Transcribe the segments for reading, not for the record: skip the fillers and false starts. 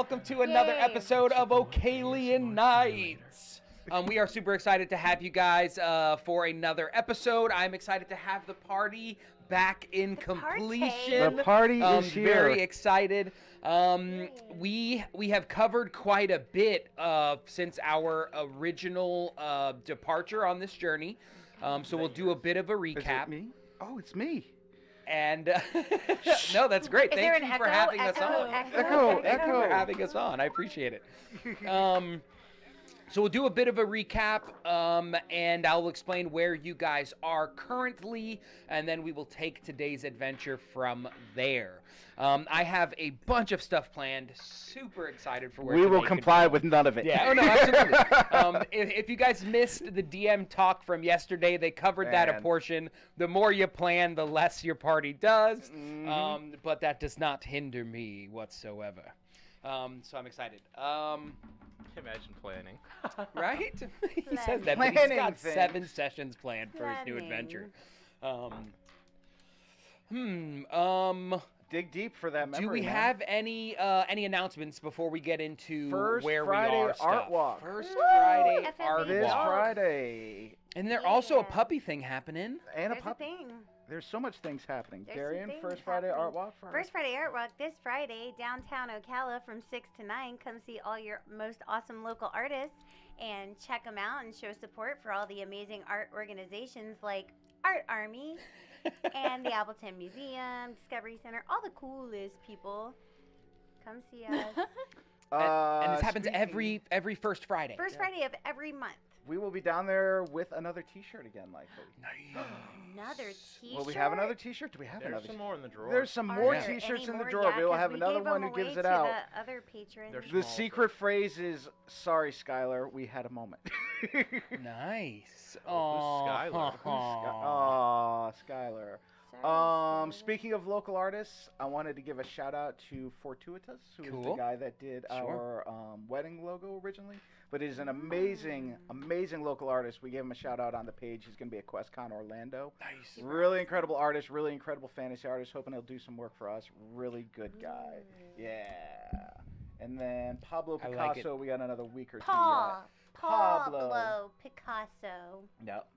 welcome to another episode of Ocalian Knights. We are super excited to have you guys for another episode. I'm excited to have the party back in completion. The party is here. Very excited. We have covered quite a bit since our original departure on this journey. So we'll do a bit of a recap. Is it me? Oh, it's me. And no, that's great. Thank you for having us on. Echo. Thank you for having us on. I appreciate it. So we'll do a bit of a recap, and I'll explain where you guys are currently, and then we will take today's adventure from there. I have a bunch of stuff planned. Super excited for where we will comply with none of it. Yeah. Oh no, absolutely. If you guys missed the DM talk from yesterday, they covered that a portion. The more you plan, the less your party does. But that does not hinder me whatsoever. So I'm excited. Imagine planning. Right? He says that, but he's got 7 sessions planned for his new adventure. Dig deep for that memory. Do we have any announcements before we get into where Friday we are? Art Walk. First Friday Art This Walk. Friday. And there's also a puppy thing happening. And There's a thing. There's so much things happening. There's Darian, some things First Friday happening. Art Walk. First Friday Art Walk this Friday, downtown Ocala from 6 to 9. Come see all your most awesome local artists and check them out and show support for all the amazing art organizations like Art Army and the Appleton Museum, Discovery Center, all the coolest people. Come see us. And this happens every first Friday. First Friday of every month. We will be down there with another T-shirt again, likely. Another T-shirt? Will we have another T-shirt? Do we have another? There's some more in the drawer. There's some Are more there T-shirts any in the more? drawer. Yeah, We will 'cause have we another gave one them who gives away it to out. The other patrons. They're The small, secret too. phrase is, "Sorry, Skylar, we had a moment." Nice. Oh, who's Skylar? Aw, Skylar. Sorry, Speaking of local artists, I wanted to give a shout out to Fortuitous, who is the Cool. guy that did our wedding logo originally. But he's an amazing local artist. We gave him a shout out on the page. He's going to be at QuestCon Orlando. Nice. Really incredible artist, really incredible fantasy artist. Hoping he'll do some work for us. Really good guy. Yeah. And then Pablo I like Picasso, we got another week or two Pablo Pablo. Picasso. yet. Yep.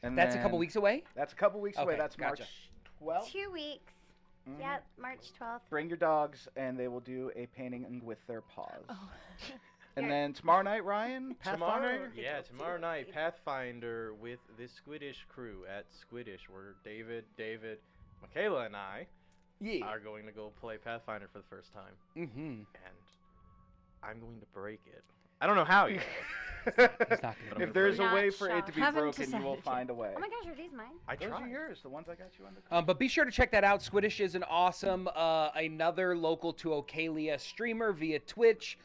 And That's a then- couple weeks away? That's a couple weeks away. Okay, That's gotcha. March 12th. 2 weeks. Mhm. Yep, March 12th. Bring your dogs, and they will do a painting with their paws. Oh. And then tomorrow night, Ryan, Tomorrow, Pathfinder? yeah, tomorrow night, Pathfinder with the Squiddish crew at Squiddish, where David, Michaela, and I Yeah. are going to go play Pathfinder for the first time. Mm-hmm. And I'm going to break it. I don't know how yet. He's not gonna If there's a Not way for it to be Haven't broken, you will decided find a way. Oh my gosh, are these mine? I Those are tried. yours, the ones I got you under. But be sure to check that out. Squiddish is an awesome, another local to Ocalia streamer via Twitch.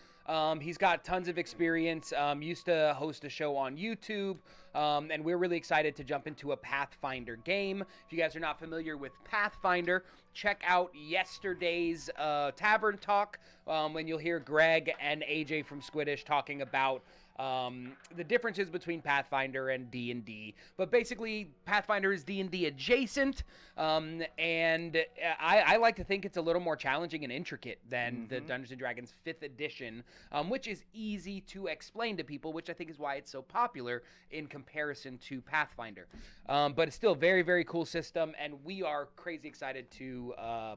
He's got tons of experience, used to host a show on YouTube, and we're really excited to jump into a Pathfinder game. If you guys are not familiar with Pathfinder, check out yesterday's Tavern Talk, when you'll hear Greg and AJ from Squiddish talking about the differences between Pathfinder and D&D. But basically, Pathfinder is D&D adjacent, and I like to think it's a little more challenging and intricate than the Dungeons & Dragons 5th edition, which is easy to explain to people, which I think is why it's so popular in comparison to Pathfinder. But it's still a very, very cool system, and we are crazy excited to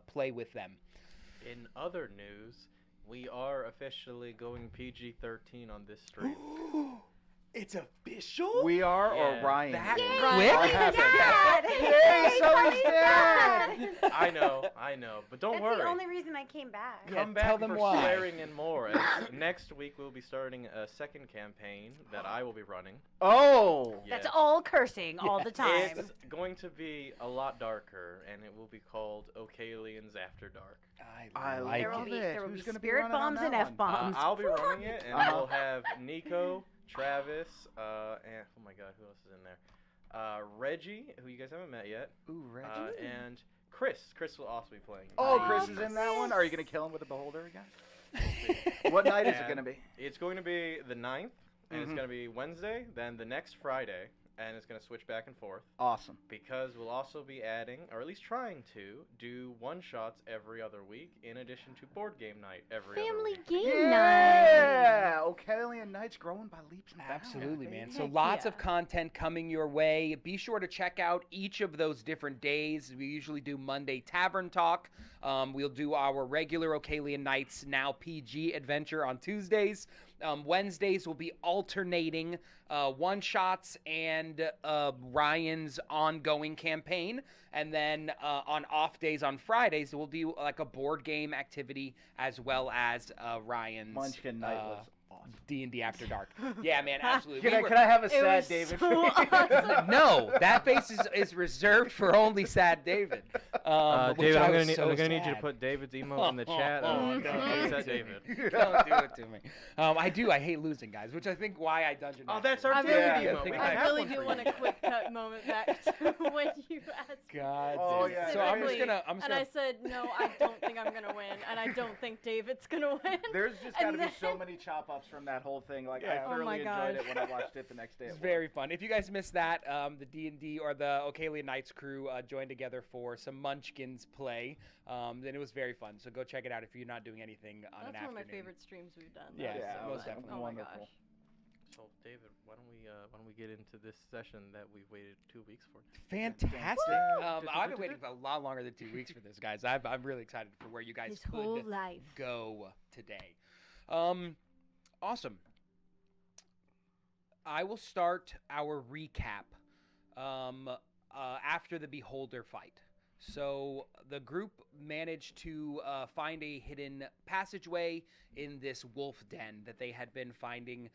play with them. In other news, we are officially going PG-13 on this stream. It's official? We are, Yeah. or Ryan? That is? quick? What happened? Yay, so he's dead! I know, but don't That's worry. the only reason I came back. Yeah, Come back tell them for why. swearing and more. As next week we'll be starting a second campaign that I will be running. Oh! That's Yes. all cursing all the time. It's going to be a lot darker, and it will be called Ocalians After Dark. I like There will love be, it. there will Who's be gonna be spirit running on bombs that and one? F-bombs. I'll be running it, and Uh-huh. we'll have Nico, Travis, and oh my god, who else is in there? Reggie, who you guys haven't met yet, Ooh, Reggie. and Chris. Chris will also be playing. Oh, Nice. Chris is in that one? Are you going to kill him with a beholder again? What night is it And going to be? It's going to be the 9th, and it's Mhm. going to be Wednesday. Then the next Friday and it's going to switch back and forth. Awesome. Because we'll also be adding, or at least trying to, do one-shots every other week, in addition to board game night every other Family week. game night. Yeah, Ocalian Knights growing by leaps and bounds. Absolutely, man. So Heck lots yeah. of content coming your way. Be sure to check out each of those different days. We usually do Monday Tavern Talk. We'll do our regular Ocalian Knights Now PG adventure on Tuesdays. Wednesdays will be alternating one-shots and Ryan's ongoing campaign. And then on off days on Fridays, we'll do like a board game activity as well as Ryan's Munchkin Night was awesome. D&D After Dark. Yeah, man, absolutely. Can I have a It sad was David? so awesome. No, that face is reserved for only sad David. Which David, I I'm was gonna so need you to sad. put David's emote in the chat. Don't do it Upset to me. David. Don't do it to me. I do. I hate losing, guys, which I think why I dungeon. Oh, master. that's our I David really- emote. We I can I have really one do for want you. a quick cut moment back to when you asked. God. Oh, damn. yeah, So I'm just specifically, gonna. And I said, no, I don't think I'm gonna win, and I don't think David's gonna win. There's just And got to be so then- many chop ups from that whole thing. Like Yeah. I Oh my thoroughly enjoyed gosh. it when I watched it the next day. It's at work. very fun. If you guys missed that, the D&D or the Ocalian Knights crew joined together for some Munchkins play. Then it was very fun. So go check it out if you're not doing anything on That's an one of my afternoon. favorite streams we've done. Yeah, That was yeah, so most fun. definitely. Oh my Wonderful. gosh. So, David, why don't we get into this session that we waited 2 weeks for? Fantastic. Woo! I've been waiting a lot longer than 2 weeks for this, guys. I'm really excited for where you guys His could whole life. go today. Awesome. I will start our recap after the Beholder fight. So the group managed to find a hidden passageway in this wolf den that they had been finding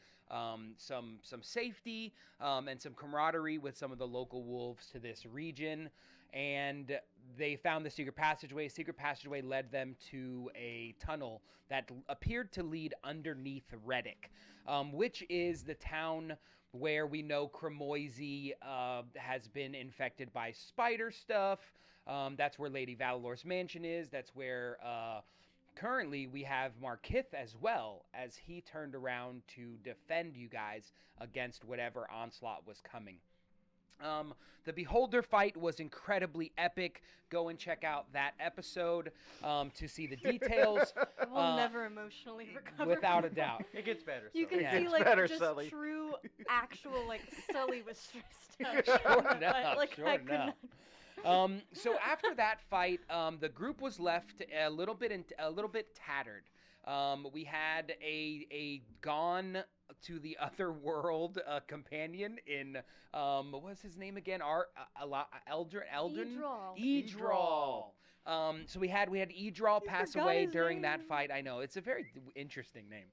some safety and some camaraderie with some of the local wolves to this region. And they found the secret passageway. Secret passageway led them to a tunnel that appeared to lead underneath Reddick, which is the town where we know Cremoisy has been infected by spider stuff. That's where Lady Valor's mansion is. That's where currently we have Markith as well, as he turned around to defend you guys against whatever onslaught was coming. The Beholder fight was incredibly epic. Go and check out that episode to see the details. I will never emotionally recover. Without a doubt. It gets better. You can Sully. Yeah. see It's like better, just Sully. true, actual like Sully was stressed out. Sure But, enough, like, sure I could enough. not- So after that fight, the group was left a little bit tattered. We had a gone to the other world companion in what was his name again? Eldrin. Edral. So we had Edral pass forgot away his during that name. fight. I know it's a very interesting name.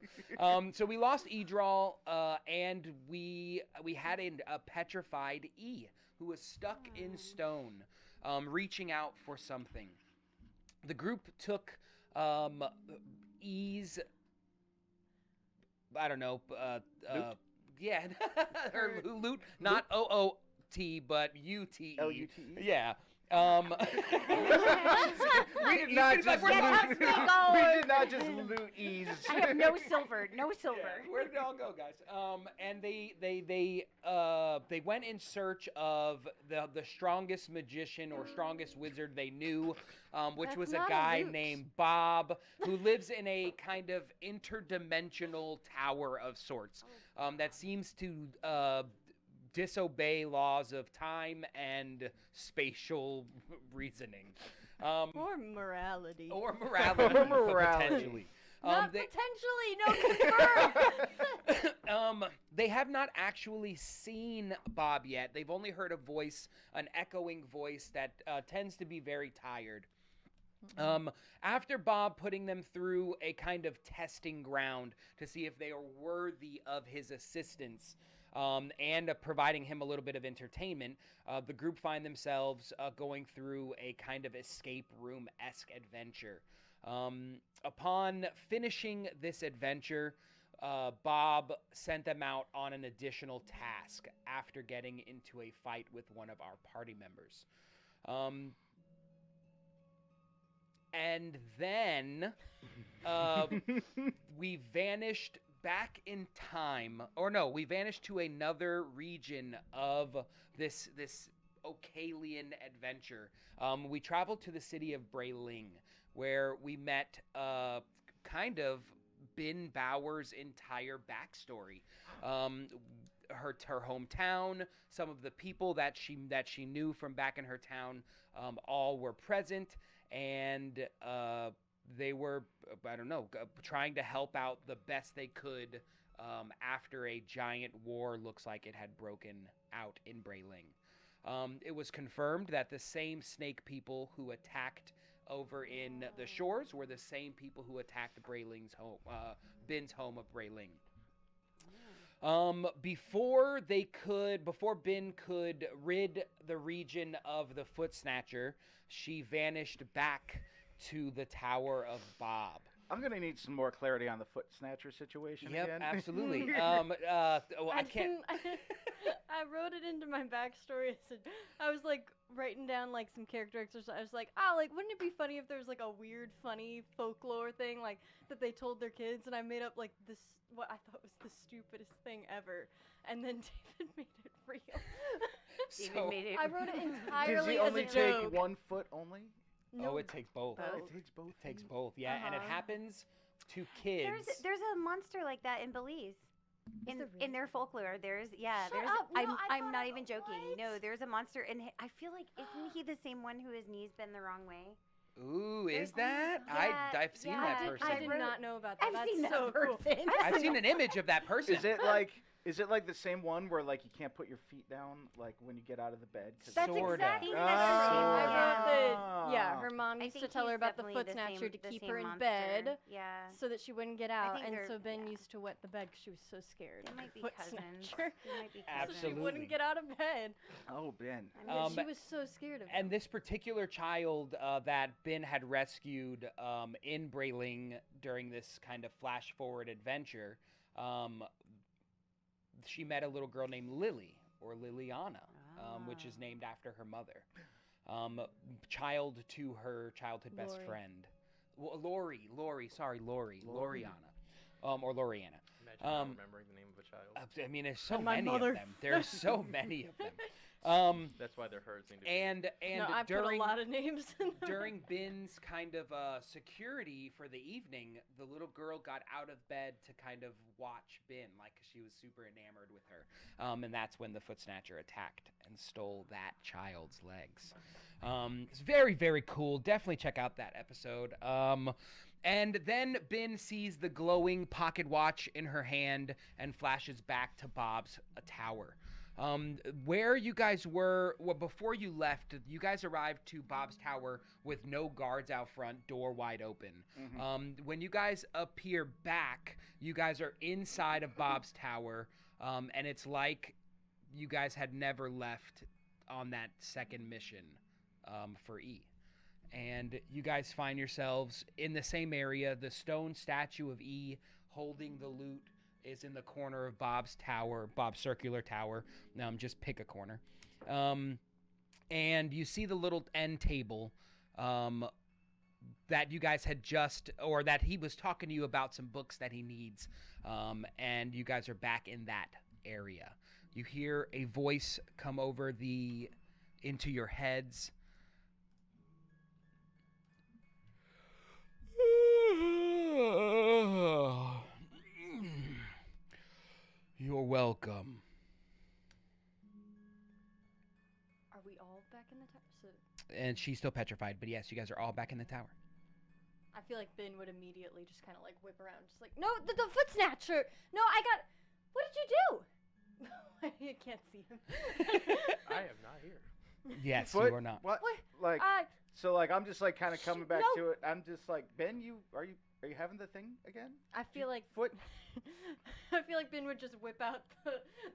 So we lost Edral, and we had a petrified E who was stuck in stone, reaching out for something. The group took E's, I don't know, Loot? yeah, or loot, not OOT, but UTE. L-U-T-E? Yeah. We did not Ethan's like, just "Where the loot. hell's they Steve?" go? We did not just loot ease. I have no silver. No silver. Yeah, where did it all go, guys? And they went in search of the strongest magician or strongest wizard they knew, which That's was a not a guy loot. named Bob, who lives in a kind of interdimensional tower of sorts that seems to disobey laws of time and spatial reasoning. Or morality. Or morality, Or morality. potentially. Not They- potentially, no confirmed. They have not actually seen Bob yet. They've only heard a voice, an echoing voice that tends to be very tired. After Bob putting them through a kind of testing ground to see if they are worthy of his assistance, and providing him a little bit of entertainment, the group find themselves going through a kind of escape room-esque adventure. Upon finishing this adventure, Bob sent them out on an additional task after getting into a fight with one of our party members. And then we vanished back in time, or no, we vanished to another region of this Ocalian adventure. We traveled to the city of Brayling, where we met kind of Ben Bauer's entire backstory. Her hometown, some of the people that she knew from back in her town, all were present, and they were, I don't know, trying to help out the best they could after a giant war looks like it had broken out in Brayling. It was confirmed that the same snake people who attacked over in the shores were the same people who attacked Brayling's home, Ben's home of Brayling. Before Ben could rid the region of the Foot Snatcher, she vanished back to the Tower of Bob. I'm gonna need some more clarity on the Foot Snatcher situation Yep, again. absolutely. I can't. I wrote it into my backstory. I was like writing down like some character exercise. I was like, oh, like wouldn't it be funny if there was like a weird, funny folklore thing like that they told their kids? And I made up like this, what I thought was the stupidest thing ever. And then David made it real. So, made it. I wrote it Does entirely he as only a take joke. one foot only? No, it takes both. Oh, it takes both. It takes both, yeah, and it Uh-huh. happens to kids. There's a monster like that in Belize. Is there In their folklore, there's Shut there's up. No, I I'm thought not I- even joking. what? No, there's a monster, and I feel like isn't he the same one who his knees bend the wrong way? Ooh, is There's- that? yeah, I've seen yeah, that I person. I did wrote- not know about that. I've That's seen that so cool. person. I've seen an image of that person. Is it like the same one where like you can't put your feet down like when you get out of the bed? 'Cause That's Sorta. exactly Ah. that's the same. I wrote that. Ah. Yeah, her mom I used to think tell her he's about the definitely Foot the Snatcher same- to the keep same her in monster. bed Yeah. so that she wouldn't get out, think and they're- so Ben yeah. used to wet the bed because she was so scared. They of might the be Foot cousins. Snatcher. They might be So cousins. she Absolutely. wouldn't get out of bed. Oh, Ben. Yeah, Um, she was so scared of him. And this particular child that Ben had rescued in Brayling during this kind of flash forward adventure, she met a little girl named Lily, or Liliana, which is named after her mother. Child to her childhood best Lori. friend. Lori, Loriana. Or Loriana. Imagine not remembering the name of a child. I mean, there's so And my many mother. of them. There's so many of them. That's why their herds need to be. And no, I put a during lot of names in there. during Ben's kind of security for the evening, the little girl got out of bed to kind of watch Ben, like 'cause she was super enamored with her. And that's when the Foot Snatcher attacked and stole that child's legs. It's very, very cool. Definitely check out that episode. And then Ben sees the glowing pocket watch in her hand and flashes back to Bob's tower. Where you guys were, before you left, you guys arrived to Bob's tower with no guards out front, door wide open. Mhm. When you guys appear back, you guys are inside of Bob's tower, and it's like you guys had never left on that second mission for E. And you guys find yourselves in the same area. The stone statue of E holding the loot is in the corner of Bob's tower, Bob's circular tower. Just pick a corner. And you see the little end table that you guys had or that he was talking to you about some books that he needs. And you guys are back in that area. You hear a voice come over into your heads. You're welcome. Are we all back in the tower? So And she's still petrified, but yes, you guys are all back in the tower. I feel like Ben would immediately just kind of like whip around, just like, no, the Foot Snatcher. No, I got. What did you do? You can't see him. I am not here. Yes, Foot? you are not. What? What? Like so? Like I'm just like kind of coming back no. to it. I'm just like Ben. Are you having the thing again? I feel like Foot. I feel like Ben would just whip out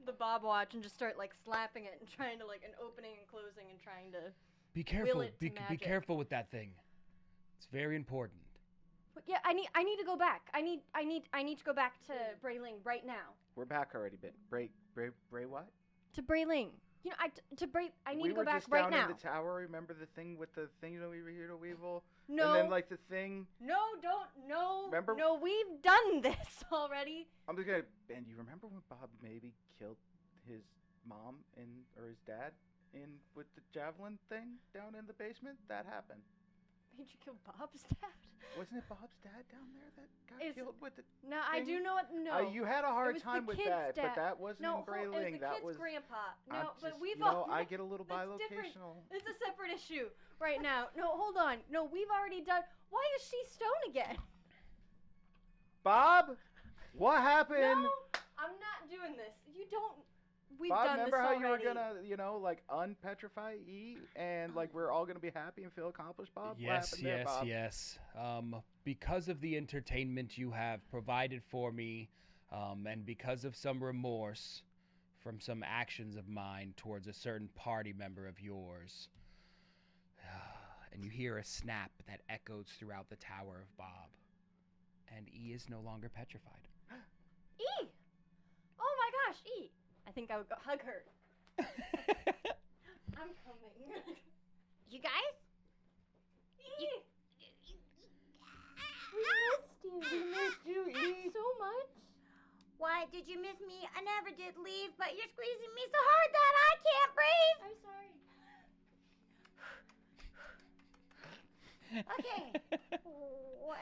the Bob watch and just start like slapping it and trying to like an opening and closing and trying to. Be careful. it to Be magic. careful with that thing. It's very important. But yeah, I need to go back. I need to go back to Brayling right now. We're back already, Ben. Bray what? To Brayling. You know, to break. I need we to go were back just right down now. in the tower. Remember the thing with the thing that we were here to Weevil? No. And then like the thing. No, don't. No. Remember? No, we've done this already. I'm just gonna. And you remember when Bob maybe killed his mom or his dad with the javelin thing down in the basement? That happened. Did you kill Bob's dad? Wasn't it Bob's dad down there that got killed with the? No, I do know what. No. You had a hard time with that, but dad. that wasn't No, in Brayling. it was the That kid's was grandpa. No, I'm but just, we've you all. know, I get a little That's different. bilocational. It's a separate issue right now. No, hold on. No, we've already done. Why is she stone again? Bob, what happened? No, I'm not doing this. You don't. We've Bob, done remember this how already. you were gonna, like unpetrify E, and like we're all gonna be happy and feel accomplished, Bob? Yes, yes. Because of the entertainment you have provided for me, and because of some remorse from some actions of mine towards a certain party member of yours, and you hear a snap that echoes throughout the Tower of Bob, and E is no longer petrified. E! Oh my gosh, E! I think I would go hug her. I'm coming. You guys? E! We missed you E. so much. Why did you miss me? I never did leave, but you're squeezing me so hard that I can't breathe. I'm sorry. Okay. What?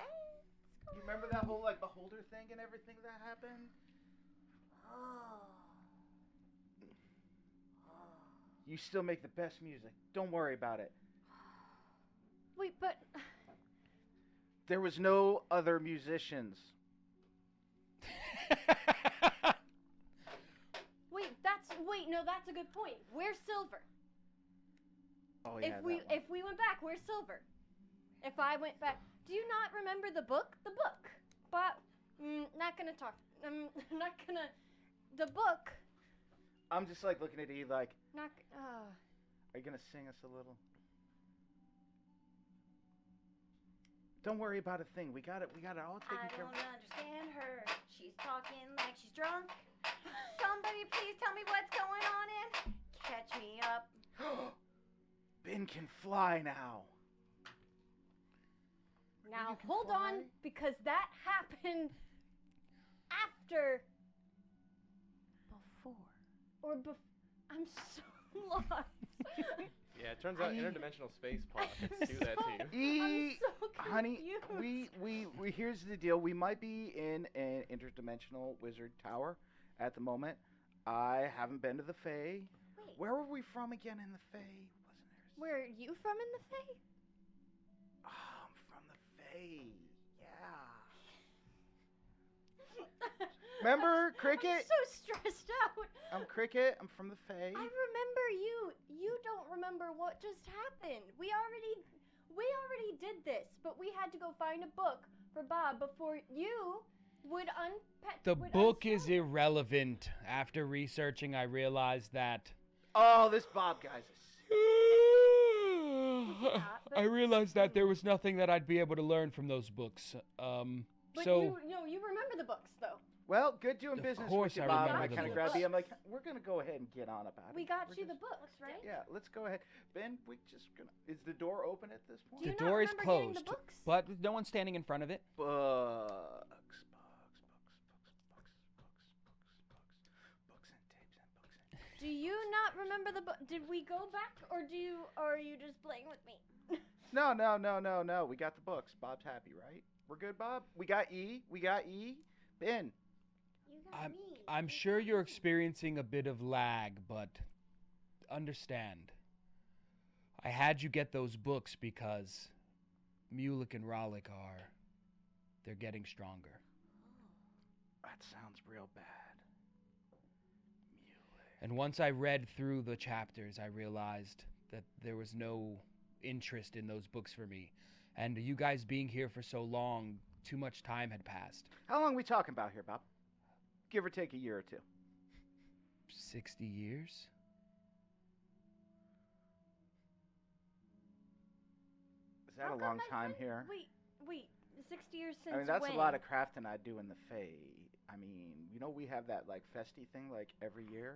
You remember that whole like beholder thing and everything that happened? Oh. You still make the best music. Don't worry about it. Wait, but There was no other musicians. that's a good point. Where's Silver? Oh yeah. If we went back, where's Silver? If I went back, do you not remember the book? The book. But not gonna talk. Not gonna. The book. I'm just like looking at E like, Not. are you gonna sing us a little? Don't worry about a thing. We got it all taken I care don't of. understand her. She's talking like she's drunk. Somebody please tell me what's going on and catch me up. Ben can fly now. Now You can hold fly? on, because that happened after. Before. Or I'm so lost. Yeah, it turns out interdimensional space pockets do that to you. E, I'm so honey, confused. we here's the deal. We might be in an interdimensional wizard tower at the moment. I haven't been to the Fae. Wait. Where were we from again in the Fae? Wasn't there? Where are you from in the Fae? Oh, I'm from the Fae. Yeah. Remember Cricket? I'm so stressed out. I'm Cricket. I'm from the Fae. I remember you. You don't remember what just happened. We already did this, but we had to go find a book for Bob before you would unpet. The book is irrelevant. After researching, I realized that. Oh, this Bob guy's I realized that there was nothing that I'd be able to learn from those books. But So you remember the books though. Well, good doing Of business course with you, I Bob. remember I the kind of books. grabbed you. I'm like, we're gonna go ahead and get on about it. We got We're you the just- books, right? Yeah, let's go ahead. Ben, we just gonna. Is the door open at this point? Do the you not door is remember getting the closed, books? but no one's standing in front of it. Books and tapes and books and tapes. Do you not remember the book? Did we go back, or are you just playing with me? No. We got the books. Bob's happy, right? We're good, Bob. We got E. Ben. You got me. I'm sure you're experiencing a bit of lag, but understand. I had you get those books because Mulek and Rollick they're getting stronger. That sounds real bad. And once I read through the chapters, I realized that there was no interest in those books for me. And you guys being here for so long, too much time had passed. How long are we talking about here, Bob? Give or take a year or two. 60 years? Is that How a come long my time friend- here? Wait, 60 years since I mean, that's when? a lot of crafting I do in the Fae. I mean, we have that like festy thing like every year.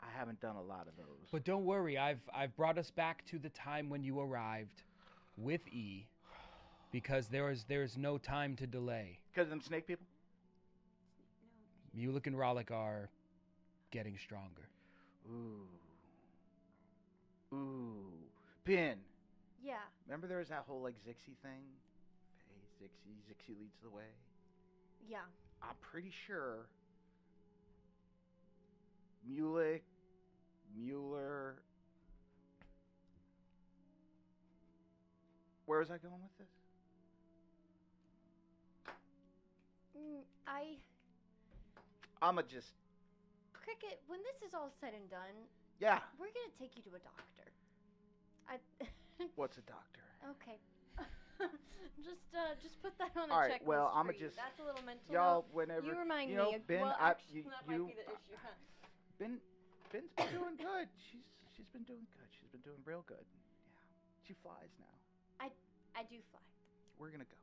I haven't done a lot of those. But don't worry, I've brought us back to the time when you arrived with E, because there's no time to delay. Because of them snake people? Mulek and Rollick are getting stronger. Ooh. Pin. Yeah. Remember there was that whole like Zixie thing? Hey, Zixie leads the way. Yeah. I'm pretty sure Mueller. Where was I going with this? I'ma just. Cricket, when this is all said and done, Yeah. we're gonna take you to a doctor. What's a doctor? Okay. just put that on a All right, checklist well, for I'ma you. just- That's a little mental Y'all, note. whenever You remind you know, me. Ben, well, I, actually, that might be the issue, huh? Ben's been doing good. She's been doing good. She's been doing real good. Yeah. She flies now. I do fly. We're gonna go.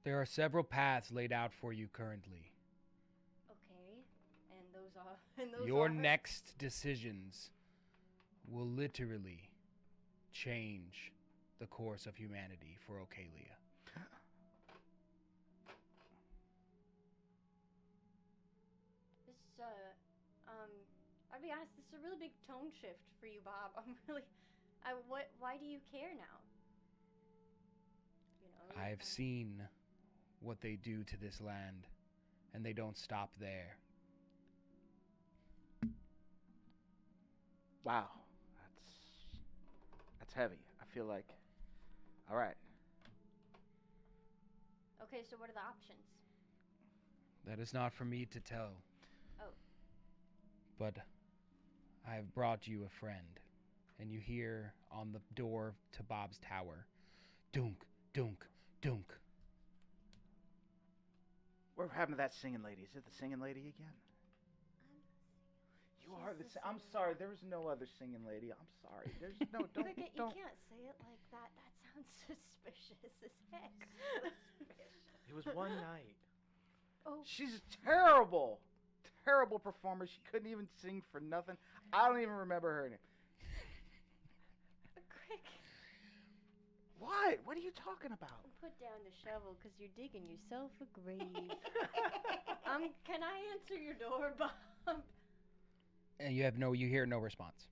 There are several paths laid out for you currently. Okay. And those Your are next decisions will literally change the course of humanity for Ocalia. This I'll be honest, this is a really big tone shift for you, Bob. Why do you care now? You know, I've seen what they do to this land, and they don't stop there. Wow. That's heavy. I feel like. All right. Okay, so what are the options? That is not for me to tell. Oh. But I have brought you a friend, and you hear on the door to Bob's tower, dunk, dunk, dunk. What happened to that singing lady? Is it the singing lady again? You are the. I'm sorry. There was no other singing lady. I'm sorry. There's no. Don't. Cricket, you don't. can't say it like that. That sounds suspicious as heck. It was one night. Oh. She's terrible performer. She couldn't even sing for nothing. I don't even remember her name. Cricket. What are you talking about? Put down the shovel, because you're digging yourself a grave. Can I answer your door, Bob? And you hear no response.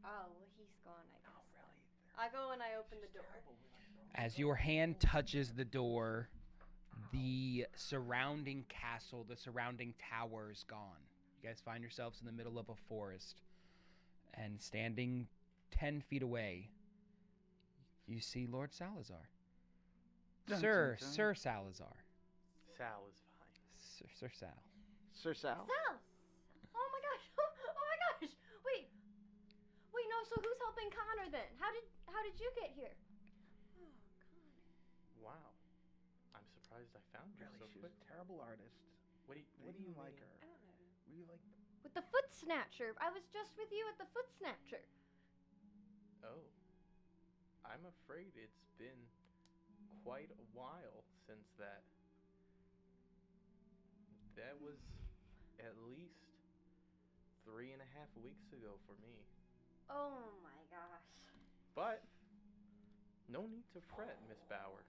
Oh, well, he's gone, I guess. Oh, really? I go and I open the door. As your hand touches the door, the surrounding castle, the surrounding tower is gone. You guys find yourselves in the middle of a forest, and standing 10 feet away, you see Lord Salazar. Dun, Sir dun, dun. Sir Salazar. Sal is fine. Sir Sal. Sir Sal? Sal! Oh my gosh! Oh my gosh! Wait, no. So who's helping Connor then? How did you get here? Oh, Connor. Wow. I'm surprised I found you Really, so she quick. was a terrible artist. What do Didn't you like mean? her. I don't know. Were you like? With the foot snatcher. I was just with you at the foot snatcher. Oh. I'm afraid it's been quite a while since that. That was at least 3.5 weeks ago for me. Oh my gosh. But no need to fret, Miss Bauer.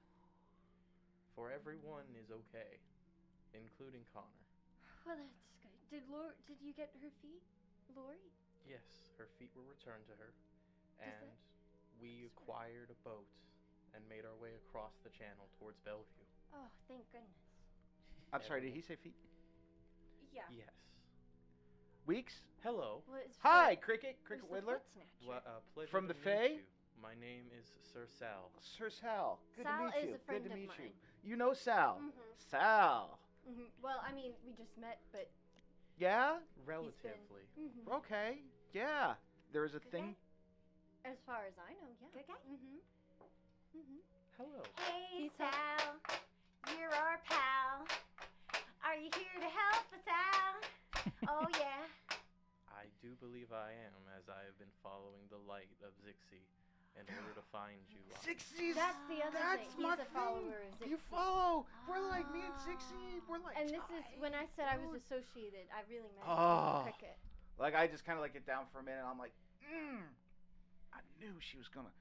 For everyone is okay, including Connor. Well, that's good. Did you get her feet, Lori? Yes, her feet were returned to her, Does and that- we acquired a boat and made our way across the channel towards Bellevue. Oh, thank goodness. I'm sorry. Did he say feet? Yeah. Yes. Weeks? Hello. Well, it's Hi, foot- Cricket. it's Cricket the Whittler. foot snatcher. Well, pleasure From to the meet Fae? you. My name is Sir Sal. Sir Sal. Good Sal to meet is you. a friend Good to of meet mine. you. You know Sal. Mhm. Sal. Well, I mean, we just met, but Yeah. Relatively. Okay. Yeah. There was a Good thing. as far as I know, yeah. Good guy. Hello. Hey, He's Sal, you're our pal. Are you here to help us out? Oh, yeah. I do believe I am, as I have been following the light of Zixie in order to find you. Zixie's. That's the other That's thing. my He's a thing. follower of You Zixie. follow. We're like me and Zixie. We're like. And this is when I said I was Dude. associated. I really meant Oh. Cricket. Like, I just kind of like get down for a minute. And I'm like, I knew she's gonna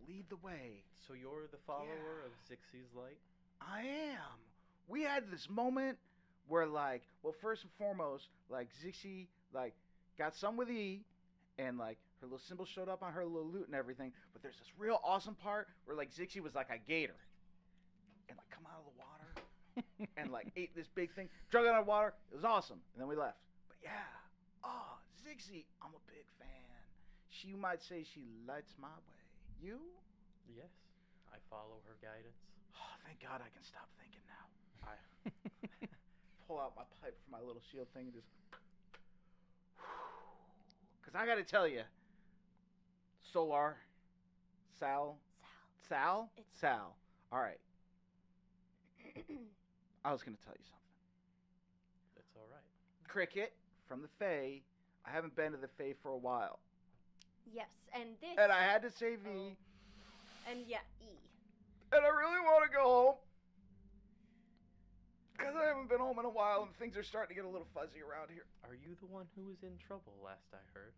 lead the way. So you're the follower of Zixie's light? I am. We had this moment where, like, well, first and foremost, like, Zixie, like, got some with E, and, like, her little symbol showed up on her little loot and everything. But there's this real awesome part where, like, Zixie was like a gator. And, like, come out of the water and, like, ate this big thing, drug it out of water. It was awesome. And then we left. But, yeah. Zixie, I'm a big fan. You might say she lights my way. You? Yes. I follow her guidance. Oh, thank God I can stop thinking now. I pull out my pipe from my little shield thing and just... Because I got to tell you, Solar, Sal. All right. I was going to tell you something. That's all right. Cricket from the Fae. I haven't been to the Fae for a while. Yes, and this. And I had to say V. And yeah, E. And I really want to go home. Because I haven't been home in a while and things are starting to get a little fuzzy around here. Are you the one who was in trouble last I heard?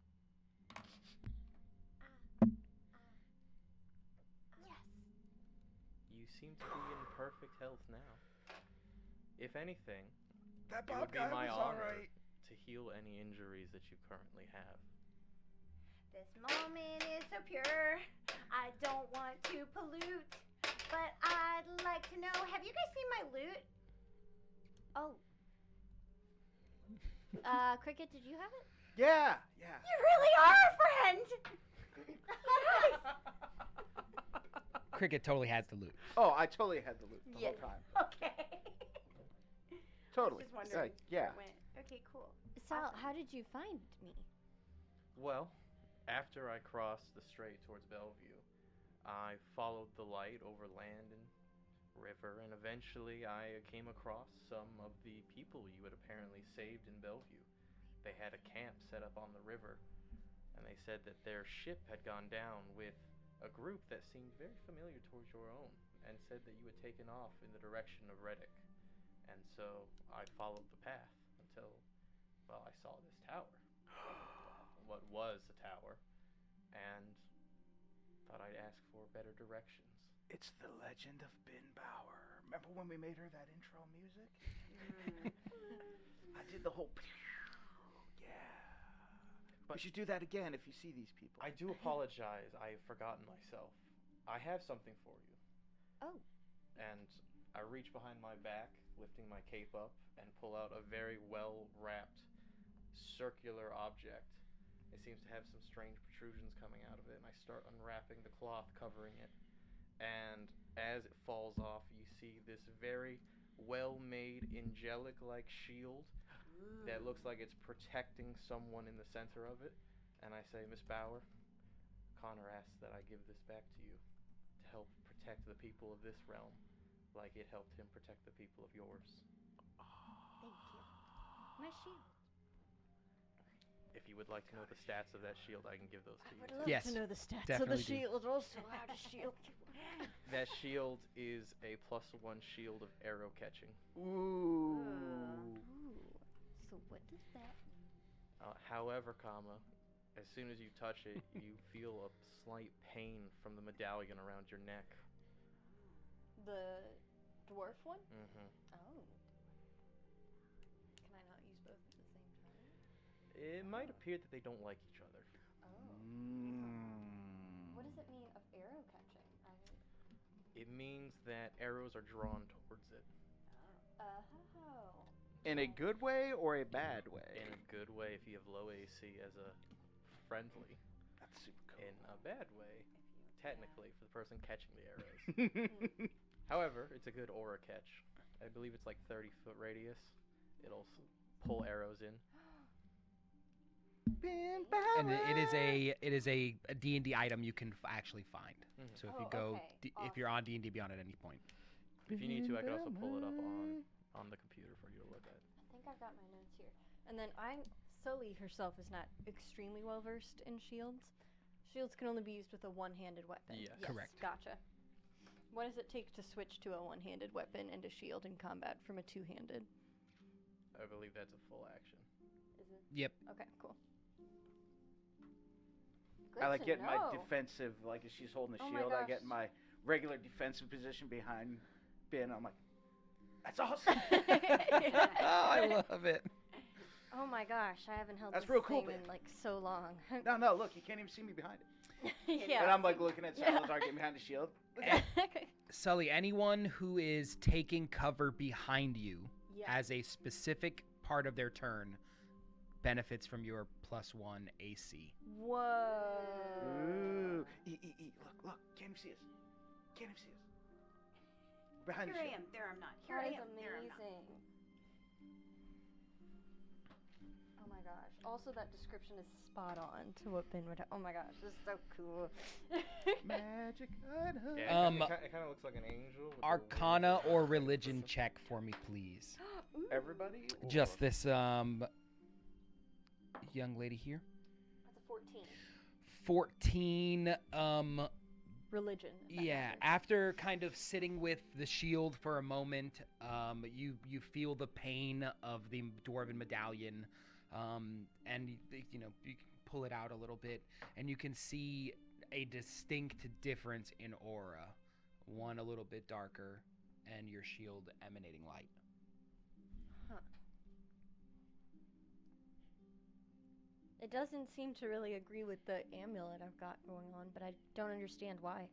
Yes. You seem to be in perfect health now. If anything, That it Bob would be guy my was honor alright. to heal any injuries that you currently have. This moment is so pure. I don't want to pollute, but I'd like to know. Have you guys seen my loot? Oh. Cricket, did you have it? Yeah. You really are a friend. Cricket totally has the loot. Oh, I totally had the loot the Yes. whole time. Okay. Totally. Just wondering. Yeah. Where it went. Okay, cool. Sal, Awesome. how did you find me? Well, after I crossed the strait towards Bellevue, I followed the light over land and river, and eventually I came across some of the people you had apparently saved in Bellevue. They had a camp set up on the river, and they said that their ship had gone down with a group that seemed very familiar towards your own, and said that you had taken off in the direction of Reddick. And so I followed the path until, well, I saw this tower. What was a tower, and thought I'd ask for better directions. It's the legend of Ben Bauer. Remember when we made her that intro music? I did the whole... Yeah. But- we should do that again if you see these people. I do apologize. I've forgotten myself. I have something for you. Oh. And I reach behind my back, lifting my cape up, and pull out a very well-wrapped circular object. It seems to have some strange protrusions coming out of it, and I start unwrapping the cloth covering it. And as it falls off, you see this very well-made, angelic-like shield that looks like it's protecting someone in the center of it. And I say, Miss Bauer, Connor asks that I give this back to you to help protect the people of this realm like it helped him protect the people of yours. Thank you. My shield. If you would like to know the stats of that shield, I can give those to I you. would love Yes, to know the stats definitely of the do. shield. Also, how to shield you. That shield is a +1 shield of arrow catching. Ooh. Ooh. So what does that mean? However, as soon as you touch it, you feel a slight pain from the medallion around your neck. The dwarf one? Mm-hmm. Oh. Can I not use both at the same time? It might appear that they don't like each other. Oh. What does it mean of arrow catching? It means that arrows are drawn towards it. Oh. In a good way or a bad way? In a good way if you have low AC as a friendly. That's super cool. In a bad way, technically, for the person catching the arrows. However, it's a good aura catch. I believe it's like 30-foot radius. It'll pull arrows in. Ben And Bauer. it is a D&D item you can actually find. Mhm. So if you Oh, go okay. if you're on D&D Beyond at any point. If you need to, I can also pull it up on the computer for you to look at. I think I've got my notes here. And then Sully herself is not extremely well versed in shields. Shields can only be used with a one-handed weapon. Yes. Correct. Gotcha. What does it take to switch to a one-handed weapon and a shield in combat from a two-handed? I believe that's a full action. Is it? Yep. Okay, cool. Good I like to getting my know. defensive, like if she's holding the Oh my shield, I gosh. get in my regular defensive position behind Ben. I'm like, that's awesome. Oh, I love it. Oh my gosh, I haven't held That's this real cool, thing babe. in like so long. No, look, you can't even see me behind it. Yeah. And I'm like looking at Salazar getting behind the shield. Look at Sully, anyone who is taking cover behind you Yeah. as a specific part of their turn benefits from your +1 AC. Whoa. Ooh. Look. Can't even see us. Can't even see us. Behind Here the I shield. am. There I'm not. Here That I is am. There I'm not. amazing. Oh my gosh. Also, that description is spot on to what Ben would have. Oh my gosh, this is so cool. Magic item. Yeah, Um, it kind of looks like an angel. With the Arcana wings. or religion check for me, please. Ooh, Everybody? Just this young lady here. That's a 14. 14. Religion. if that Yeah, matters. after kind of sitting with the shield for a moment, you feel the pain of the dwarven medallion, and you know you can pull it out a little bit, and you can see a distinct difference in aura, one a little bit darker, and your shield emanating light. It doesn't seem to really agree with the amulet I've got going on, but I don't understand why.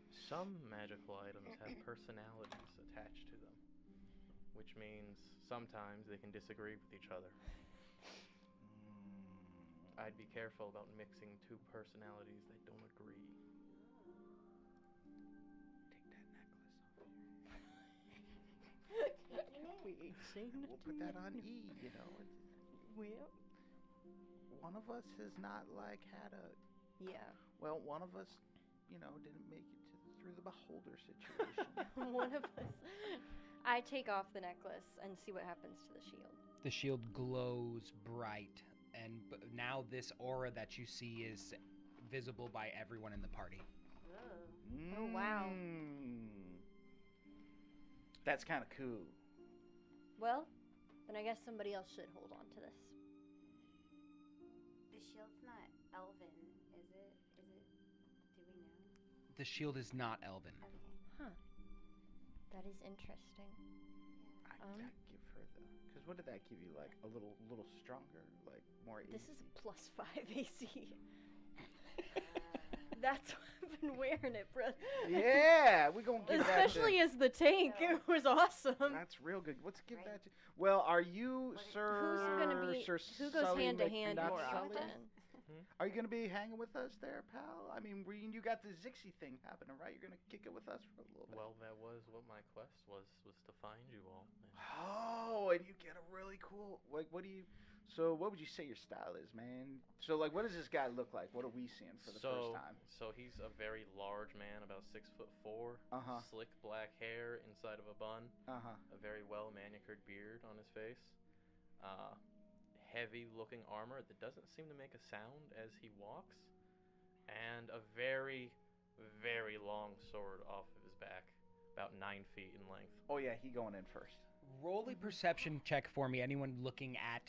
Some magical items have personalities attached to them, which means sometimes they can disagree with each other. I'd be careful about mixing two personalities that don't agree. Take that necklace off. We ain't saying We'll put that on E, you know. Well, One of us has not like had a yeah. well, one of us, you know, didn't make it through the beholder situation. One of us. I take off the necklace and see what happens to the shield. The shield glows bright, and now this aura that you see is visible by everyone in the party. Oh, wow. That's kind of cool. Well, then I guess somebody else should hold on to this. The shield's not elven, is it? Do we know? The shield is not elven. Okay. That is interesting. I'd give her the, because what did that give you? Like a little stronger, like more. This AC? is a +5 AC. That's why I've been wearing it, bro. Yeah, we gonna give Especially as the tank. Yeah. It was awesome. That's real good. Let's give Right. that to. Well, are you, What is- Sir? Who's gonna be? Sir Who goes Sully hand to Mc- hand not more Sully? often? Are you gonna be hanging with us there, pal? I mean, you got the Zixie thing happening, right? You're gonna kick it with us for a little bit. Well, that was what my quest was to find you all. And Oh, and you get a really cool. Like, what do you? So, what would you say your style is, man? So, like, what does this guy look like? What are we seeing for the first time? So he's a very large man, about 6'4", Uh-huh. slick black hair inside of a bun, Uh huh. a very well manicured beard on his face, heavy looking armor that doesn't seem to make a sound as he walks, and a very, very long sword off of his back, about 9 feet in length. Oh yeah, he going in first. Roll a perception check for me. Anyone looking at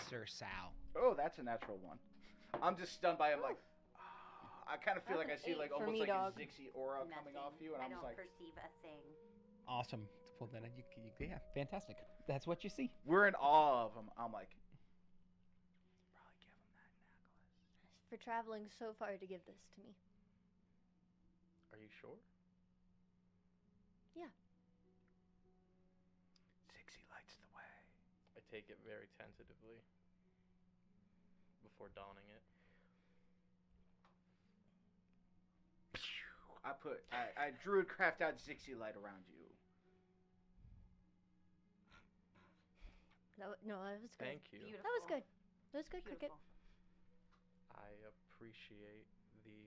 Sir Sal? Oh, that's a natural one. I'm just stunned by him. Like, I kind of feel That's like I an see 8 like for almost me, like dog. a Zixie aura coming off you, and I I'm don't just like, perceive a thing. Awesome. Well, then yeah, fantastic. That's what you see. we're in awe of him. I'm like, probably give him that necklace. For traveling so far to give this to me. Are you sure? Zixie lights the way. I take it very tentatively before donning it. I druid craft out Zixie light around you. No, that was good. Thank you. Beautiful. That was good. That was good, Cricket. Beautiful. I appreciate the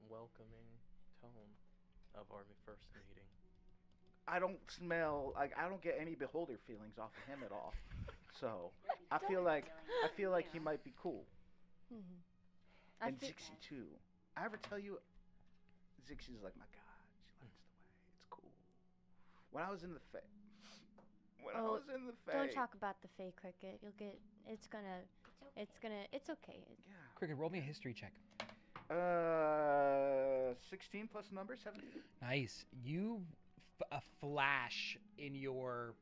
welcoming tone of our first meeting. I don't smell like I don't get any beholder feelings off of him at all. So I feel like he might be cool. Mm-hmm. And Zixie too. I ever tell you, Zixie's like my god. She lights the way. It's cool. When I was in the Don't talk about the fake Cricket. It's gonna. It's It's okay. Yeah. Cricket, roll me a history check. 16 plus number, 17. Nice. A flash in your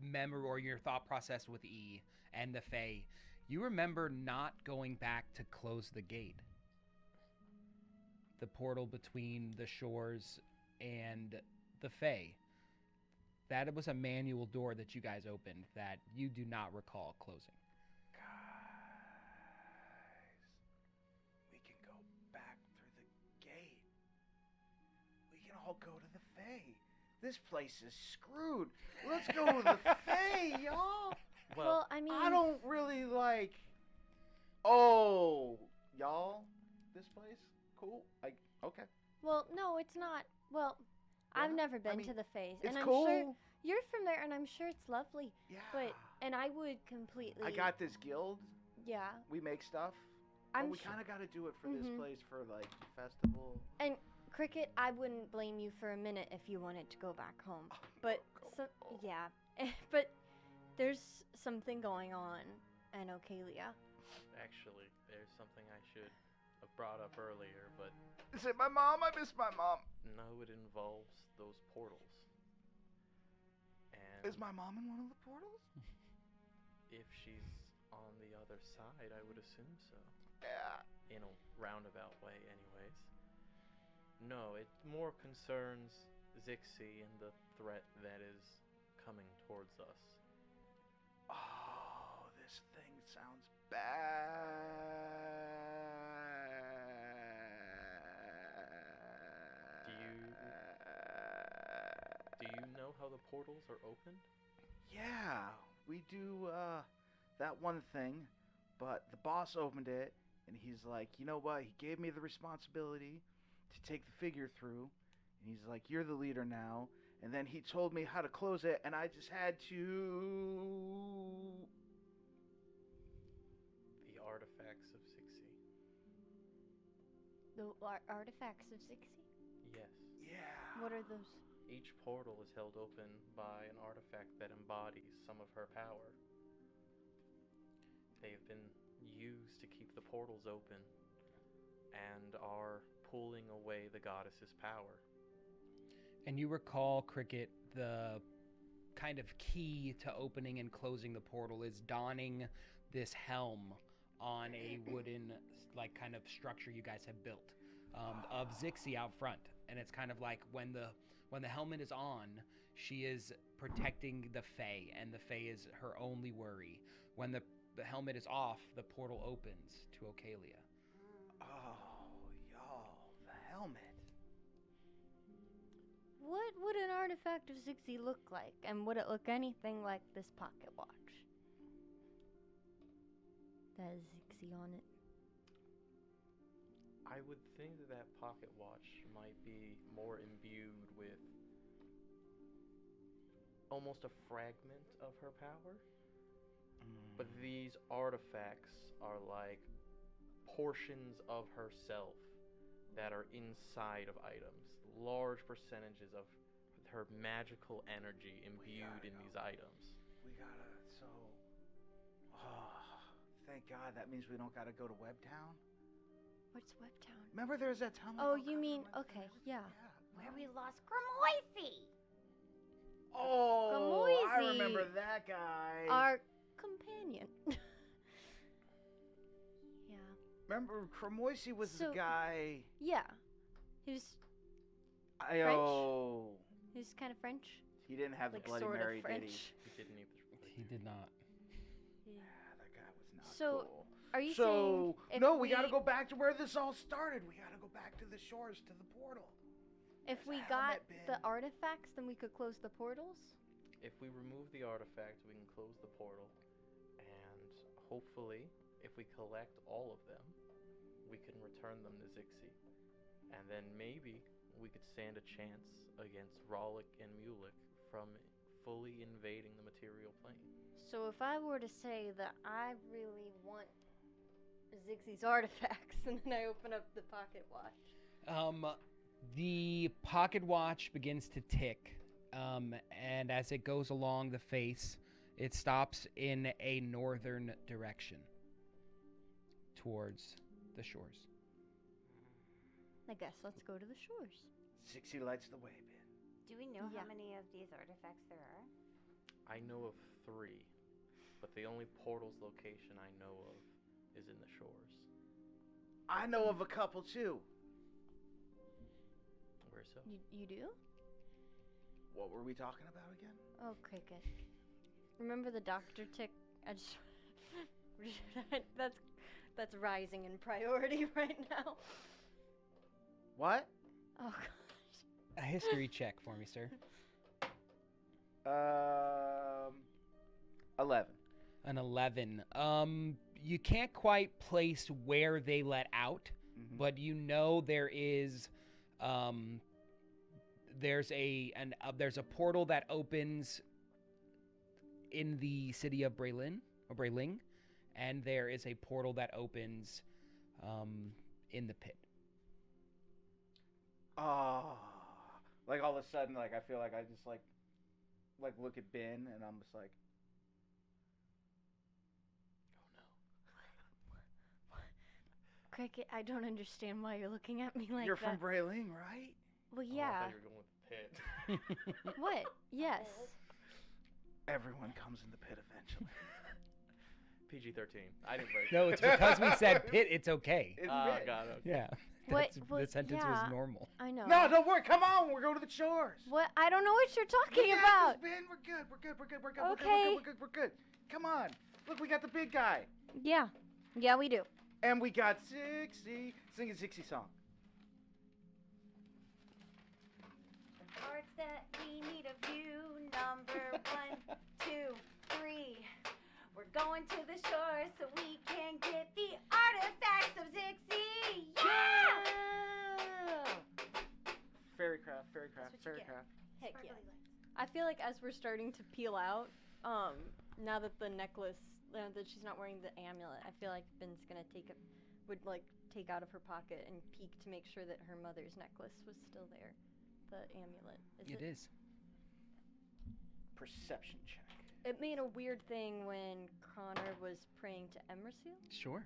memory or your thought process with E and the Fae. You remember not going back to close the gate. The portal between the shores and the Fae. That was a manual door that you guys opened that you do not recall closing. We can go back through the gate. We can all go to the Fae. This place is screwed. Let's go to the Fae, y'all. Well, I mean, I don't really like. Oh, y'all, this place cool. Okay. well, no, it's not. Well, Yeah, I've never been mean, to the Fae, It's and I'm cool. sure you're from there, and I'm sure it's lovely. Yeah. And I would completely. I got this guild. Yeah. We make stuff. I'm but we sure. kind of got to do it for this Mhm. place for like the festival. And Cricket, I wouldn't blame you for a minute if you wanted to go back home. But yeah, but there's something going on in Ocalia. Actually, there's something I should have brought up earlier, but Is it my mom? I miss my mom. no, it involves those portals. And Is my mom in one of the portals? if she's on the other side, I would assume so. Yeah. In a roundabout way, anyways. No, it more concerns Zixi and the threat that is coming towards us. Oh, this thing sounds bad. Do you know how the portals are opened? Yeah, we do that one thing, but the boss opened it, and he's like, you know what? He gave me the responsibility to take the figure through, and he's like, you're the leader now. And then he told me how to close it, and I just had to. The artifacts of Zixi. The artifacts of Zixi? Yes. Yeah. What are those? Each portal is held open by an artifact that embodies some of her power. They've been used to keep the portals open and are pulling away the goddess's power. And you recall, Cricket, the kind of key to opening and closing the portal is donning this helm on a wooden, like, kind of structure you guys have built of Zixi out front. And it's kind of like when the helmet is on, she is protecting the Fae, and the Fae is her only worry. When the helmet is off, the portal opens to Ocalia. Oh, y'all, the helmet. What would an artifact of Zixi look like? And would it look anything like this pocket watch? That has Zixi on it. I would think that that pocket watch might be more imbued with almost a fragment of her power. But these artifacts are like portions of herself that are inside of items. Large percentages of her magical energy imbued in these items. We gotta, so. Oh, thank God. That means we don't gotta go to Webtown. What's Webtown? Remember there's that town? Oh, you mean, okay, yeah. Where we lost Gramoisi. Oh, I Gamoisi. remember that guy. Our companion. Yeah. Remember, Cremoisi was the So- guy. Yeah. He Oh, was kind of French. he didn't have Like the Bloody sort Mary, of French. did he? He didn't either. He did not. Yeah. Yeah, that guy was not So, cool. Are you So, saying if no, we gotta go back to where this all started. We gotta go back to the shores, to the portal. If There's we a got helmet the bin. artifacts, then we could close the portals? If we remove the artifact, we can close the portal, and hopefully, if we collect all of them, we can return them to Zixi. And then maybe we could stand a chance against Rollick and Mulik from fully invading the material plane. So if I were to say that I really want Zixi's artifacts, and then I open up the pocket watch. The pocket watch begins to tick, and as it goes along the face, It stops in a northern direction towards the shores. I guess let's go to the shores. Zixie lights the way, Ben. Do we know Yeah. how many of these artifacts there are? I know of 3, but the only portal's location I know of is in the shores. I know of a couple too. Where so? You do? What were we talking about again? Oh, cricket. Remember the doctor tick? I just that's rising in priority right now. What? Oh gosh. A history check for me, sir. 11. An 11. You can't quite place where they let out, Mhm. but you know there is, there's a portal that opens in the city of Brayling, and there is a portal that opens, in the pit. Oh, like all of a sudden, like I feel like I just like look at Ben, and I'm just like, Cricket, I don't understand why you're looking at me like you're that. from Brayling, right? Well, Oh, I yeah. thought you were going with the pit. What? Yes. Everyone comes in the pit eventually. PG-13. I didn't break. No, it's because we said pit, it's okay. It's Ah, Ben. got it. Yeah. What- That's, what- the sentence yeah. was normal. I know. No, don't worry. Come on, we're going to the shores. What? I don't know what you're talking We got about. this, Ben. We're good. We're good. We're good. We're good. Okay. We're good. Come on. Look, we got the big guy, Yeah. Yeah, we do. and we got Zixie. Sing a Zixie song. Parts that we need of you. Number 1, 2, 3. We're going to the shore so we can get the artifacts of Zixie. Yeah! Fairycraft. That's what you get. Heck yeah. Sparkly lights. I feel like as we're starting to peel out, now that the necklace, that she's not wearing the amulet, I feel like Ben's gonna take out of her pocket and peek to make sure that her mother's necklace was still there. The amulet. It is. Perception check. It made a weird thing when Connor was praying to Emersil. Sure.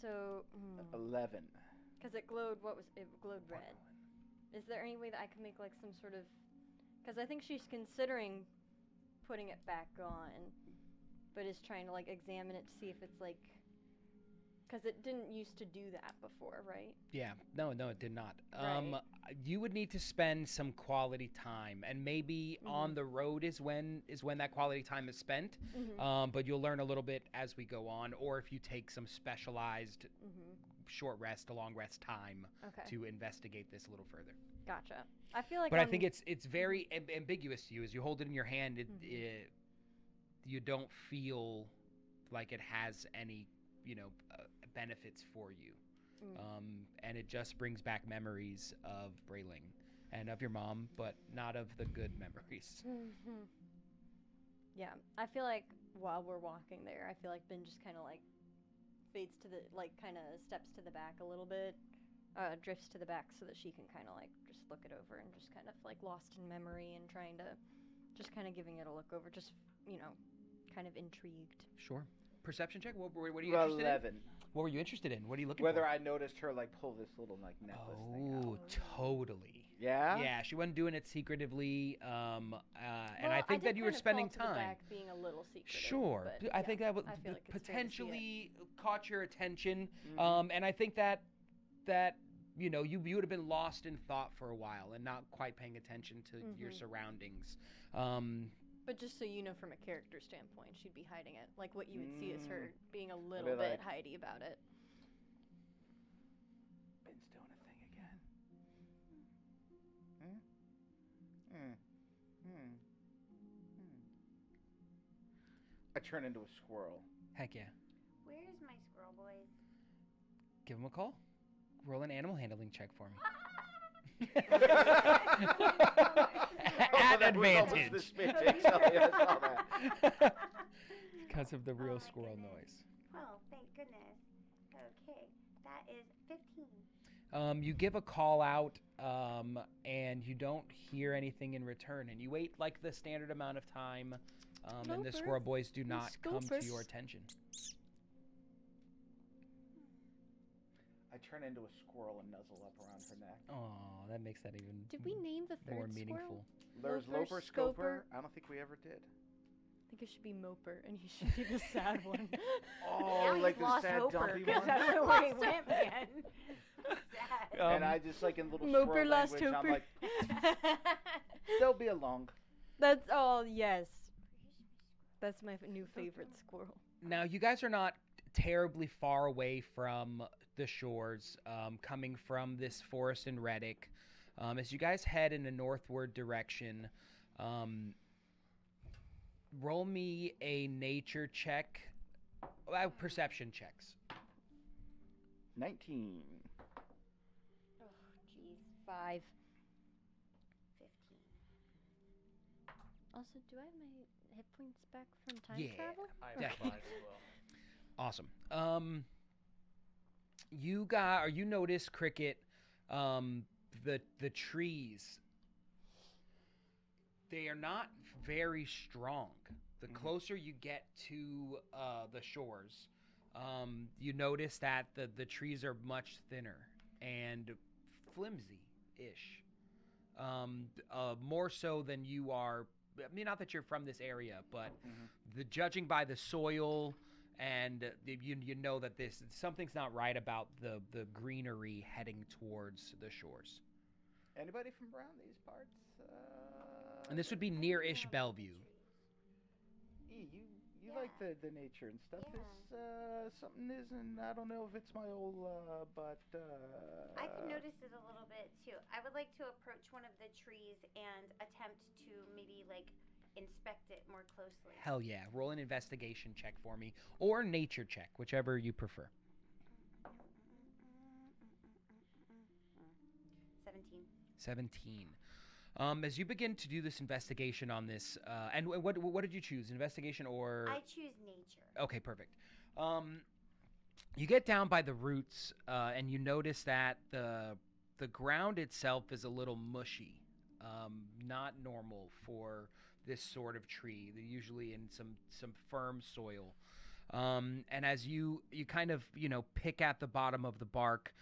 So, 11. because it glowed, it glowed red. Is there any way that I can make like some sort of, because I think she's considering putting it back on, but is trying to like examine it to see if it's like, because it didn't used to do that before, right? Yeah. No, it did not. Right. You would need to spend some quality time, and maybe on the road is when that quality time is spent. But you'll learn a little bit as we go on, or if you take some specialized short rest to long rest time Okay. to investigate this a little further. Gotcha. I feel like But I I'm- think it's very ambiguous to you as you hold it in your hand. You don't feel like it has any, benefits for you, and it just brings back memories of Brayling and of your mom, but not of the good memories. Yeah, I feel like while we're walking there, I feel like Ben just kind of like fades to the, like kind of steps to the back a little bit, drifts to the back so that she can kind of like just look it over and just kind of like lost in memory and trying to, just kind of giving it a look over, just, kind of intrigued. Sure. Perception check. What are you interested 11. in? What were you interested in? What are you looking Whether for? I noticed her like pull this little like necklace thing out. Oh, totally. Yeah. Yeah, she wasn't doing it secretively, and Well, I think did that you were kind of spending fall to the time. back being a little secretive, Sure, but I yeah, think that would I feel like it's fair to see it. potentially caught your attention, Mhm. and I think that you would have been lost in thought for a while and not quite paying attention to your surroundings. But just so you know, from a character standpoint, she'd be hiding it. Like what you would see is her being a little be bit like- hidey about it. Ben's doing a thing again. I turn into a squirrel. Heck yeah, Where's my squirrel boys? give him a call. Roll an animal handling check for me. At That was almost the advantage. spit take, Sally, I saw that. Because of the real my squirrel goodness. noise. Oh, thank goodness. Okay, that is 15. You give a call out, and you don't hear anything in return, and you wait like the standard amount of time and the Gopher. squirrel boys do Miss not come to Gopher. your attention. I turn into a squirrel and nuzzle up around her neck. Oh, that makes that even Did we name the third more squirrel? meaningful. There's Loper, Loper, Scoper. Scoper. I don't think we ever did. I think it should be Moper, and he should be the sad one. Oh, Now like he's the lost sad Hoper, dumpy 'cause one. I don't know where he went, man. Sad. And I just like in little Moper squirrel lost language, I'm Hoper. like, they'll be along. That's all. Yes, that's my new favorite squirrel. Now, you guys are not terribly far away from the shores, coming from this forest in Reddick. As you guys head in a northward direction, roll me a nature check, perception checks. 19. Oh, jeez. 5. 15. Also, do I have my hit points back from time Yeah. travel? I have Yeah. 5 as well. Awesome. You notice, Cricket, the trees, they are not very strong. The Mhm. closer you get to the shores, you notice that the trees are much thinner and flimsy-ish. More so than you are. I mean, not that you're from this area, but judging by the soil, and you know that something's not right about the greenery heading towards the shores. Anybody from around these parts? And this would be near-ish Bellevue. You like the nature and stuff. Yeah. This something isn't. I don't know if it's my old, but. I can notice it a little bit too. I would like to approach one of the trees and attempt to maybe like inspect it more closely. Hell yeah. Roll an investigation check for me, or nature check, whichever you prefer. 17. 17. As you begin to do this investigation on this, and what did you choose? Investigation or? I choose nature. Okay, perfect. You get down by the roots, and you notice that the ground itself is a little mushy, not normal for this sort of tree. They're usually in some firm soil. And as you kind of pick at the bottom of the bark,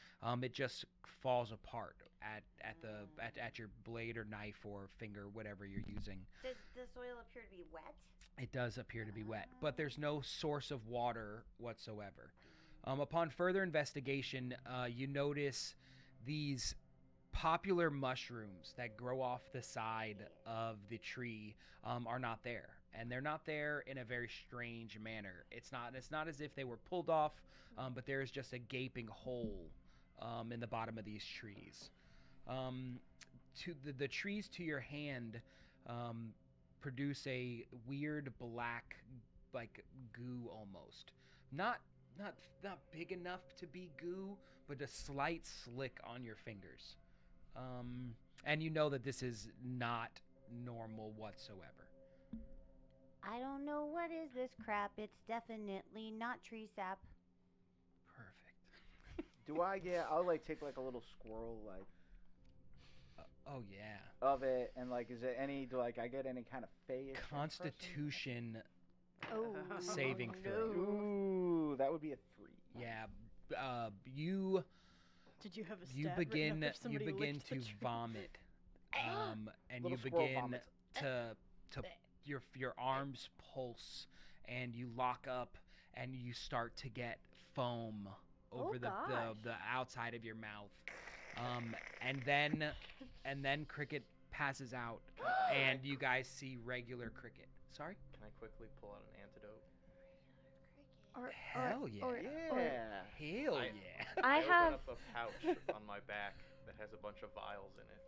it just falls apart at your blade or knife or finger, whatever you're using. Does the soil appear to be wet? It does appear to be wet, but there's no source of water whatsoever. Upon further investigation, you notice these popular mushrooms that grow off the side of the tree are not there, and they're not there in a very strange manner. It's not as if they were pulled off, but there is just a gaping hole in the bottom of these trees. To the trees to your hand produce a weird black, like goo almost. Not big enough to be goo, but a slight slick on your fingers. And you know that this is not normal whatsoever. I don't know what is this crap. It's definitely not tree sap. Perfect. Do I get? I'll like take like a little squirrel like Oh yeah. of it, and like, is it any? Do like I get any kind of fey? Constitution Oh, saving throw. Ooh, that would be a 3. Yeah. You Did you have a stat you written up begin if you somebody begin licked to the tree? vomit. And you Little squirrel begin vomits. to your arms pulse, and you lock up, and you start to get foam over the outside of your mouth. And then Cricket passes out, and you guys see regular Cricket. Sorry? Can I quickly pull out an antidote? Hell yeah. Yeah. Hell I- yeah. I open have. up a pouch on my back that has a bunch of vials in it,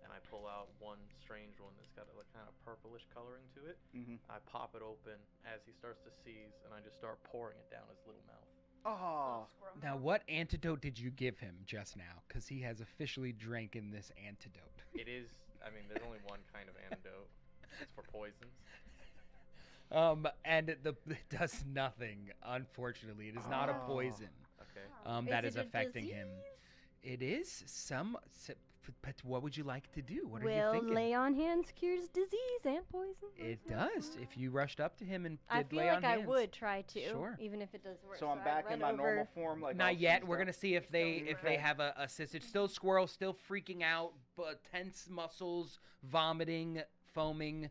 and I pull out one strange one that's got a kind of purplish coloring to it. Mm-hmm. I pop it open as he starts to seize, and I just start pouring it down his little mouth. Oh. Now, what antidote did you give him just now? Because he has officially drank in this antidote. It is, I mean, there's only one kind of antidote. It's for poisons. And it does nothing. Unfortunately, it is not a Oh. Okay. poison. That Is is it a affecting him. It is But what would you like to do? What are Well, you thinking? lay on hands cures disease and poison. It does. If you rushed up to him and I did feel lay like on I hands. would try to, Sure. even if it doesn't work. So I'm I'd back in run my over- normal form, like all Not yet. seized We're up? gonna see if they Okay. have a assist. It's still squirrel, still freaking out, but tense muscles, vomiting, foaming,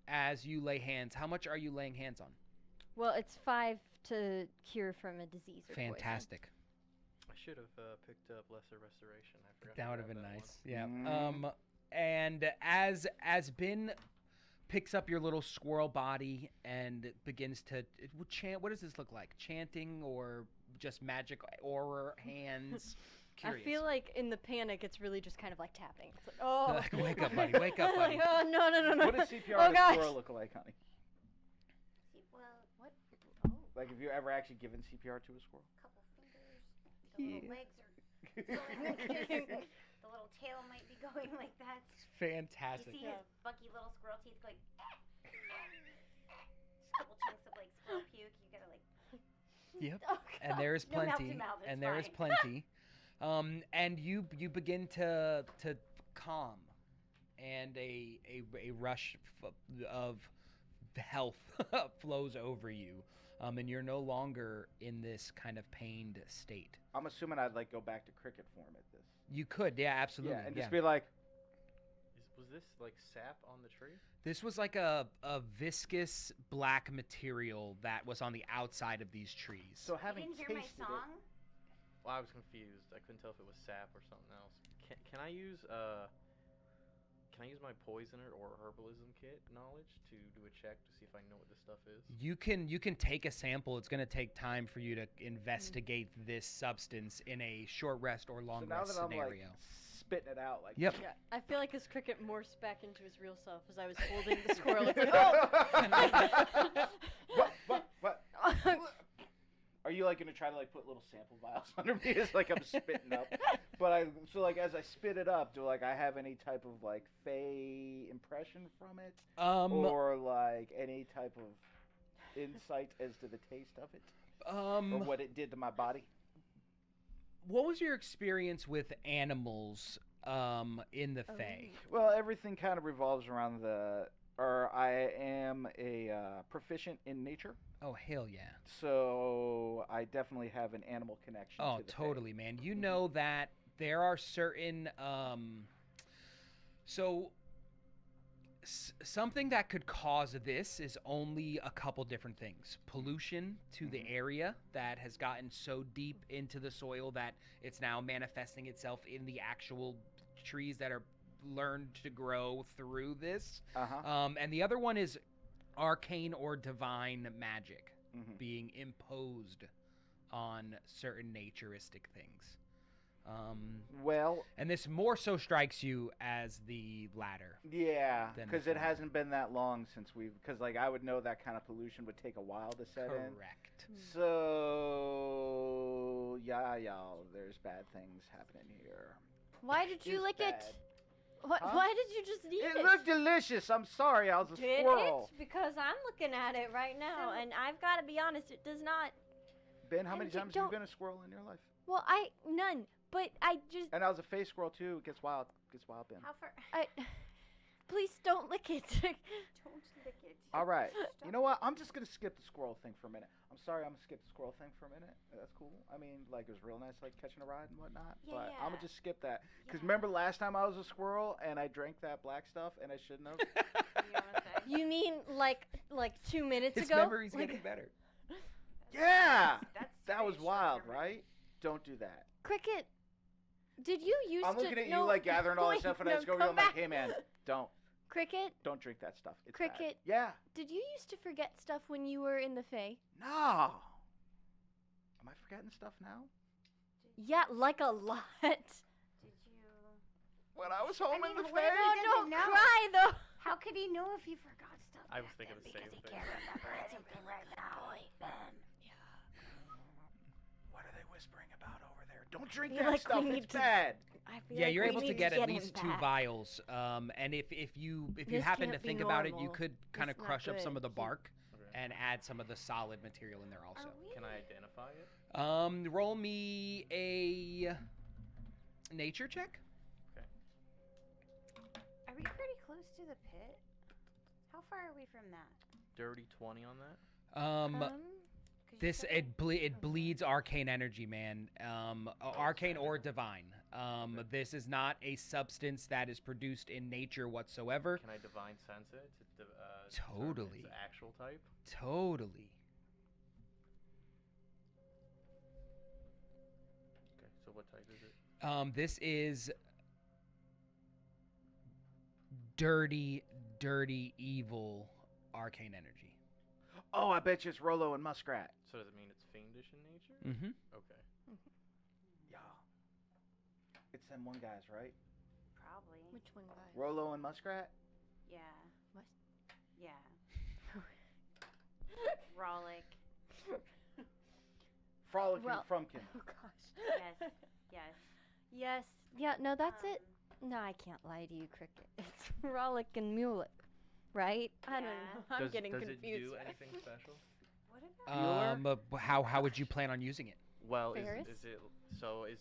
as you lay hands. How much are you laying hands on? Well, it's 5 to cure from a disease or poison. Fantastic. I should have picked up lesser restoration. I forgot. That to would have grab been that nice. one. Yeah. And as Ben picks up your little squirrel body and begins to chant, what does this look like? Chanting or just magic aura hands? Curious. I feel like in the panic, it's really just kind of like tapping. It's like, oh. Like, wake up, buddy. Wake up, buddy. Like, oh, no. What does CPR Oh, to a gosh. squirrel look like, honey? Well, What? Oh. Like, have you ever actually given CPR to a squirrel? couple fingers. The little Yeah. legs are. The little tail might be going like that. You Fantastic. see his bucky little squirrel teeth going. Just a couple chunks of like squirrel puke. You gotta like. Yep. Oh, And there is No mouth to plenty. mouth, it's And there is fine. plenty. And you begin to calm, and a rush of health flows over you, and you're no longer in this kind of pained state. I'm assuming I'd like go back to cricket form at this. You could, yeah, absolutely. Yeah, and just be like, Was this like sap on the tree? This was like a viscous black material that was on the outside of these trees. so You having didn't hear my tasted song? Well, I was confused. I couldn't tell if it was sap or something else. Can I use my poisoner or herbalism kit knowledge to do a check to see if I know what this stuff is? You can take a sample. It's going to take time for you to investigate this substance in a short rest or it, long so now rest that I'm scenario. like spitting it out, like Yep. Yeah, I feel like this cricket morphs back into his real self as I was holding the squirrel. It's like, oh! what? Are you like gonna try to like put little sample vials under me as like I'm spitting up? But so like as I spit it up, do like I have any type of like fey impression from it, or like any type of insight as to the taste of it, or what it did to my body? What was your experience with animals in the Fae? Well, everything kind of revolves around I am a proficient in nature. Oh, hell yeah. So I definitely have an animal connection. Oh, to the Fae. totally, man. You know that there are certain something that could cause this is only a couple different things. Pollution to the area that has gotten so deep into the soil that it's now manifesting itself in the actual trees that are learned to grow through this. And the other one is arcane or divine magic being imposed on certain naturistic things. Well, And this more so strikes you as the latter. yeah, Than the because it former. hasn't been that long since because like I would know that kind of pollution would take a while to set in. Correct. So yeah, y'all, there's bad things happening here. Why did you It's lick bad. it? What, Huh? Why did you just eat It looked delicious. I'm sorry, I was a Did squirrel. it? Because I'm looking at it right now, So- and I've got to be honest, it does not. Ben, how And many you times have you don't- been a squirrel in your life? Well, none. But I just, And I was a face squirrel too. It gets wild, Ben. How far? please don't lick it. Don't lick it. All right. You know what? I'm just gonna skip the squirrel thing for a minute. I'm sorry. I'm gonna skip the squirrel thing for a minute. That's cool. I mean, like it was real nice, like catching a ride and whatnot. But I'm gonna Yeah. just skip that. Cause Yeah. remember last time I was a squirrel and I drank that black stuff and I shouldn't have. You almost said. You mean like 2 minutes His ago? memory's Like, getting better. Yeah. That's That very was wild, short-term right? Don't do that. Cricket, did you used I'm to looking at no, you like gathering all this wait, stuff and I no, just go, come I'm like, back. hey man, don't Cricket, drink that stuff. It's bad. Cricket. Yeah. did you used to forget stuff when you were in the Fae? No. Am I forgetting stuff now? Yeah, like a lot. Did you? When I was home in mean, the what if Fae? he Oh, doesn't don't know. cry though. How could he know if he forgot stuff? I was back thinking then? the same Because he thing. can't remember anything right now. Ben. What are they whispering about over there? Don't drink feel that like we stuff. need It's to- bad. I feel Yeah, like you're we able to need get at him least 2 back. vials. And if you This happen to can't be think about it, you normal. could kind of It's not crush up some good. of the bark Okay. and add some of the solid material in there also. Are we? Can I identify it? Roll me a nature check. Are we pretty close to the pit? How far are we from that? Dirty 20 on that. 'Cause you This said it bleeds arcane energy, man. Arcane or divine. This is not a substance that is produced in nature whatsoever. Can I divine sense it to determine Totally. its actual type? Totally. Okay, so what type is it? This is dirty, evil arcane energy. Oh, I bet you it's Rolo and Muskrat. So does it mean it's fiendish in nature? Mm-hmm. Okay. Yeah. It's them one guys, right? Probably. Which one, guys? Rolo and Muskrat? Yeah. What? Yeah. Rollick. Frolic Well- and Frumpkin. Oh gosh. Yes. Yes. Yes. Yeah. No, that's it. Um, No, I can't lie to you, Cricket. It's Rollick and Mulek, right? I don't Yeah. know. I'm getting does confused. it do anything special? What about How would you plan on using it? Well, Ferris? is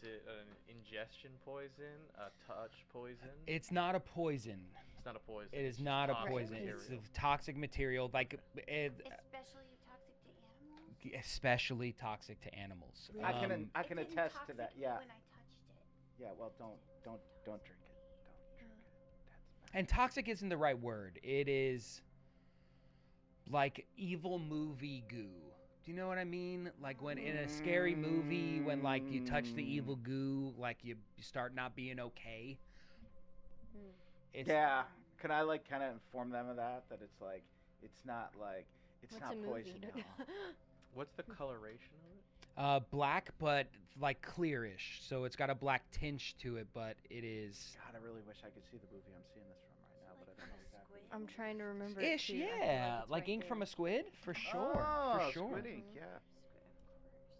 it an ingestion poison, a touch poison? It's not a poison. It's not a poison. It it's is not a toxic poison. material. It's a toxic material, like especially toxic to animals? especially toxic to animals. I can Um, I can It didn't attest to toxic that. me Yeah. When I touched it. Yeah. Well, don't drink it. Don't drink it. That's bad. and toxic isn't the right word. It is like evil movie goo. Do you know what I mean? Like when in a scary movie, when like you touch the evil goo, like you start not being okay. Hmm. It's, Yeah. Can I like kind of inform them of that? That it's like it's not What's not a movie? poison. y'all. What's the coloration of it? Black, but like clearish. So it's got a black tinge to it, but it is God, I really wish I could see the movie I'm seeing this from right now, but I don't know exactly. I'm trying to remember. it ish. too. I feel Yeah, it's like right ink from there. a squid, for sure. Oh, For sure. Squid Ink, Mhm. yeah.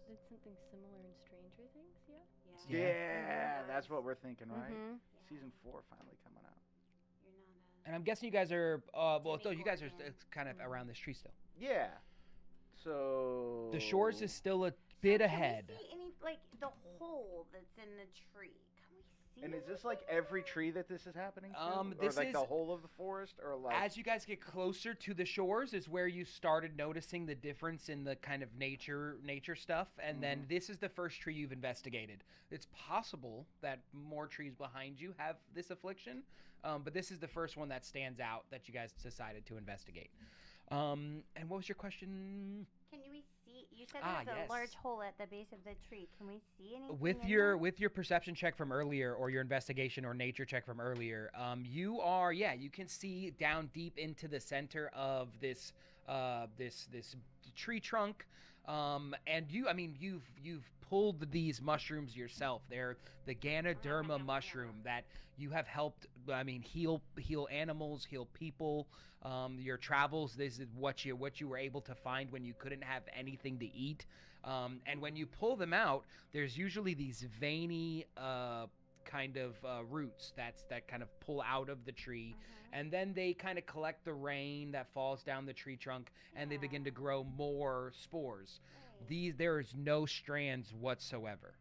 Did something similar in Stranger Things? Yeah. Yeah. Yeah. Yeah, that's what we're thinking, right? Mm-hmm. Season 4 finally coming out. You're not a. And I'm guessing you guys are, well, Timmy you guys are Corrigan. kind of around this tree still. Yeah. So The Shores is still a bit ahead. Can we see any like the hole that's in the tree? Can we see? And is this like every tree that this is happening to? Or This like the is- whole of the forest, or like? As you guys get closer to the shores is where you started noticing the difference in the kind of nature stuff, and then this is the first tree you've investigated. It's possible that more trees behind you have this affliction, but this is the first one that stands out that you guys decided to investigate. And what was your question? Can we see? You said Ah, there's a yes. large hole at the base of the tree. Can we see anything? With in your there? perception check from earlier, or your investigation or nature check from earlier, you can see down deep into the center of this this tree trunk, and you've pulled these mushrooms yourself. They're the Ganoderma mushroom that you have helped. Heal animals, heal people. Your travels. This is what you were able to find when you couldn't have anything to eat. And when you pull them out, there's usually these veiny kind of roots that kind of pull out of the tree, and then they kind of collect the rain that falls down the tree trunk, and they begin to grow more spores. Right. There is no strands whatsoever.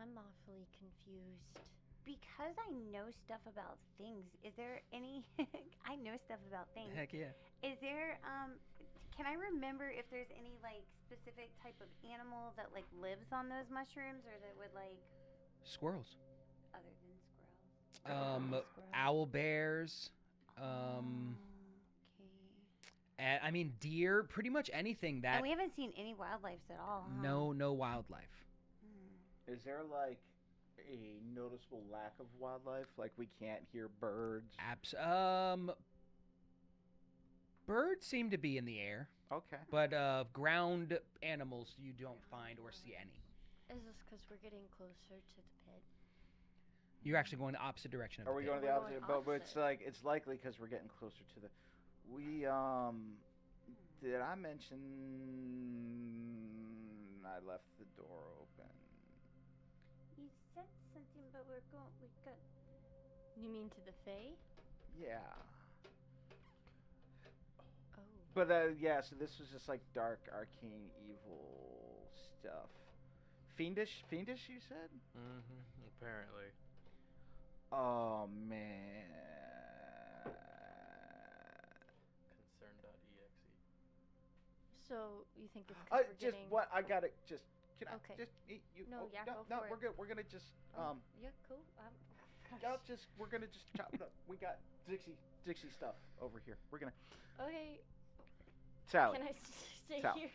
I'm awfully confused. Because I know stuff about things, is there any? I know stuff about things. Heck yeah. Is there? Can I remember if there's any like specific type of animal that like lives on those mushrooms, or that would like Squirrels. other than squirrels? Squirrel. Owl bears. Okay. And deer. Pretty much anything that. And we haven't seen any wildlife at all. Huh? No wildlife. Hmm. Is there like a noticeable lack of wildlife? Like we can't hear birds? Birds seem to be in the air, Okay. but ground animals you don't find or see any. Is this because we're getting closer to the pit? You're actually going the opposite direction of Are the we pit. going the We're opposite? going But it's opposite. like it's likely because we're getting closer to the. We did I mention I left the door open? You said something, but we got. You mean to the Fae? Yeah. Oh. But yeah, so this was just like dark, arcane, evil stuff. Fiendish, you said? Apparently. Oh man. Concern.exe. So you think it's 'cause we're Just getting... what I gotta just. Can Okay. I just you? No, yeah, no, go no, for we're it. good. We're gonna just Yeah, cool. we're gonna just chop it up. We got Dixie stuff over here. We're gonna. Okay, Sally. can I stay Sal. here?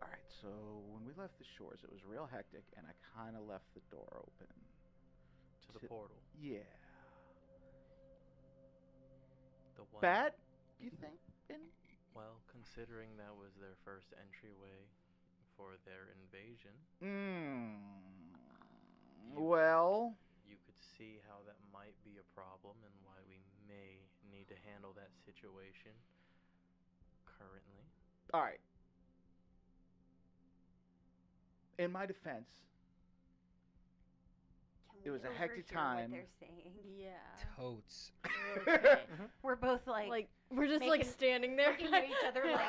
All right. So when we left the shores, it was real hectic, and I kind of left the door open. To the portal. Yeah. The one. Bad? You think? Well, considering that was their first entryway for their invasion, Well. you could see how that might be a problem and why we may need to handle that situation currently. All right. In my defense, Can It we was a hectic overhear time. What they're saying? Yeah. Totes. Okay. We're both like, Like we're just like making- standing there. looking at each other like,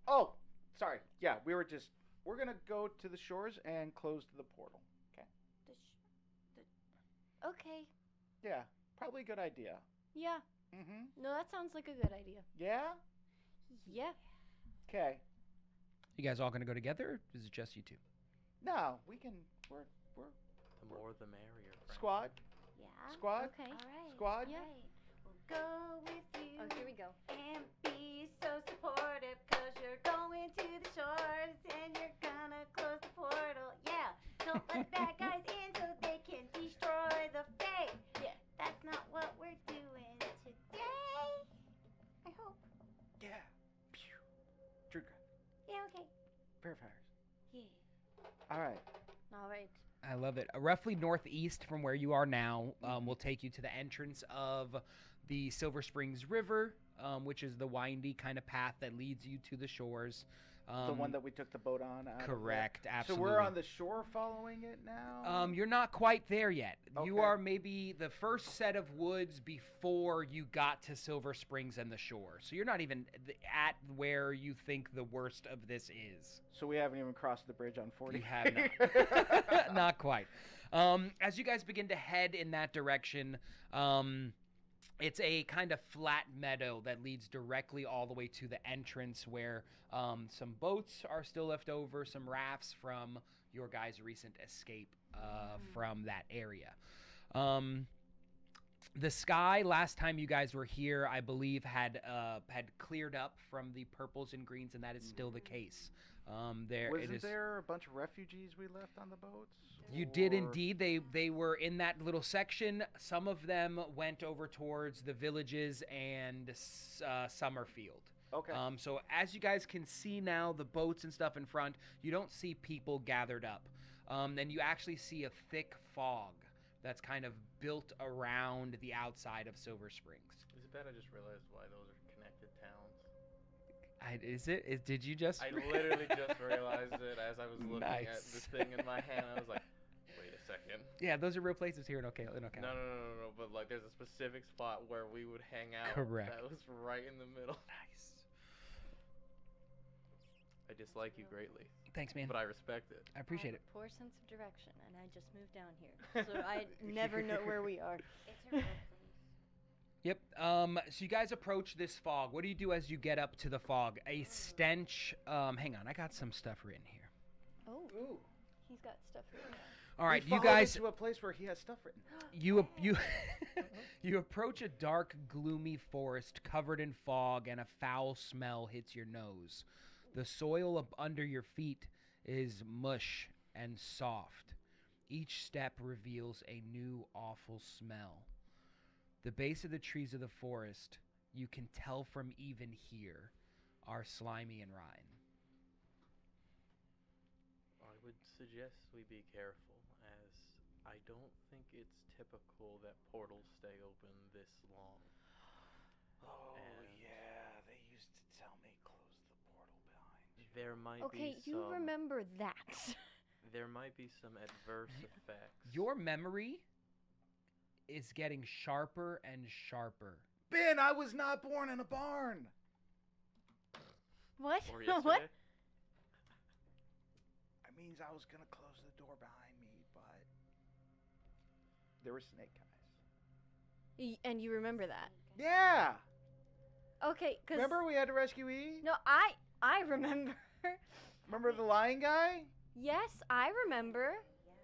oh, sorry. Yeah, we're gonna go to the shores and close the portal. okay. Yeah, probably a good idea. Yeah. Mm-hmm. No, that sounds like a good idea. Yeah. Yeah. Okay. You guys all gonna go together, or is it just you two? No, we can. We're The more the merrier. Frank. squad. Yeah. Squad. Okay. All right. Squad. Yeah. Right. We'll go with you. Oh, here we go. And be so supportive, 'cause you're going to the shores and you're gonna close the portal. Yeah. Don't let bad guys in so they can destroy the fae. Yeah. That's not what we're doing today. I hope. Yeah. Pew. True crime. Yeah, okay. Fair fires. Yeah. All right. All right. I love it. Roughly northeast from where you are now will take you to the entrance of the Silver Springs River, which is the windy kind of path that leads you to the shores. The one that we took the boat on. Out of there. Correct, absolutely. So we're on the shore following it now. You're not quite there yet. You Okay. are maybe the first set of woods before you got to Silver Springs and the shore. So you're not even at where you think the worst of this is. So we haven't even crossed the bridge on 40. You have not. Not quite. As you guys begin to head in that direction, it's a kind of flat meadow that leads directly all the way to the entrance where some boats are still left over, some rafts from your guys' recent escape from that area. The sky last time you guys were here, I believe, had cleared up from the purples and greens, and that is still the case. Wasn't there a bunch of refugees we left on the boats? You did Or- indeed. They were in that little section. Some of them went over towards the villages and Summerfield. Okay. So as you guys can see now, the boats and stuff in front, you don't see people gathered up. And you actually see a thick fog that's kind of built around the outside of Silver Springs. Is it bad? I just realized why those are connected towns. Did you just? I literally just realized it as I was looking at Nice. this thing in my hand. I was like, wait a second. Yeah, those are real places here in Ocala. No. But like, there's a specific spot where we would hang out. Correct. That was right in the middle. Nice. I dislike you greatly, Thanks, man. but I respect it. I appreciate I it. have a poor sense of direction, and I just moved down here, so I never know where we are. It's a real place. Yep. So you guys approach this fog. What do you do as you get up to the fog? A stench. Hang on, I got some stuff written here. Oh, Ooh. he's got stuff written. All right, We you followed guys. it to a place where he has stuff written. You approach a dark, gloomy forest covered in fog, and a foul smell hits your nose. The soil up under your feet is mush and soft. Each step reveals a new, awful smell. The base of the trees of the forest, you can tell from even here, are slimy and rotten. I would suggest we be careful, as I don't think it's typical that portals stay open this long. Oh, And- yeah. They used to tell me close the portal behind you. There might Okay, be you some. remember that. There might be some adverse effects. Your memory is getting sharper and sharper. Ben, I was not born in a barn. What? Or What? yesterday? It means I was gonna close the door behind me, but there were snake guys. And you remember that? Yeah. Okay, cause Remember we had to rescue E? no, I remember. Remember the lion guy? Yes, I remember.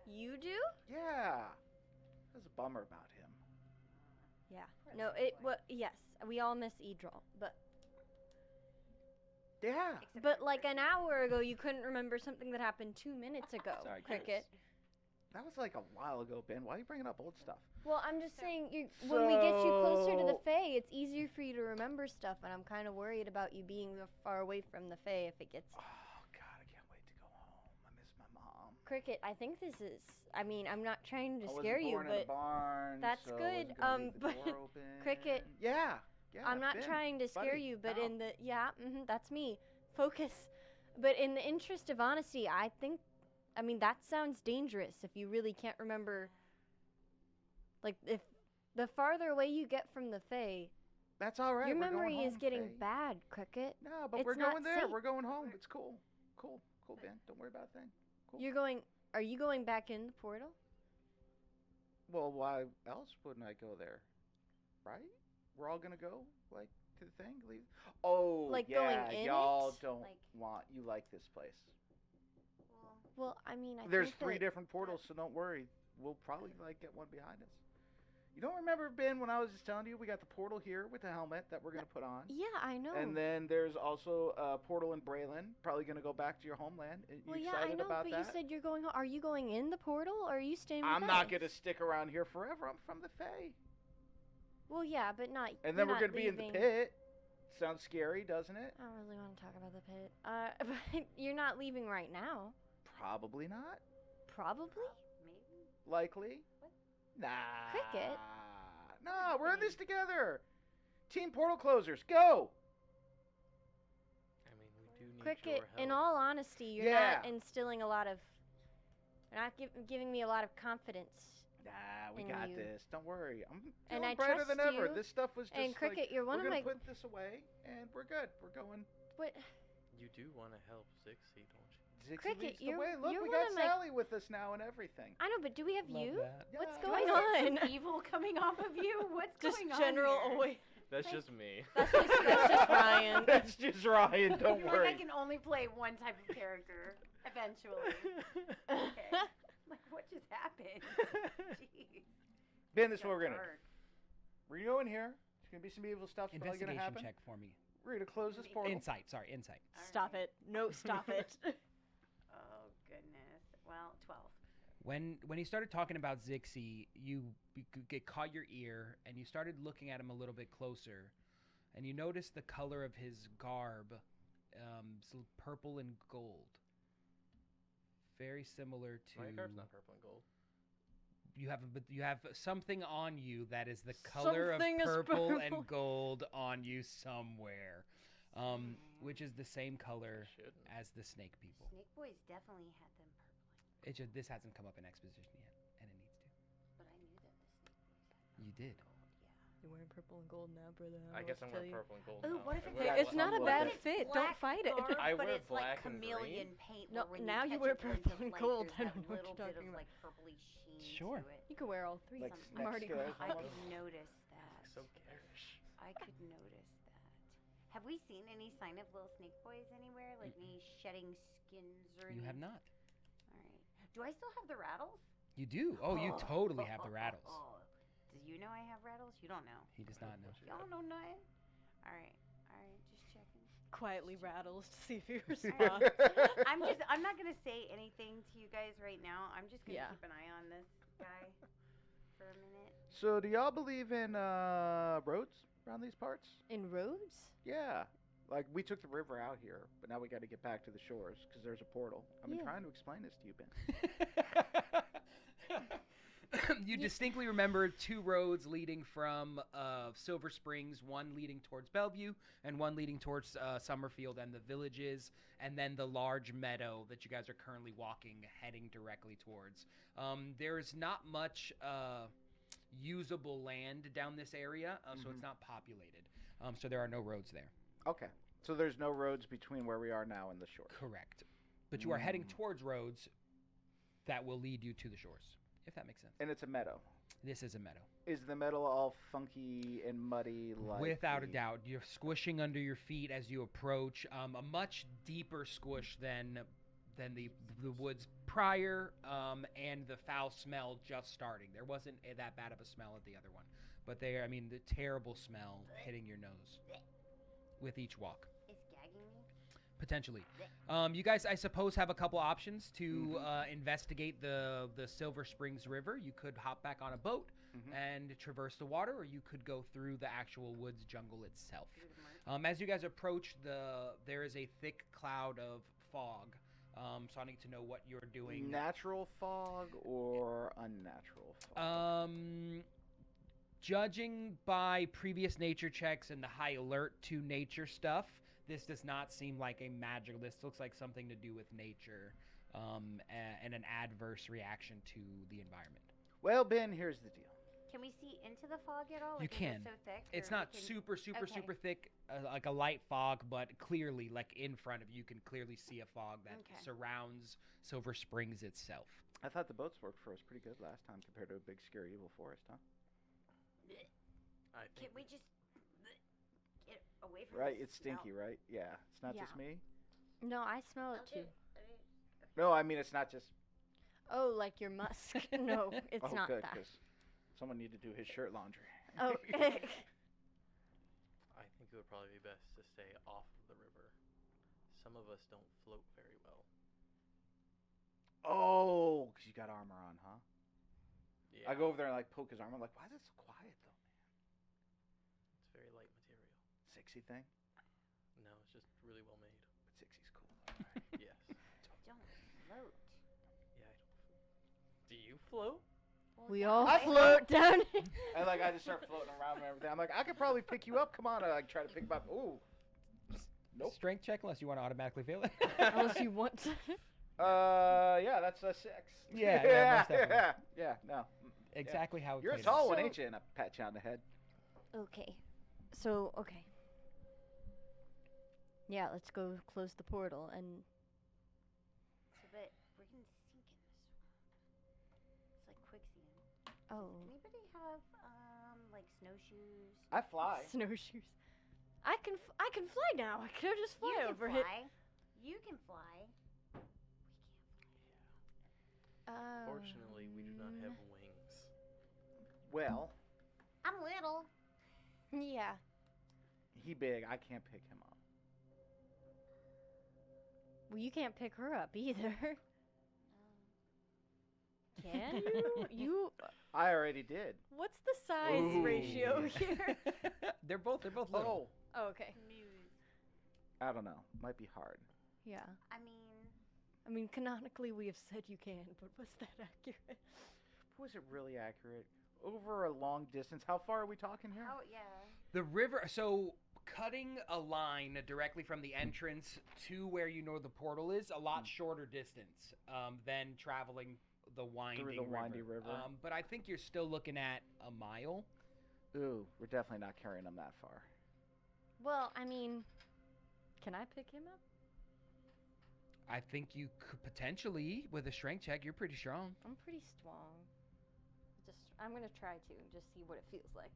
You do? Yeah. That was a bummer about him. Yeah. No, it well, yes, we all miss Edril, but Yeah. but like an hour ago, you couldn't remember something that happened 2 minutes ago. Sorry, Cricket. That was like a while ago, Ben. Why are you bringing up old stuff? Well, I'm just saying, when we get you closer to the So- Fae, it's easier for you to remember stuff, and I'm kind of worried about you being far away from the Fae if it gets. Oh, God, I can't wait to go home. I miss my mom. Cricket, I think this is. I mean, I'm not trying to I wasn't scare you, born in a but barn, that's so I good, wasn't gonna leave the but door open. Cricket, Yeah. Yeah. I'm not Ben, trying to scare buddy, you, but no. in the that's me. Focus. But in the interest of honesty, I think, I mean, that sounds dangerous if you really can't remember. Like, if the farther away you get from the Fae, That's all right. your we're going memory is home, getting Faye. bad, Cricket. No, but It's we're not going there. safe. We're going home. It's cool. Cool, Ben. Don't worry about a thing. Cool. You're going. Are you going back in the portal? Well, why else wouldn't I go there? Right? We're all gonna go like to the thing. Leave. Oh, Like, yeah. going in y'all it? don't Like- want. You like this place. Well, I mean, I There's think 3 that- different portals, so don't worry. We'll probably like get one behind us. You don't remember, Ben, when I was just telling you we got the portal here with the helmet that we're gonna put on. Yeah, I know. And then there's also a portal in Braylon. Probably gonna go back to your homeland. You well, yeah, excited I know, about but that? you said you're going. Are you going in the portal, or are you staying? With I'm not us? gonna stick around here forever. I'm from the Fae. Well, yeah, but not. And then you're we're not gonna be in the leaving- pit. Sounds scary, doesn't it? I don't really want to talk about the pit. But you're not leaving right now. Probably not. Probably. Maybe. Likely. What? Nah. Cricket. Nah, we're in this together. Team portal closers, go. I mean, we do need Cricket. your help. In all honesty, you're Yeah. not instilling a lot of. You're not giving me a lot of confidence. Nah, we And got you- this. Don't worry. I'm feeling And I brighter than trust ever. you. This stuff was just And Cricket, like, you're one we're of gonna my. put this away, and we're good. We're going. What? You do want to help Zixie, don't you? Zixie Cricket, leads the you're- way. Look, you're we one got of my- Sally with us now and everything. I know, but do we have Love you? that. What's Yeah. going Do I sense on? some evil coming off of you? What's Just going on general. here? Oh wait, That's just me. that's just Ryan. That's just Ryan. Don't You're worry. like, I can only play one type of character eventually. Okay. Like, what just happened? Jeez. Ben, this is what Got we're gonna. dark. We're gonna go in here. There's gonna be some evil stuff. Probably gonna Investigation happen. check for me. We're gonna close this portal. Insight. Sorry, insight. Stop it. No, stop it. Oh, goodness. Well, 12. When he started talking about Zixie, you caught your ear and you started looking at him a little bit closer, and you noticed the color of his garb, purple and gold. Very similar to. My card's not purple and gold. You have something on you that is the color Something of is purple purple. and gold on you somewhere, which is the same color Shouldn't. as the snake people. Snake Boys definitely had them purpling, It just, this hasn't come up in exposition yet, and it needs to. but I knew that the Snake Boys had You did. gold, yeah. You're wearing purple and gold now, brother. I guess I'm wearing purple and gold Ooh, now. what if I it's wear like- It's not a Something bad like fit. Black Don't fight it. garb, I but wear it's like black and chameleon green. paint. No, where when now you catch wear it, turns purple to and light, gold. there's I that don't know what little you're bit talking of about. like purpley sheen Sure. to it. You can wear all three. Like Some- I'm already Snake grown. Scales I almost. could notice that. So garish. I could notice that. Have we seen any sign of little snake boys anywhere? Like any shedding skins or You have anything? not. All right. Do I still have the rattles? You do. Oh, you totally have the rattles. Do you know I have rattles? You don't know. He does not know. Y'all know nothing? All right. Just checking. Quietly rattles to see if he Alright. responds. I'm not gonna say anything to you guys right now. I'm just gonna Yeah. keep an eye on this guy for a minute. So, do y'all believe in roads around these parts? In roads? Yeah. Like, we took the river out here, but now we got to get back to the shores because there's a portal. I've been Yeah. trying to explain this to you, Ben. You distinctly remember 2 roads leading from Silver Springs, one leading towards Bellevue and one leading towards Summerfield and the villages, and then the large meadow that you guys are currently walking, heading directly towards. There's not much usable land down this area, so it's not populated. So there are no roads there. Okay. So there's no roads between where we are now and the shore. Correct. But you are heading Mm. towards roads that will lead you to the shores, if that makes sense. And it's a meadow. This is a meadow. Is the meadow all funky and muddy like Without a the- doubt. You're squishing under your feet as you approach. A much deeper squish than the woods prior, and the foul smell just starting. There wasn't that bad of a smell at the other one. But the terrible smell hitting your nose with each walk. It's gagging me. Potentially. You guys, I suppose, have a couple options to investigate the Silver Springs River. You could hop back on a boat Mhm. and traverse the water, or you could go through the actual woods jungle itself. Through the mud. As you guys approach, there is a thick cloud of fog. So I need to know what you're doing. Natural fog or unnatural fog? Judging by previous nature checks and the high alert to nature stuff, this does not seem like a magical. This looks like something to do with nature, and an adverse reaction to the environment. Well, Ben, here's the deal. Can we see into the fog at all? You Like, is can. it so thick? It's or we not can- super okay. thick, like a light fog, but clearly, like in front of you, can clearly see a fog that Okay. surrounds Silver Springs itself. I thought the boats worked for us pretty good last time compared to a big scary evil forest, huh? I Can think we just get away from Right? this It's stinky, smell? right? Yeah. It's not Yeah. just me. No, I smell it too. No, I mean it's not just. Oh, like your musk? No, it's oh, not good, that. 'cause someone need to do his shirt laundry. Oh, I think it would probably be best to stay off of the river. Some of us don't float very well. Oh, 'cause you got armor on, huh? Yeah, I go over there and like poke his armor. I'm like, why is it so quiet though, man? it's very light material. Sexy thing, No, it's just really well made. but sexy's cool. Alright. Yes. Don't float. Yeah, I don't. Do you float? Well, we yeah, all I float down. And like I just start floating around and everything. I'm like, I could probably pick you up. Come on, I like try to pick him up. Ooh. Nope. Strength check, unless you want to automatically fail it. Unless you want to. Yeah, that's a 6. Yeah, yeah, most definitely. yeah, no. Exactly how it You're a played tall out. one, So- ain't you? And I pat you on the head. Okay. So, okay. Yeah, let's go close the portal and So, but we're gonna sink in this. It's like quicksand. oh, Anybody have like snowshoes? I fly. snowshoes. I can fly now. I could just fly you can over fly. You can fly. it. Fortunately, we do not have wings. Well, I'm little. Yeah. he big. I can't pick him up. Well, you can't pick her up either. Can you? You. I already did. What's the size Ooh. ratio here? they're both little. Oh, Oh, okay. I don't know. Might be hard. Yeah. I mean, I mean, canonically, we have said you can, but was that accurate? Was it really accurate? Over a long distance. How far are we talking here? oh yeah. The river, so cutting a line directly from the entrance to where you know the portal is, a lot shorter distance than traveling the winding Through the windy river. But I think you're still looking at a mile. Ooh, we're definitely not carrying him that far. Well, I mean, can I pick him up? I think you could potentially, with a strength check, you're pretty strong. I'm pretty strong. I'm gonna try to and just see what it feels like.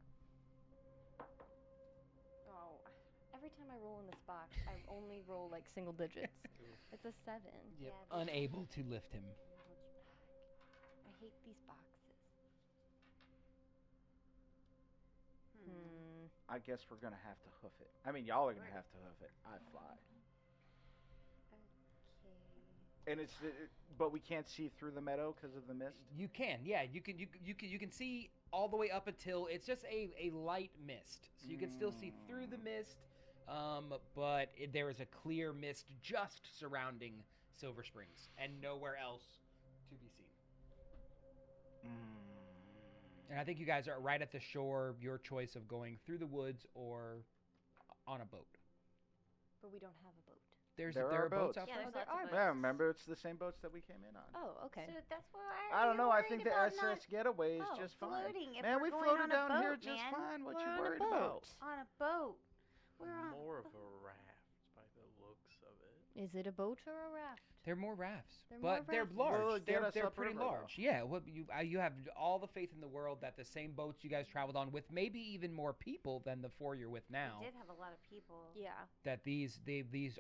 Oh, every time I roll in this box, I only roll like single digits. It's a 7. Yeah, Yep. they- Unable to lift him. I hate these boxes. I guess we're gonna have to hoof it. I mean, y'all are gonna have to hoof it. I fly. Okay. And it's, but we can't see through the meadow because of the mist. You can, yeah. You can see all the way up until it's just a light mist, so you can still see through the mist. But there is a clear mist just surrounding Silver Springs and nowhere else to be seen. And I think you guys are right at the shore. Your choice of going through the woods or on a boat. But we don't have a boat. There There are are boats boats. out Yeah, front. there's there lots of are boats. Yeah, remember it's the same boats that we came in on. Oh, okay. So that's why I don't know. I worried think the about SS not Getaway is Oh, just fine. floating if Man, we're we going floated on a down here boat, just man. fine. What We're you on a worried boat. about? on a boat. We're on More of a raft. Is it a boat or a raft? They're more rafts, They're but more they're rafts. large. Will it get us They're upriver, pretty though? large. Yeah, well, you have all the faith in the world that the same boats you guys traveled on with maybe even more people than the 4 you're with now. We did have a lot of people. Yeah. That these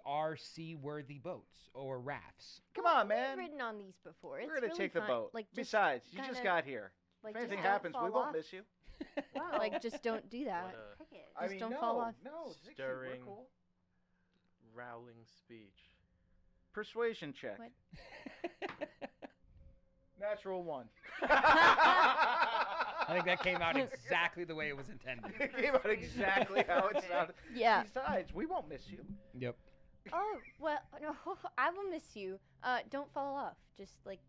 are seaworthy boats or rafts. Come on, We've man. ridden on these before. It's We're gonna really take the fun. boat. Like, just Besides, you just kinda- got here. Like, If just anything don't happens, we fall won't off. miss you. Wow. Like, just don't do that. What a Cricket. I Just mean, don't no, fall off. no, Zixi, we're stirring cool. rowling speech. Persuasion check. What? Natural 1. I think that came out exactly the way it was intended. It came out exactly how it sounded. Yeah. Besides, we won't miss you. Yep. Oh, well, no, I will miss you. Don't fall off. Just, like,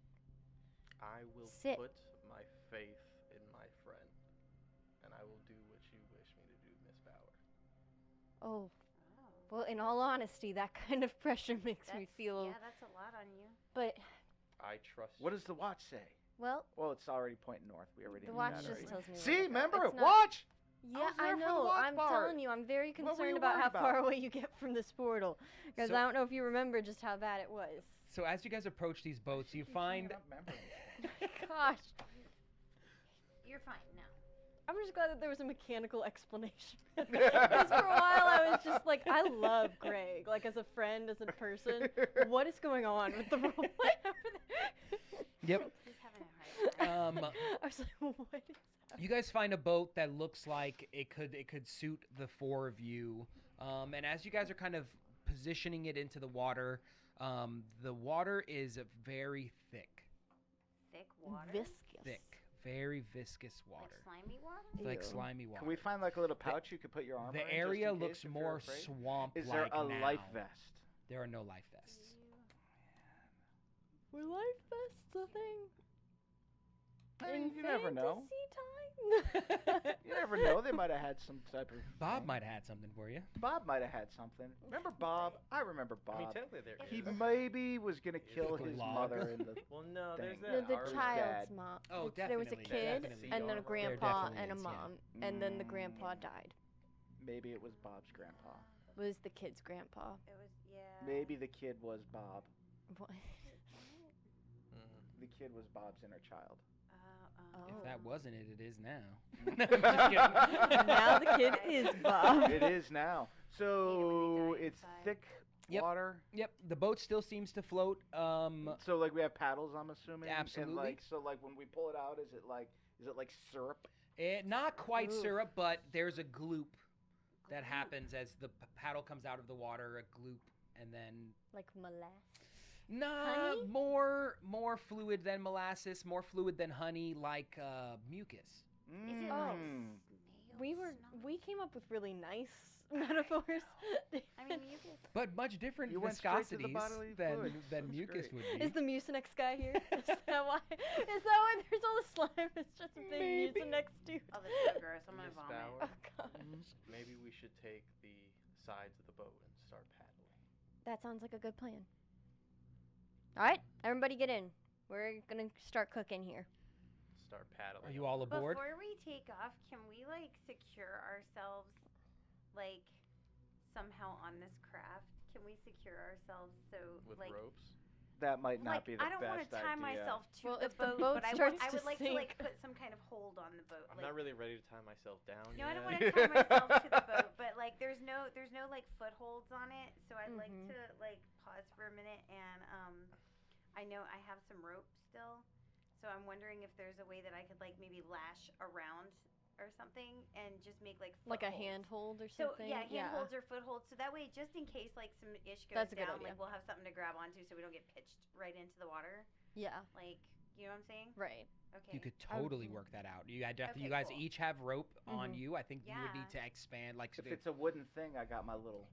I will Sit. put my faith in my friend, and I will do what you wish me to do, Miss Bauer. oh. Oh. Well, in all honesty, that kind of pressure makes me feel... Yeah, that's a lot on you. But, I trust What you. does the watch say? well, Well, it's already pointing north. We already the knew watch that just already. tells me where See, to go. remember It's it? not- Watch! Yeah, was there I for the know. watch I'm part. telling you, I'm very What were concerned you about worried how about? far away you get from this portal. Because So- I don't know if you remember just how bad it was. So as you guys approach these boats, you find Gosh. You're fine now. I'm just glad that there was a mechanical explanation. Because for a while I was just like, I love Greg, like as a friend, as a person. What is going on with the role play over there? Yep. He's having a hard time. I was like, what is You guys find a boat that looks like it could suit the 4 of you, and as you guys are kind of positioning it into the water is very thick, Thick water. viscous? very viscous water, Like slimy water? like Ew. slimy water. Can we find like a little pouch you could put your armor in? The just area in case looks if you're more afraid? swamp-like Is there a now. life vest? There are no life vests. Were life vests a thing? I mean, In you never know. fantasy time? You never know. They might have had some type of. Bob thing. might have had something for you. Bob might have had something. Remember Bob? I remember Bob. I mean, technically, there He is. maybe was gonna kill like a his log. mother in the. Well, no, there's thing. that The arbor. child's dad. mom. Oh, There was a definitely, kid, definitely. and then a There grandpa definitely and a is, yeah. mom, and then the grandpa died. Maybe it was Bob's grandpa. Was the kid's grandpa? It was, yeah. Maybe the kid was Bob. What? Mhm. The kid was Bob's inner child. If Oh. that wasn't it, it is now. Now the kid is Bob. It is now. So die it's inside. thick Yep. water. Yep, the boat still seems to float. So like we have paddles, I'm assuming. Absolutely. And like so like when we pull it out, is it like syrup? Not quite Ooh. syrup, but there's a gloop that happens as the paddle comes out of the water. A gloop, and then Like molasses. nah, Honey? more fluid than molasses, more fluid than honey, like mucus. Is it like Oh. Mm. snails? We came up with really nice metaphors. I mean, you could. But much different You went straight to the viscosities bodily than fluids. than That's mucus great. would be. Is the Mucinex guy here? Is that why? Is that why there's all the slime? It's just a big Maybe. Mucinex dude. Oh, that's so gross. I'm gonna Miss vomit. Bauer, Oh gosh. maybe we should take the sides of the boat and start paddling. That sounds like a good plan. All right, everybody get in. We're gonna start cooking here. Start paddling. Are you all aboard? Before we take off, can we like secure ourselves, like somehow on this craft? Can we secure ourselves so with like ropes? That might not like be the I don't want best to tie idea. myself to Well, the if the boat, boat but I starts would to like to like sink- put some kind of hold on the boat. I'm like, not really ready to tie myself down No, I yet. don't want to tie myself to the boat, but like there's no like footholds on it, so I'd like Mhm. to like pause for a minute and I know I have some rope still, so I'm wondering if there's a way that I could like maybe lash around or something and just make like Like a footholds. handhold or So something. yeah, handholds or footholds. So that way, just in case like some ish goes That's a good down, idea. like we'll have something to grab onto, so we don't get pitched right into the water. Yeah. Like, you know what I'm saying? Right. Okay. You could I would- totally work that out. You after Okay, you guys cool. each have rope on Mhm. you. I think you would Yeah. need to expand. Like If it's a wooden thing, I got my little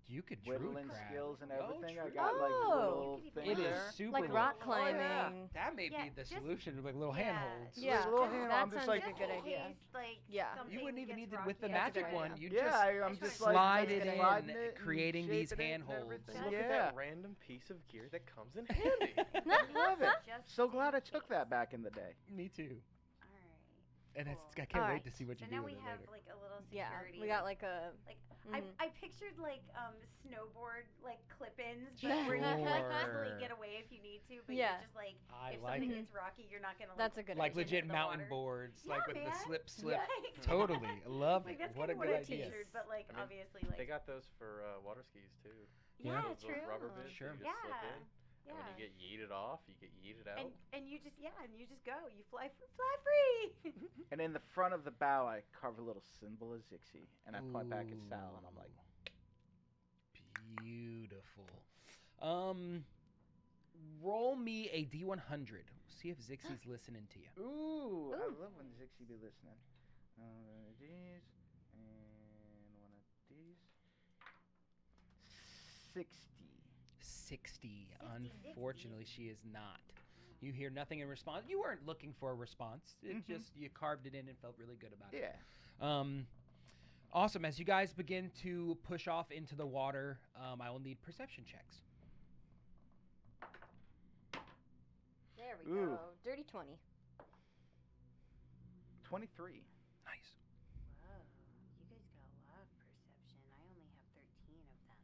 you could druid whittling craft. skills and Oh, everything. I true. got like Oh. little You could things It is there. super Like cool. rock Oh, yeah. climbing. That may Yeah, be the just- solution, like little yeah, handholds. Yeah. Just a little Just- handle. that I'm just sounds like like a good in idea. case, like, Yeah. something You wouldn't even gets need it with the rocky. That's a magic good one. idea. You Yeah, just I'm just just like slide like it sliding in, it and creating these shaping it and handholds. everything. Look Yeah. at that random piece of gear that comes in handy. I love it. Just So in glad I case. took that back in the day. Me too. Alright. And Cool. I can't wait Alright. to see what So you do now with we it have later. like a little Yeah, security. we got like a. Like Mhm. I pictured like snowboard like clip-ins, but where you can like easily Sure. get away if you need to, but Yeah. you're just like I if like something it. gets rocky, you're not gonna That's a good Like idea. legit into the mountain water. boards, Yeah, like with the man. slip. Like- Totally, I love Like it. that's What kind a of good what I idea. pictured, but like I mean, obviously like They got those for water skis too. Yeah. yeah, those true. rubber bits Sure. that you just slip Yeah. in. Yeah. And when you get yeeted off, you get yeeted out. And you just go. You fly free. And in the front of the bow, I carve a little symbol of Zixie, and I point back at Sal, and I'm like, beautiful. Roll me a D100. See if Zixie's listening to you. ooh, I Ooh. love when Zixie be listening. One of these, and one of these. 60. 60. 60. Unfortunately, she is not. You hear nothing in response. You weren't looking for a response. It Mhm. just you carved it in and felt really good about it. Yeah. Awesome. As you guys begin to push off into the water, I will need perception checks. There we Ooh. go. Dirty 20. 23. Nice. Whoa, you guys got a lot of perception. I only have 13 of them.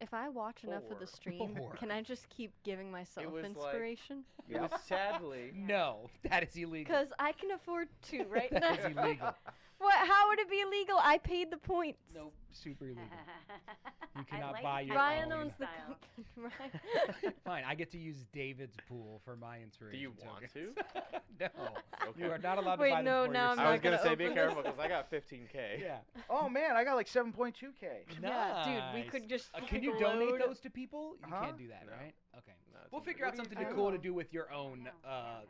If I watch enough of the 4. stream, 4. can I just keep giving myself was like- inspiration? It was sadly. No, that is illegal. Because I can afford to right now. That's illegal. What? How would it be illegal? I paid the points. Nope, super illegal. You I cannot like buy it. your Ryan own. owns the Style. company. Right? Fine, I get to use David's pool for my inspiration. you want tokens. No, Okay. you are not allowed to Wait, buy them no, for now I'm yourself. I was not gonna gonna say be open careful this. because I got 15K. Yeah. Oh man, I got like 7.2k. Yeah, dude, we Nice. could just. Can take you a donate load. those to people? You Huh? can't do that, No. right? Okay. No, it's We'll illegal. figure out What do something you cool to do? do with your own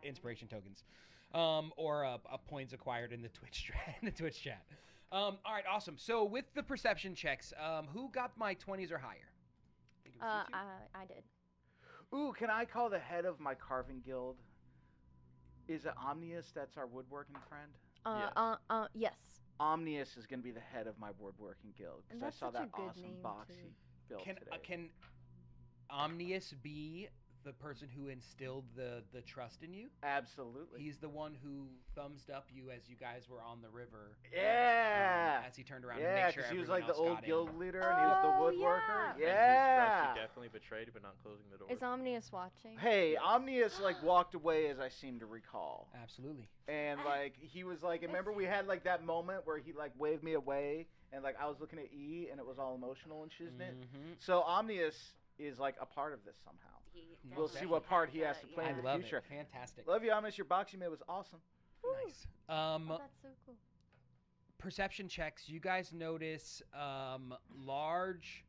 inspiration tokens, or points acquired in the Twitch chat. All right, awesome. So with the perception checks, who got my 20s or higher? I think it was you two. I did. Ooh, can I call the head of my carving guild? Is it Omnius that's our woodworking friend? Yes. Omnius is going to be the head of my woodworking guild And because I that's saw such a that good awesome name, box too. he built Can today. can Omnius be the person who instilled the trust in you? Absolutely. He's the one who thumbsed up you as you guys were on the river. Yeah. As he turned around to Yeah, make sure because he was everyone like the else old got guild in. leader and he was the Oh, woodworker. yeah. Yeah. He definitely betrayed but not closing the door. Is Omnius watching? Hey, Yes. Omnius like walked away as I seem to recall. Absolutely. And like he was like, remember we had like that moment where he like waved me away and like I was looking at E and it was all emotional and shiznit. Mhm. So Omnius is like a part of this somehow. He We'll see what part he has to definitely play I in the love future. it. Fantastic. Love you, Omnius. Your box you made was awesome. Nice. Oh, that's so cool. Perception checks. You guys notice large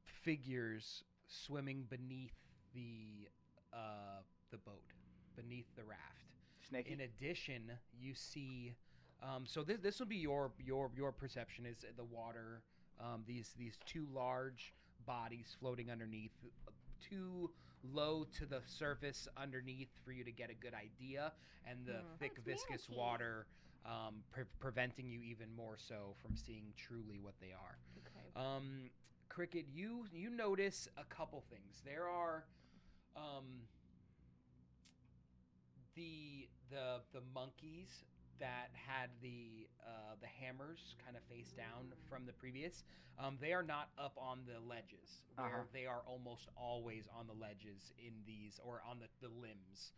figures swimming beneath the boat, beneath the raft. Snaky. In addition, you see. So this will be your perception is the water. These two large bodies floating underneath, too low to the surface underneath for you to get a good idea, and the thick it's viscous manatees. water preventing you even more so from seeing truly what they are. Okay. Cricket, you notice a couple things. There are the monkeys that had the hammers kind of face down from the previous. They are not up on the ledges, where Uh-huh. they are almost always on the ledges in these, or on the limbs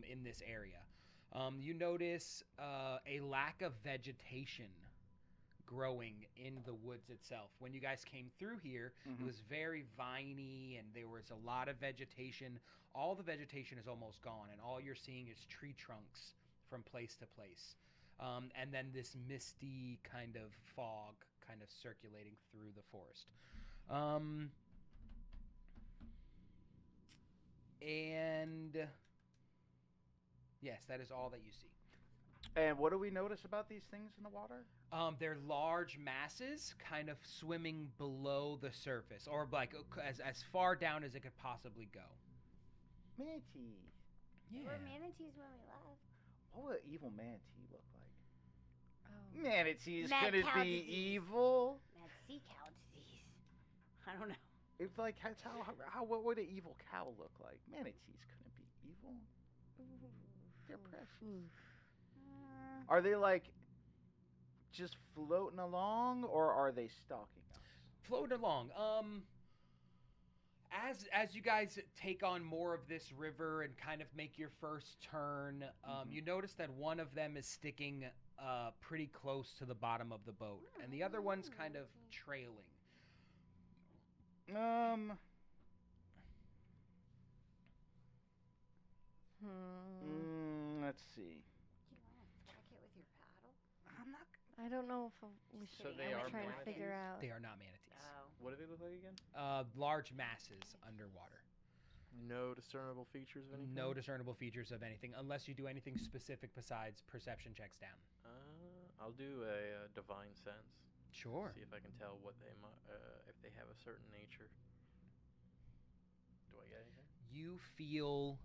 in this area. You notice a lack of vegetation growing in the woods itself. When you guys came through here, it was very viney and there was a lot of vegetation. All the vegetation is almost gone and all you're seeing is tree trunks from place to place. And then this misty kind of fog kind of circulating through the forest. And yes, that is all that you see. And what do we notice about these things in the water? They're large masses kind of swimming below the surface, or like as far down as it could possibly go. Manatees. Yeah. We're manatees when we left. What would an evil manatee look like? Oh. Manatees Mad couldn't cow be disease. evil. Mad sea cow disease. I don't know. It's like what would an evil cow look like? Manatees couldn't be evil? They're precious. Oof. Are they like just floating along, or are they stalking us? Floating along. As you guys take on more of this river and kind of make your first turn, you notice that one of them is sticking pretty close to the bottom of the boat, and the other one's kind of trailing. Let's see. Do you want to check it with your paddle? I'm not. I don't know if we So should. they I'm are trying to manatees? figure out. They are not manatees. Oh. What do they look like again? Large masses underwater. No discernible features of anything? No discernible features of anything, unless you do anything specific besides perception checks down. I'll do a divine sense. Sure. See if I can tell what they if they have a certain nature. Do I get anything? You feel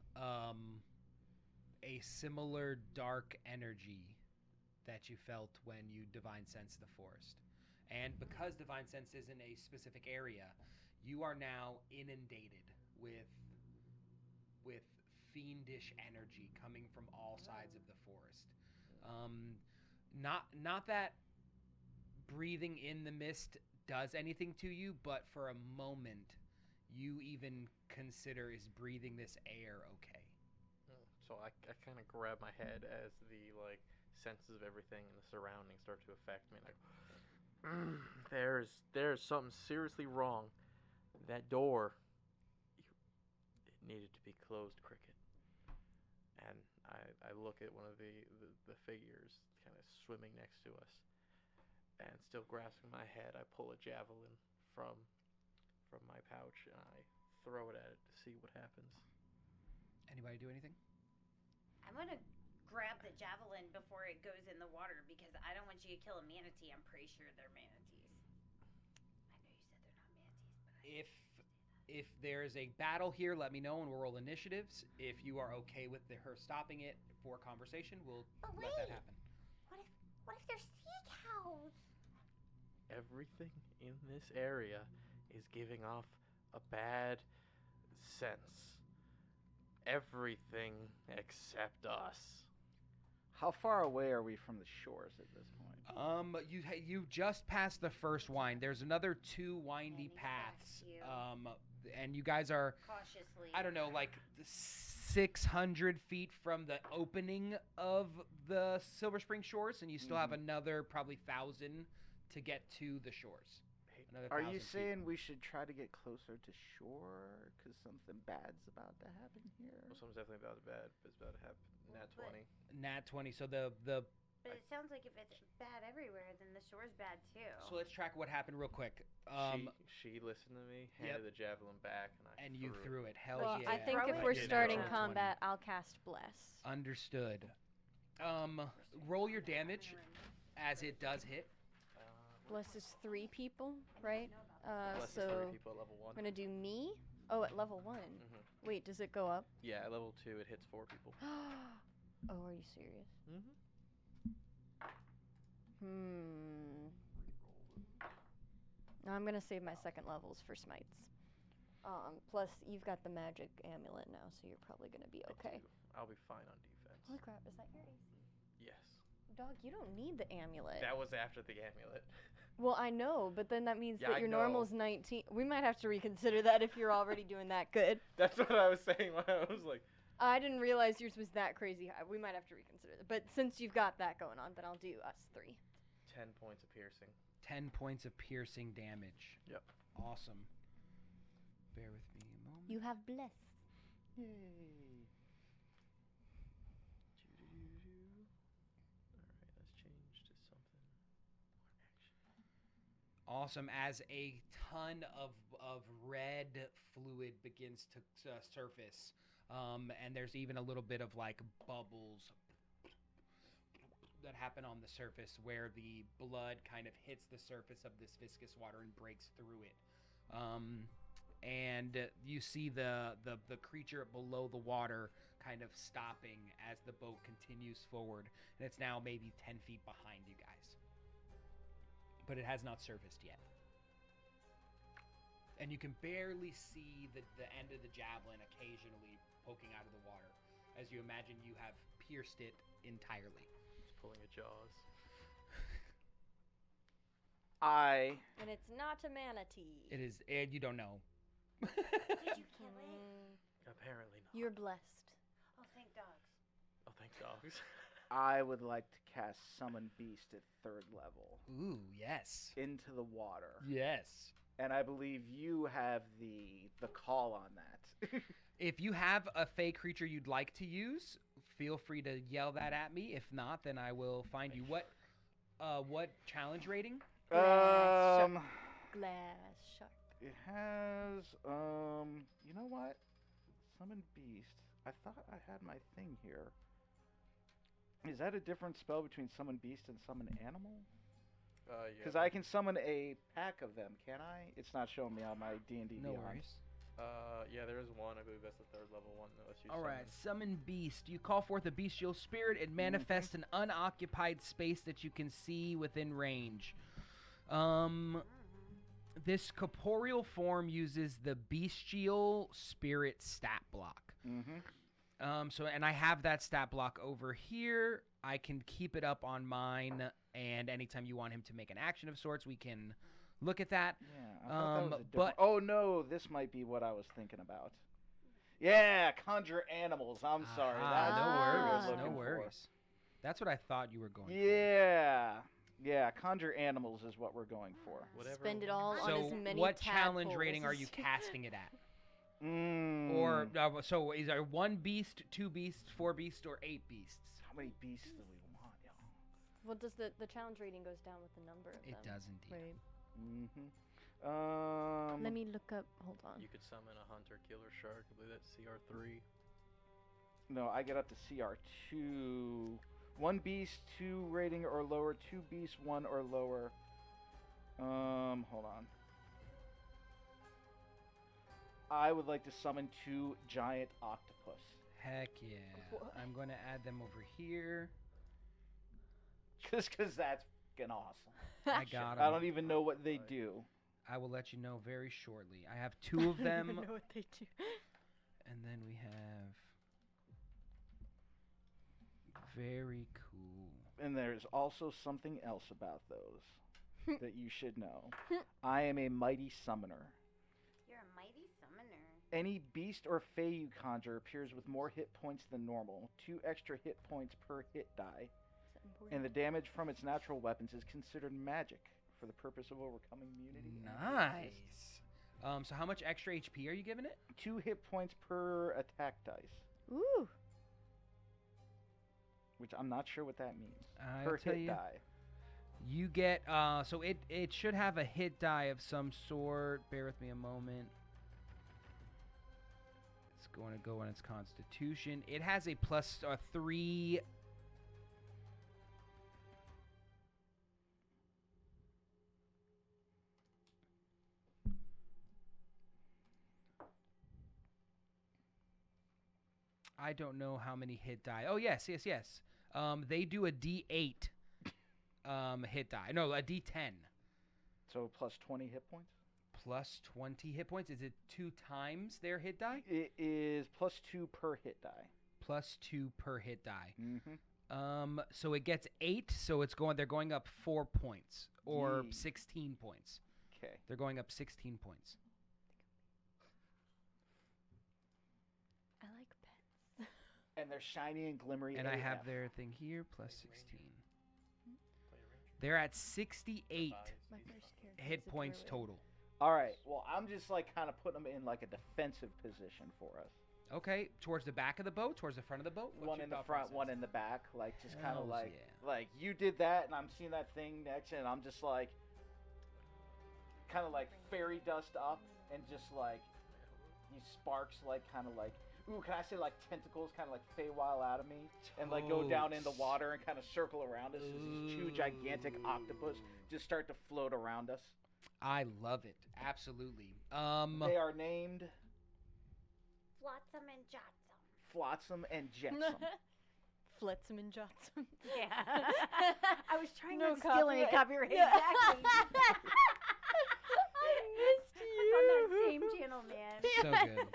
a similar dark energy that you felt when you divine sense the forest. And because divine sense is in a specific area, you are now inundated with fiendish energy coming from all sides of the forest. Not that breathing in the mist does anything to you, but for a moment you even consider, is breathing this air okay? So I kind of grab my head as the senses of everything and the surroundings start to affect me. There's something seriously wrong. That door, it needed to be closed, Cricket. And I look at one of the figures kind of swimming next to us, and still grasping my head, I pull a javelin from my pouch and I throw it at it to see what happens. Anybody do anything? I'm gonna grab the javelin before it goes in the water because I don't want you to kill a manatee. I'm pretty sure they're manatees. I know you said they're not manatees, but If there's a battle here, let me know and we'll roll initiatives. If you are okay with her stopping it for conversation, we'll But let that wait. happen. What if they're sea cows? Everything in this area is giving off a bad sense. Everything except us. How far away are we from the shores at this point? You just passed the first wind. There's another 2 windy Heading paths. past you. And you guys are, Cautiously. I don't know, like 600 feet from the opening of the Silver Spring shores, and you still have another probably 1,000 to get to the shores. Another Are you 1,000 feet. saying we should try to get closer to shore because something bad's about to happen here? Well, something's definitely about to happen. Nat 20. Nat 20, so But it sounds like if it's bad everywhere, then the shore's bad too. So let's track what happened real quick. She listened to me, handed the javelin back, and You threw it. Hell Well, yeah. I think Throw if it. we're Yeah, starting natural 20. combat, I'll cast Bless. Understood. Roll your damage as it does hit. Bless is 3 people, right? Bless is So 3 people at level 1. I'm gonna do me. Oh, at level 1. Wait, does it go up? Yeah, at level 2 it hits 4 people. Oh, are you serious? I'm gonna save my second levels for smites. Plus, you've got the magic amulet now, so you're probably gonna be okay. I'll be fine on defense. Holy crap, is that your AC? Yes. Dog, you don't need the amulet. That was after the amulet. Well, I know, but then that means Yeah, that I your know. normal's 19. We might have to reconsider that if you're already doing that good. That's what I was saying when I was like, I didn't realize yours was that crazy high. We might have to reconsider that. But since you've got that going on, then I'll do us 3. 10 points of piercing. 10 points of piercing damage. Yep. Awesome. Bear with me a moment. You have Bless. Yay. Alright, let's change to something more action. Awesome. As a ton of red fluid begins to surface, and there's even a little bit of like bubbles that happen on the surface where the blood kind of hits the surface of this viscous water and breaks through it. And you see the creature below the water kind of stopping as the boat continues forward, and it's now maybe 10 feet behind you guys. But it has not surfaced yet. And you can barely see the end of the javelin occasionally poking out of the water, as you imagine you have pierced it entirely. It's pulling a Jaws. And it's not a manatee. It is, and you don't know. Did you kill it? Apparently not. You're blessed. Oh, thank dogs. Oh, thank dogs. I would like to cast Summon Beast at 3rd level Ooh, yes. into the water. Yes. And I believe you have the call on that. If you have a fey creature you'd like to use, feel free to yell that at me. If not, then I will find you. What challenge rating? Um, Glass shark. it has you know what? Summon Beast. I thought I had my thing here. Is that a different spell between Summon Beast and Summon Animal? Yeah. Because I can summon a pack of them, can I? It's not showing me on my D&D No Beyond. worries. Yeah, there is one. I believe that's the 3rd level one that lets you All right, summon. summon beast. You call forth a bestial spirit and manifest an unoccupied space that you can see within range. This corporeal form uses the bestial spirit stat block. Mm-hmm. So, and I have that stat block over here. I can keep it up on mine, and anytime you want him to make an action of sorts, we can look at that. Yeah, I thought that was a different... but- Oh, no, this might be what I was thinking about. Yeah, conjure animals. I'm sorry. That's no what we were worries. looking No for. worries. That's what I thought you were going for. Yeah, conjure animals is what we're going for. Whatever. Spend it all on So, as many what challenge tadpoles rating are as you casting it at? Or Or so is there 1 beast, 2 beasts, 4 beasts, or 8 beasts? how many beasts do we want, y'all? Well, does the challenge rating goes down with the number of It them? does indeed. Right. Mm-hmm. Let me look up. Hold on. You could summon a hunter killer shark. I believe that's CR3. No, I get up to CR2. 1 beast, 2 rating or lower. 2 beasts, 1 or lower. Hold on. I would like to summon 2 giant octopus. Heck yeah. What? I'm going to add them over here. Cause that's fucking awesome. I got I them. don't even know what they do. I will let you know very shortly. I have 2 of I them, don't even know what they do. and then we have... Very cool. And there's also something else about those that you should know. I am a mighty summoner. You're a mighty summoner. Any beast or fey you conjure appears with more hit points than normal, 2 extra hit points per hit die, Is that important? and the damage from its natural weapons is considered magic for the purpose of overcoming immunity. and Nice. So how much extra HP are you giving it? 2 hit points per attack dice, Ooh. which I'm not sure what that means. I'll Per tell hit you. die. You get, so it should have a hit die of some sort. Bear with me a moment. It's going to go on its constitution. It has a plus 3. I don't know how many hit die. Oh, yes. They do a D8 hit die. No, a D10. So plus 20 hit points? Plus 20 hit points. Is it 2 times their hit die? It is plus 2 per hit die. Plus 2 per hit die. Mm-hmm. So it gets 8. So they're going up 4 points or Yee. 16 points. Okay. They're going up 16 points. I like pets. And they're shiny and glimmery. And I AF. have their thing here, plus 16. Play a ranger. They're at 68 My first character hit is a points druid. total. All right. Well, I'm just like kind of putting them in like a defensive position for us. Okay, towards the back of the boat, towards the front of the boat. What's One your in the thought front, process? one in the back. Like just kind of Hells like yeah. like you did that, and I'm seeing that thing next, and I'm just like kind of like fairy dust up, and just like these sparks like kind of like. Ooh, can I say like tentacles kind of like Feywild out of me and like go down in the Totes. water and kind of circle around us as these 2 gigantic octopus just start to float around us. I love it. Absolutely. They are named Flotsam and Jetsam. Flotsam and Jetsam. Flotsam and Jetsam. Yeah. I was trying No not to steal any copyright. Yeah. Exactly. I missed It's on that same channel, man. So good.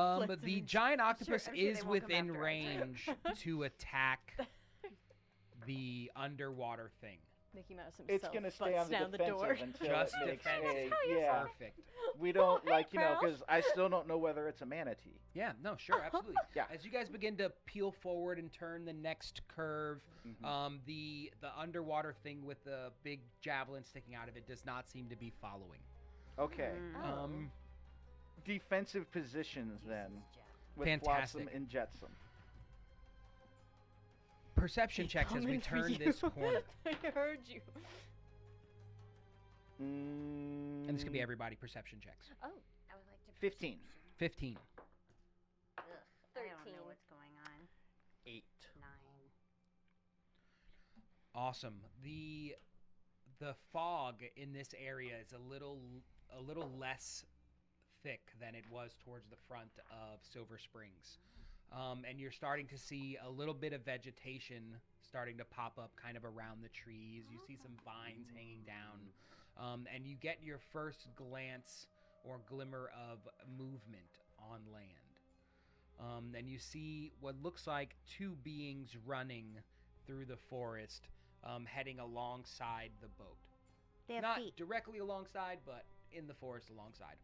Flips The him. giant octopus I'm sure is they won't come within after us. range to attack the underwater thing. Mickey Mouse himself It's gonna stay on butts the down the defensive door. until Just it makes defensive. yeah. Perfect. We don't like Prowl. because I still don't know whether it's a manatee. Yeah, no, sure, absolutely. Yeah. As you guys begin to peel forward and turn the next curve, Mhm. the underwater thing with the big javelin sticking out of it does not seem to be following. Okay. Oh. Defensive positions then with Fantastic. Flotsam and Jetsam. Perception checks as we Coming for turn you. this corner. I heard you. And this could be everybody, perception checks. Oh, I would like to. 15. 15. Ugh, I don't 13. know what's going on. 8. 9. Awesome. The fog in this area is a little less thick than it was towards the front of Silver Springs. And you're starting to see a little bit of vegetation starting to pop up kind of around the trees. You see some vines hanging down. And you get your first glance or glimmer of movement on land. And you see what looks like two beings running through the forest, heading alongside the boat. They have Not feet, directly alongside, but in the forest alongside.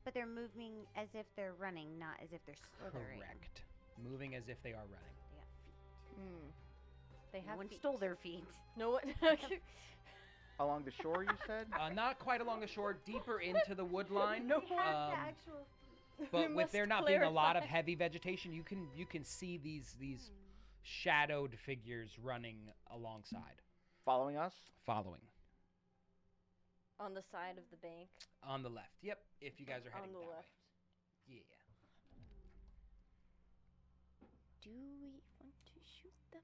but they're moving as if they're running, not as if they're slithering. Correct. Moving as if they are running. They have feet. They No have one feet. stole their feet. No one. Along the shore, you said? Not quite along the shore, deeper into the wood line. No They have the Um, actual feet. But We with there must not being a lot of clarify. heavy vegetation, you can see these shadowed figures running alongside, Following us? following On the side of the bank. on the left. Yep, if you guys are heading On the that left. way. Yeah. Do we want to shoot them?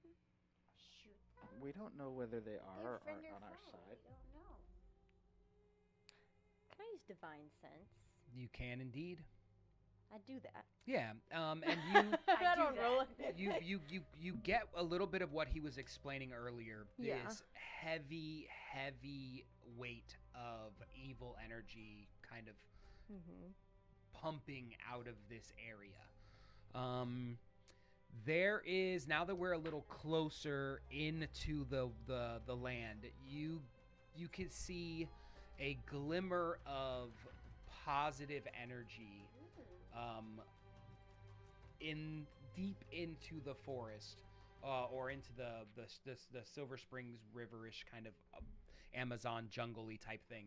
Shoot them? We don't know whether they They're are or friend aren't or on our foe. side. We don't know. Can I use divine sense? You can indeed. I do that. Yeah. And I do don't that. roll it. you get a little bit of what he was explaining earlier. Yeah. This heavy weight of evil energy kind of Mm-hmm. pumping out of this area. There is, now that we're a little closer into the land, you can see a glimmer of positive energy in deep into the forest, or into the Silver Springs Riverish kind of Amazon jungle-y type thing.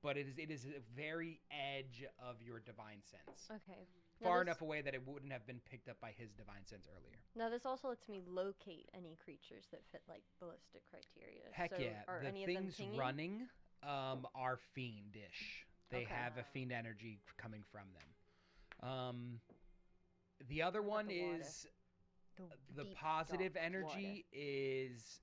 But it is a very edge of your divine sense. Okay. Far this, enough away that it wouldn't have been picked up by his divine sense earlier. Now this also lets me locate any creatures that fit like ballistic criteria. Heck so yeah. Are The any things of them pinging? running are fiendish. They Okay. have a fiend energy coming from them. The other What about one the water? is The the deep, positive dark energy is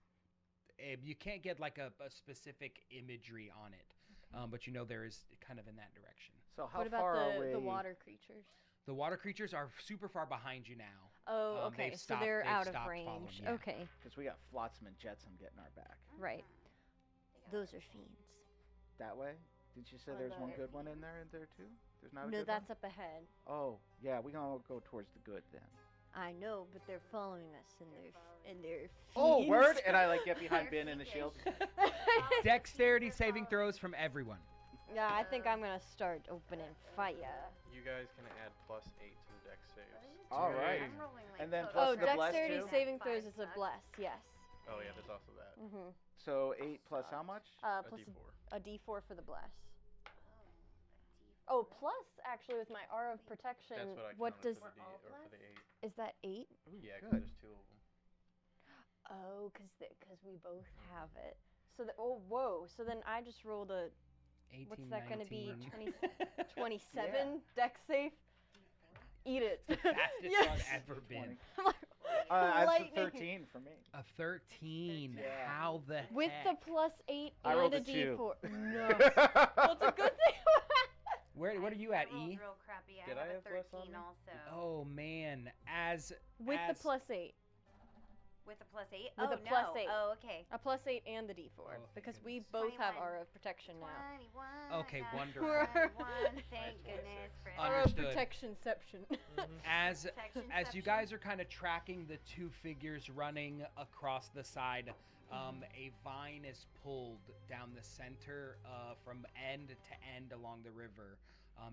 you can't get like a specific imagery on it. But you know there is kind of in that direction. So how What about far away? the water creatures? The water creatures are super far behind you now. Oh, They've okay. So stopped- they're they've out of stopped range. following, yeah. Okay, Because we got Flotsam and Jetsam getting our back. right. Those are fiends. That way? Did you say On there's the- one good one in there too? There's not a No, good that's one? up ahead. Oh, yeah, we gonna go towards the good then. I know, but they're following us, and they're Oh, fiends. word! And I like get behind Ben in the shield. Dexterity saving throws from everyone. Yeah, I think I'm gonna start opening fire. You guys can add +8 to the dex saves. All right. I'm rolling like And then total plus Oh, the bless dexterity too? saving throws 5 is a sucks. bless. Yes. Oh yeah, there's also that. Mhm. So 8 plus how much? A Plus D4. a D4 for the bless. Oh, plus actually with my aura of protection. That's what I what counted does for the D all or for the 8. is that 8? Yeah, 'cause good. there's 2 of them. Oh, cause we both have it. So whoa. So then I just rolled a 18, What's that gonna be, 19. 27 dex save. Eat it. It's the fastest Yes. one ever been. 20. I'm like, That's a lightning. 13 for me. A 13. Yeah. How the With heck? the +8 I and rolled a a 2. D4. No. Well, it's a good thing. What are you at, I rolled E? real crappy. Did I I have have a bless on 13 me? also. Oh man, as With as the +8. With a +8? With oh, a +8. Oh, okay. A +8 and the D4 Oh, because thank we goodness. both have 21. aura of protection now. 21. Okay, I got wonderful. 21. Thank 26. goodness for Aura of Understood. protectionception. As you guys are kind of tracking the two figures running across the side, a vine is pulled down the center from end to end along the river,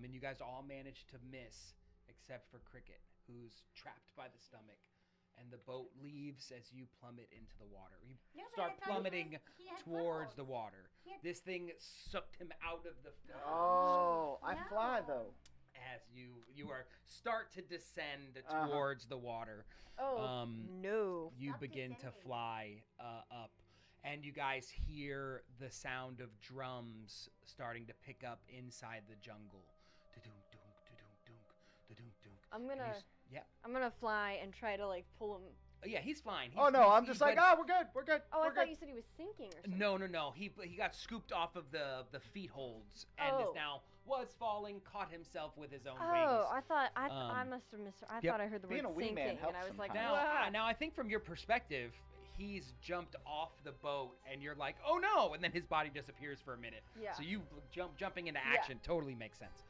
and you guys all manage to miss except for Cricket, who's trapped by the stomach, and the boat leaves as you plummet into the water. You No, but start I thought plummeting he had towards footholds. the water. He had- This thing sucked him out of the Oh, I fly No. though. as you are start to descend Uh-huh. towards the water. Oh no! You Stop begin to descending. fly up, and you guys hear the sound of drums starting to pick up inside the jungle. Da-dunk, dunk, da-dunk, dunk, da-dunk, dunk. I'm And you gonna yeah. I'm gonna fly and try to like pull him. Yeah, he's fine. Oh no, I'm just like, oh, we're good, we're good. Oh, I we're thought good. you said he was sinking or something. No. He got scooped off of the feet holds and is Oh. now was falling, caught himself with his own Oh, wings. I thought I Um, must have missed. I yep. thought I heard the Being word a wingman sinking, and helps I was like, sometimes. "Wah." Now I think from your perspective, he's jumped off the boat, and you're like, oh no, and then his body disappears for a minute. Yeah. So you jumping into Yeah. action totally makes sense.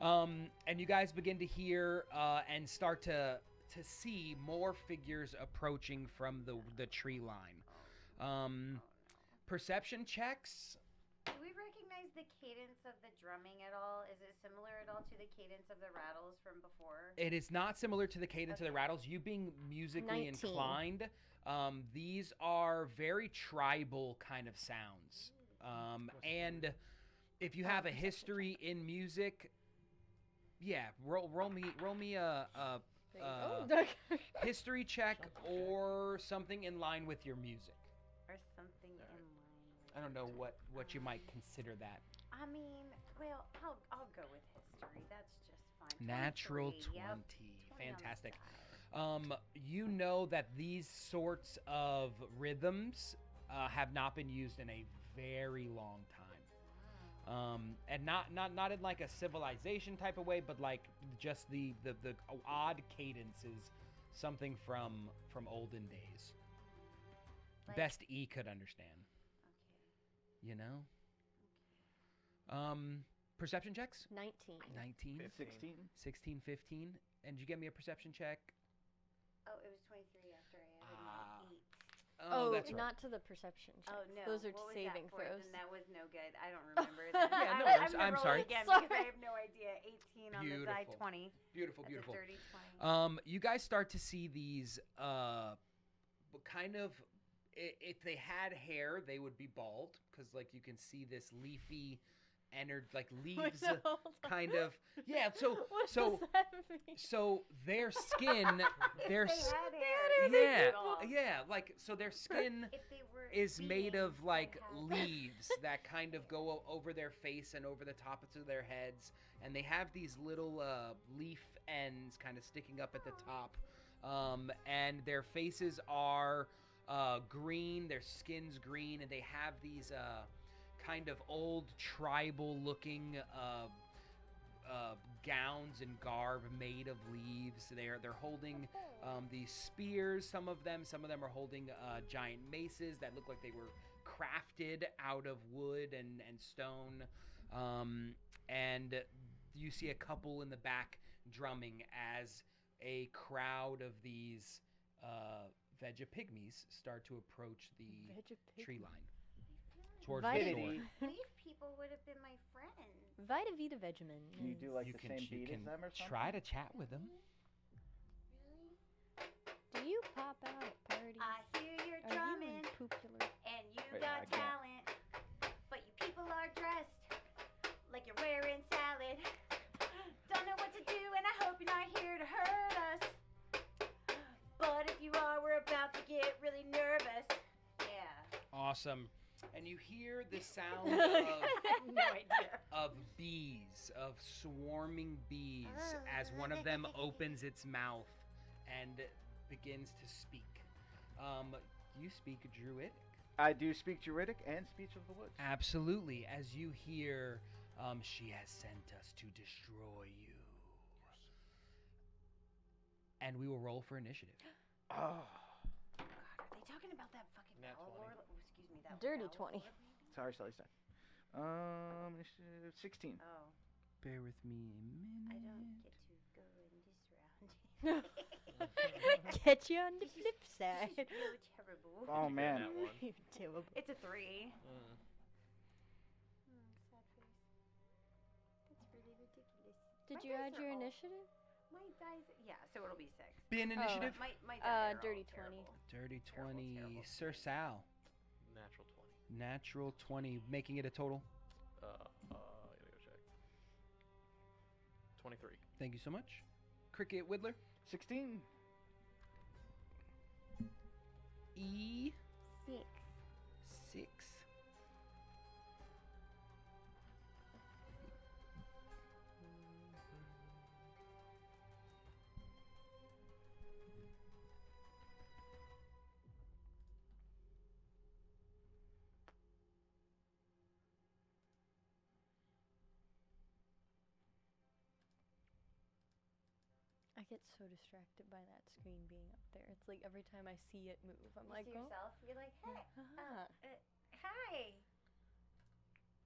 And you guys begin to hear and start to see more figures approaching from the tree line. Perception checks. Do we recognize the cadence of the drumming at all? Is it similar at all to the cadence of the rattles from before? It is not similar to the cadence of the Okay. rattles. You being musically 19. inclined, these are very tribal kind of sounds. And if you have a perception history in music, yeah, roll me a There you go. history check or something in line with your music. Or something in line with I don't know what you might consider that. I mean, well, I'll go with history. That's just fine. Natural 23, 20. yep. 20 on the Fantastic. die. You know that these sorts of rhythms have not been used in a very long time. And not in like a civilization type of way, but like just the odd cadences, something from olden days. Like- Best E could understand, Okay. you know? Perception checks? 19. 19, 16. 16, 15. And did you get me a perception check? Oh, it was 23 after I added Ah. my 8. Oh, that's right. not to the perception checks. Oh no, Those are what was saving that for? throws. Then that was no good. I don't remember. Then. Yeah, no I'm worries. gonna I'm roll sorry. Again because I Sorry. have no idea. 18 on the die, Beautiful. 20. Beautiful, That's beautiful. a dirty 20. You guys start to see these kind of if they had hair, they would be bald because like you can see this leafy like leaves Wait, no, hold on. kind of yeah. What So does that mean? so their skin, their If s- they had hair, yeah they'd be bald. yeah like so their skin If they were is made of beings, like they'd have- leaves that kind of go over their face and over the tops of their heads, and they have these little leaf ends kind of sticking up at the top, and their faces are green, their skin's green, and they have these kind of old tribal looking gowns and garb made of leaves. They're holding these spears. Some of them are holding giant maces that look like they were crafted out of wood and stone. And you see a couple in the back drumming as a crowd of these Vegapygmies start to approach the tree line towards the Vitamin shore. E. Leaf people would have been my friends. Vita Vita Vegemin. Can you do like you the can, same you beat can as them or something? try to chat with them. Really? Do you pop out at parties? I hear you're Are you drumming, in popular? and you Wait, got I can't. talent, but you people are dressed like you're wearing salad. Don't know what to do, and I hope you're not here to hurt us. But if you are, we're about to get really nervous. Yeah. Awesome. And you hear the sound I have no idea. of bees, of swarming bees, as one of them opens its mouth and begins to speak. You speak Druidic. I do speak Druidic and Speech of the Woods. Absolutely. As you hear, she has sent us to destroy you. And we will roll for initiative. Oh. talking about that fucking Nat Bella 20. Lord. Oh, excuse me, that Dirty Bella 20. Lord? Sorry, Sully's done. 16. Oh, Bear with me a minute. I don't get to go in this round. Catch you on the This is- flip This side. is real terrible. Oh, Get man. that one. You're terrible. It's a 3. Sad face. That's really ridiculous. Did My you dice add are your all- initiative? My dice, yeah, so it'll be 6. Bin initiative. My dice are all dirty 20. terrible. Dirty Terrible, 20. terrible. Sir Sal. Natural 20. Natural 20, making it a total. I gotta go check. 23. Thank you so much. Cricket Whittler. 16. E 6. 6. I get so distracted by that screen being up there. It's like every time I see it move, I'm You like, see oh. yourself, you're like, hey, Ah. hi.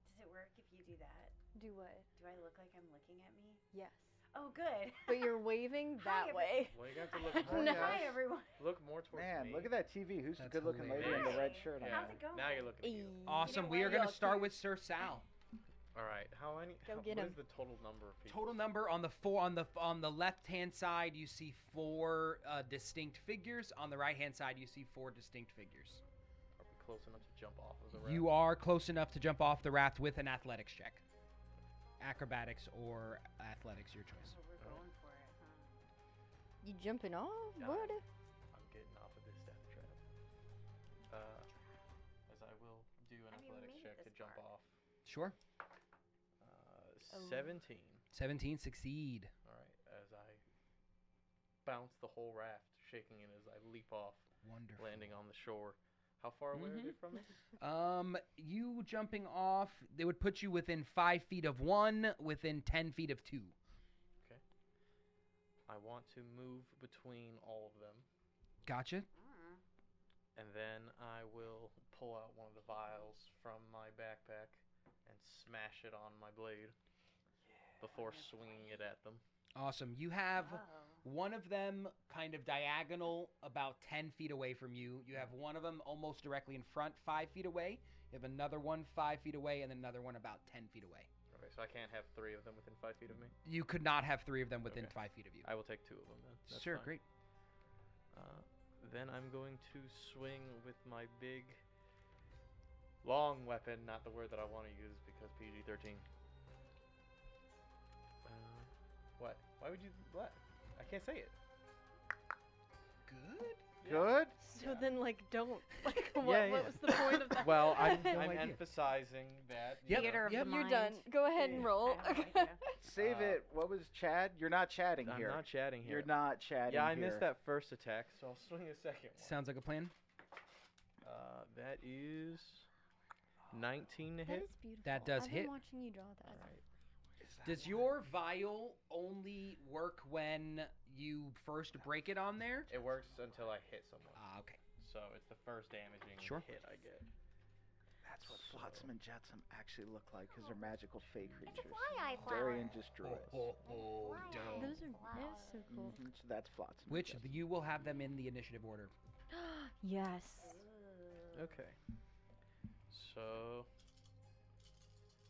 Does it work if you do that? Do what? Do I look like I'm looking at me? Yes. Oh, good. But you're waving Hi, that way. Well, you got to look Oh, more. yeah. Hi, everyone. Look more towards Man, me. look at that TV. Who's the That's good-looking lady in the hilarious. red shirt on? Yeah. How's it going? Now you're looking at you. Awesome. know We are what? going to Y'all start cute. with Sir Sal. All right. How many? Go get what him. is the total number of people? Total number on the left-hand side, you see 4 distinct figures. On the right-hand side, you see 4 distinct figures. Are we close enough to jump off of the raft? You are close enough to jump off the raft with an athletics check. Acrobatics or athletics, your choice. Oh, we're going for it, huh? You jumping off, Yeah. buddy? I'm getting off of this death trap. As I will do an I mean, we athletics made it check to this jump far. off. Sure. 17. 17, succeed. All right. As I bounce the whole raft, shaking it as I leap off, Wonderful. landing on the shore. How far away are they from me? You jumping off, they would put you within 5 feet of 1, within 10 feet of 2. I want to move between all of them, Gotcha. Mm. and then I will pull out one of the vials from my backpack and smash it on my blade before swinging it at them. Awesome. You have Oh. one of them kind of diagonal about 10 feet away from you. You have one of them almost directly in front, 5 feet away. You have another one 5 feet away, and then another one about 10 feet away. Okay, so I can't have 3 of them within 5 feet of me? You could not have 3 of them within Okay. 5 feet of you. I will take 2 of them then. That's Sure, fine. great. Then I'm going to swing with my big, long weapon, not the word that I want to use because PG-13. What? Why would you, what? I can't say it. Good. Good? So Yeah. then, like, don't. Like, what, Yeah, what yeah. was the point of that? Well, I'm No I'm idea. emphasizing that. Yep, Theater of yep. the You're mind. done. Go ahead and roll. I have no idea. Save it. What was Chad? You're not chatting I'm here. not chatting here. You're not chatting Yeah, I here. missed that first attack, so I'll swing a second one. Sounds like a plan. That is 19 to That hit. is beautiful. That does I've hit. been watching you draw that. All right. Does your vial only work when you first break it on there? It works until I hit someone. Okay. So it's the first damaging Sure. hit I get. That's what Flotsam and Jetsam actually look like because they're magical fey It's a creatures. fly-eye flower. Darian just drew it. Oh, Fly-eye dope. Those are flower. that's so cool. Mhm, so that's Flotsam. and Which Jetsam. you will have them in the initiative order. Yes. Ooh. Okay. So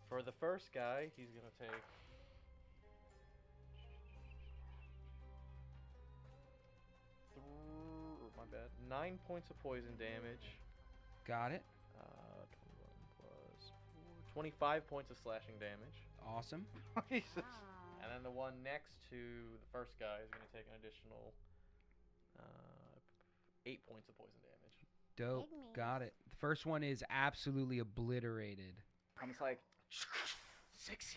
for the first guy, he's gonna take my bad. 9 points of poison damage. Got it. 21 plus 4, 25 points of slashing damage. Awesome. Jesus. Wow. And then the one next to the first guy is gonna take an additional 8 points of poison damage. Dope. Pygmies. Got it. The first one is absolutely obliterated. I'm just like, sexy.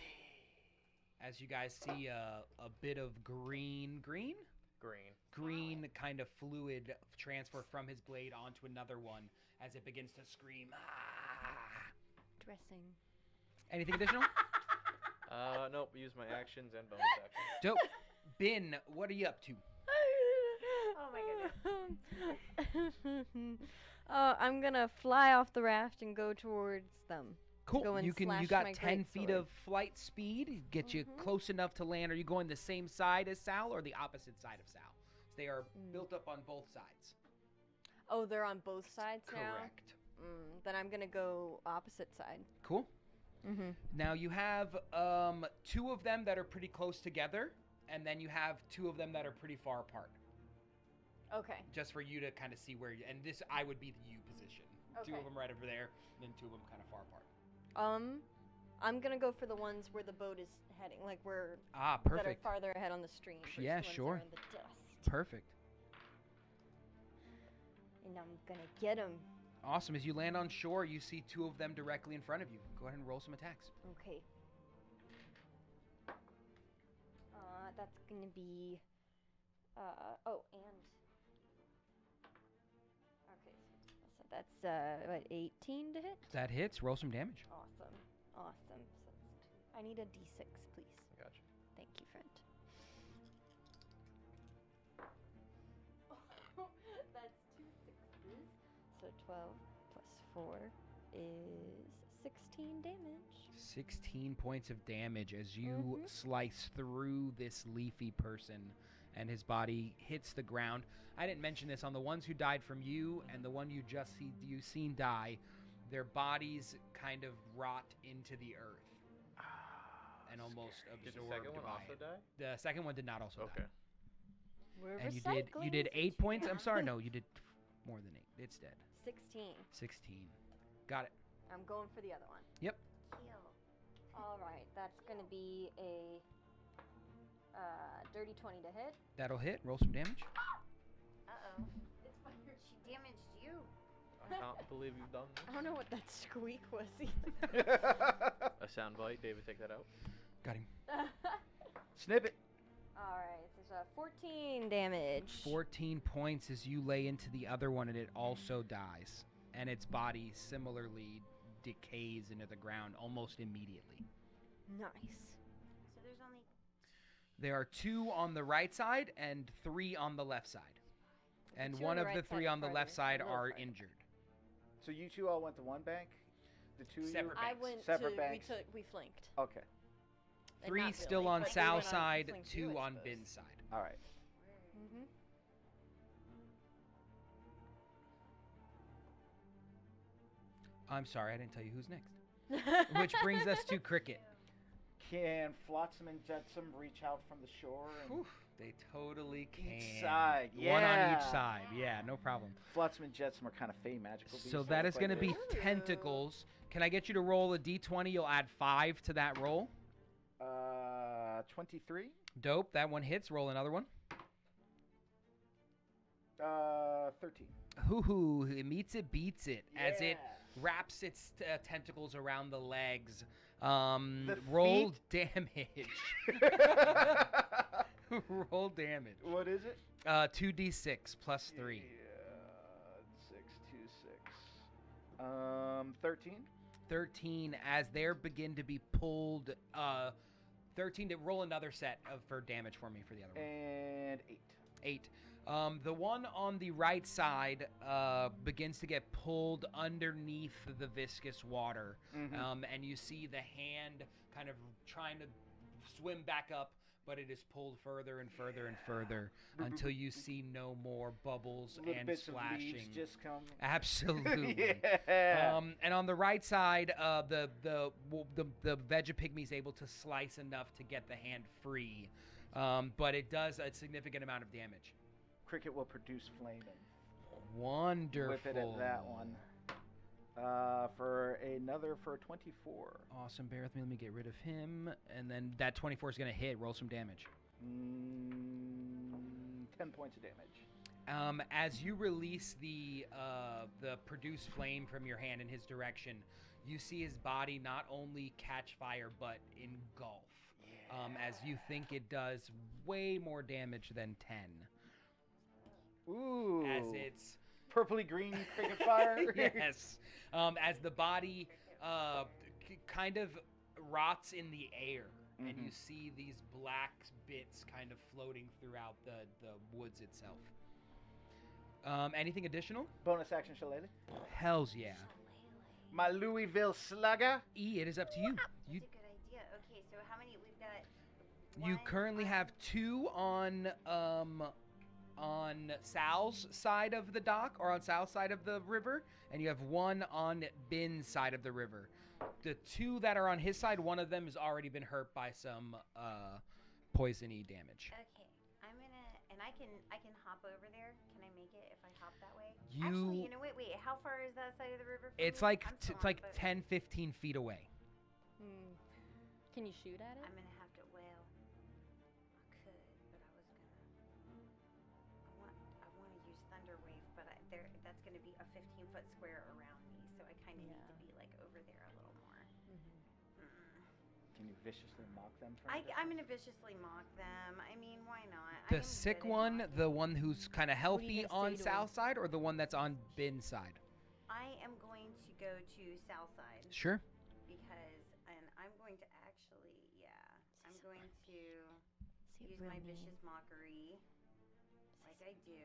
As you guys see a bit of green Green. kind of fluid transfer from his blade onto another one as it begins to scream. Ah! Dressing. Anything additional? Nope. Use my actions and bonus actions. Dope. Bin, what are you up to? Oh my goodness. I'm gonna fly off the raft and go towards them. Cool. Go and You slash got my 10 feet greatsword. of flight speed. Get you Mhm. close enough to land. Are you going the same side as Sal or the opposite side of Sal? They are built up on both sides. Oh, they're on both sides now? Correct. Then I'm gonna go opposite side. Cool. Mm-hmm. Now you have 2 of them that are pretty close together, and then you have 2 of them that are pretty far apart. Okay. Just for you to kind of see where you, and this I would be the you position. 2 Okay. of them right over there, and then 2 of them kind of far apart. I'm gonna go for the ones where the boat is heading, like where Ah, that are perfect. farther ahead on the stream. Which Yeah, ones sure. Are in the dust. Perfect. And I'm gonna get him. Awesome. As you land on shore, you see 2 of them directly in front of you. Go ahead and roll some attacks. Okay. That's gonna be. Oh, and. Okay, so that's what, 18 to hit. That hits. Roll some damage. Awesome. Awesome. So I need a d6, please. Gotcha. Thank you, friend. That's 2 sixes. So 12 plus 4 is 16 damage. 16 points of damage as you slice through this leafy person, and his body hits the ground. I didn't mention this on the ones who died from you and the one you just seen die. Their bodies kind of rot into the earth and almost Did absorbed the second one by also it. die? The second one did not also Okay. die. We're And you recycling did this 8 points. I'm Yeah. sorry, no, you did more than 8. It's dead. 16. 16. Got it. I'm going for the other one. Kill. All right, that's gonna be a dirty 20 to hit. That'll hit. Roll some damage. Uh-oh. She damaged you. I can't believe you've done I don't know what that squeak was either. this. A sound bite. David, take that out. Got him. Snip it. All right, so it's 14 damage. 14 points as you lay into the other one, and it also dies. And its body similarly decays into the ground almost immediately. Nice. So there's only There are 2 on the right side and 3 on the left side. And 2 one on of the the right 3 side on the are left farther, side a little are farther. injured. So you 2 all went to one bank? The 2 of you? Separate I banks. went Separate to banks. we flanked. Okay. And 3 not still really, on but we Sal's went on side, flanked 2 you, I on suppose. Bin's side. All right. Mm-hmm. I'm sorry, I didn't tell you who's next. Which brings us to Cricket. Can Flotsam and Jetsam reach out from the shore and Whew, they totally can. each side? Yeah. One on each side. Yeah, no problem. Flotsam and Jetsam are kind of fey magical beasts. So that is going to be Ooh. tentacles. Can I get you to roll a d20? You'll add 5 to that roll. 23. Dope. That one hits. Roll another one. 13. Hoo-hoo. It meets it, beats it. As it Yeah. wraps its tentacles around the legs. The Roll damage. Roll damage. What is it? 2d6 plus 3. Yeah, 6, 2, 6. 13. 13 as they begin to be pulled. 13 to roll another set for damage for me for the other one. And 8. 8. The one on the right side begins to get pulled underneath the viscous water. Mhm. And you see the hand kind of trying to swim back up, but it is pulled further and further and further until you see no more bubbles Little and bits of leaves splashing. just come. Absolutely. Yeah. And on the right side, the Vegapygmy is able to slice enough to get the hand free, but it does a significant amount of damage. Cricket will produce flame and Wonderful. whip it at that one. For 24. Awesome. Bear with me. Let me get rid of him, and then that 24 is gonna hit. Roll some damage. 10 points of damage. As you release the produced flame from your hand in his direction, you see his body not only catch fire but engulf. As you think it does way more damage than 10. Ooh. As it's purpley green cricket fire. yes. As the body kind of rots in the air, and you see these black bits kind of floating throughout the woods itself. Anything additional? Bonus action shillelagh. Hells yeah. My Louisville Slugger. E, it is up to you. That's You a good idea. Okay, so how many? We've got. you one currently have 2 on Sal's side of the dock or on Sal's side of the river, and you have 1 on Bin's side of the river. The 2 that are on his side, one of them has already been hurt by some poison-y damage. Okay, I'm gonna, and I can hop over there. Can I make it if I hop that way? You- Actually, you know what? Wait, how far is that side of the river? From It's me? like I'm still it's on like the boat. 10, 15 feet away. Hmm. Can you shoot at it? I'm gonna have to. Well, I could, but I was gonna. I want to use Thunder Wave, but that's gonna be a 15-foot square around me, so I kind of need to be like over there a little more. Can you viciously mock them? I'm gonna viciously mock them. I mean, why not? The sick one, the one who's kind of healthy gonna on say to Sal's side, or the one that's on Bin's side? I am going to go to South Side Sure. because, and I'm going to actually, I'm going to Say it use real my mean. vicious mockery, like I do,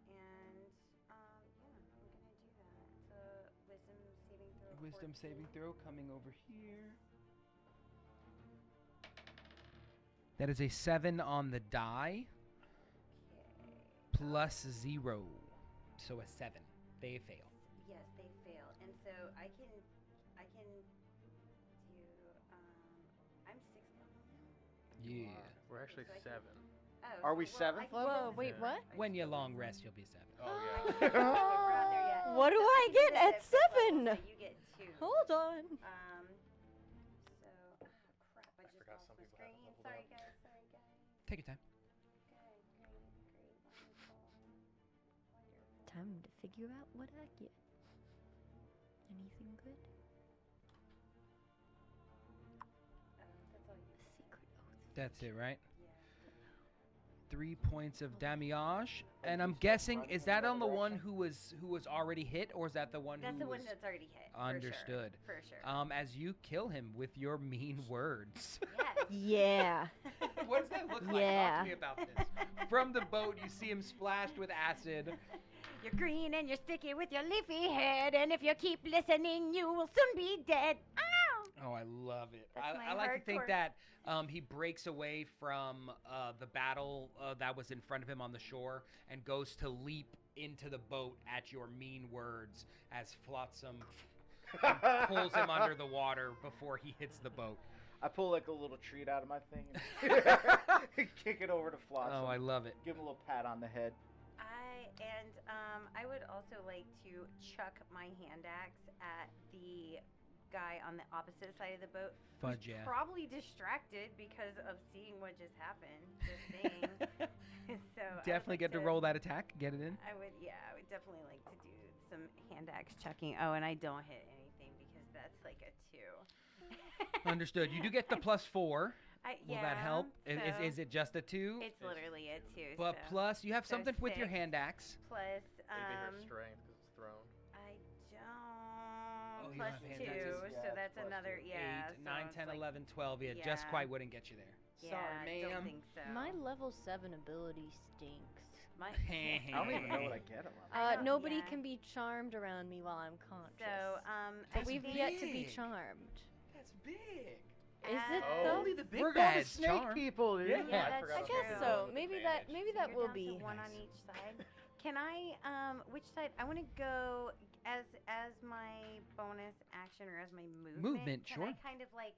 and I'm gonna do that. It's a wisdom saving throw. of Wisdom 14. saving throw coming over here. That is a 7 on the die, Okay. plus 0. So a 7. They fail. Yes, they fail, and so I can do. I'm 6th level now. Yeah. We're actually So I can- 7. Oh, Are we well, I 7th can Whoa, go wait, to- what? I When can you go long to- rest, you'll be 7. Oh, We're yeah. not there yet. What do I You get just at said 5 levels, 7? so you get 2. Hold on. So, crap, I just forgot lost some my people haven't screen. leveled Sorry, up. guys. Sorry, guys. Take your time. Good, great, wonderful, wonderful. Time to figure out what I get. Anything good? That's all you get. Secret oath. That's it, right? Yeah. 3 points of damage. And I'm guessing, is that on the one who was already hit, or is that the one That's who the was... one that's already hit. Understood. For sure. As you kill him with your mean words. Yeah. What does that look like? Talk Yeah. to me about this. From the boat, you see him splashed with acid. You're green and you're sticky with your leafy head, and if you keep listening, you will soon be dead. Ow! Oh, I love it. That's my I like to think hardcore- that he breaks away from the battle that was in front of him on the shore and goes to leap into the boat at your mean words as Flotsam pulls him under the water before he hits the boat. I pull like a little treat out of my thing and kick it over to Flotsam. Oh, I love it. Give him a little pat on the head. I would also like to chuck my hand axe at the guy on the opposite side of the boat. Fudge, who's yeah. Probably distracted because of seeing what just happened. Just saying. So I would Definitely like get to roll that attack. Get it in. I would definitely like to do some hand axe chucking. Oh, and I don't hit anything because that's like a 2. Understood. You do get the +4. Will that help? So Is it just a 2? It's literally a 2. But so plus, you have so something with your 6. hand axe. plus Maybe her strength because it's thrown. I don't. Oh, you Plus don't have 2, hand axes? Yeah, so it's that's plus another 2. yeah. 8, so 9, it's 10, like, 11, 12. Yeah, just yeah. quite wouldn't get you there. Yeah, Sorry, Don't ma'am. think so. My level 7 ability stinks. My, I don't even know what I get. On don't- Nobody yeah. can be charmed around me while I'm conscious. so But That's we've yet to be big. charmed. That's big. Is it Oh. though? Only the big We're going to bads snake charm. people, dude. Yeah. Yeah, I that's forgot I about guess the so. roll with Maybe advantage. that you're will down be. to 1 on Nice. each side. Can I which side? I want to go as my bonus action or as my movement. Movement, Can sure. I kind of like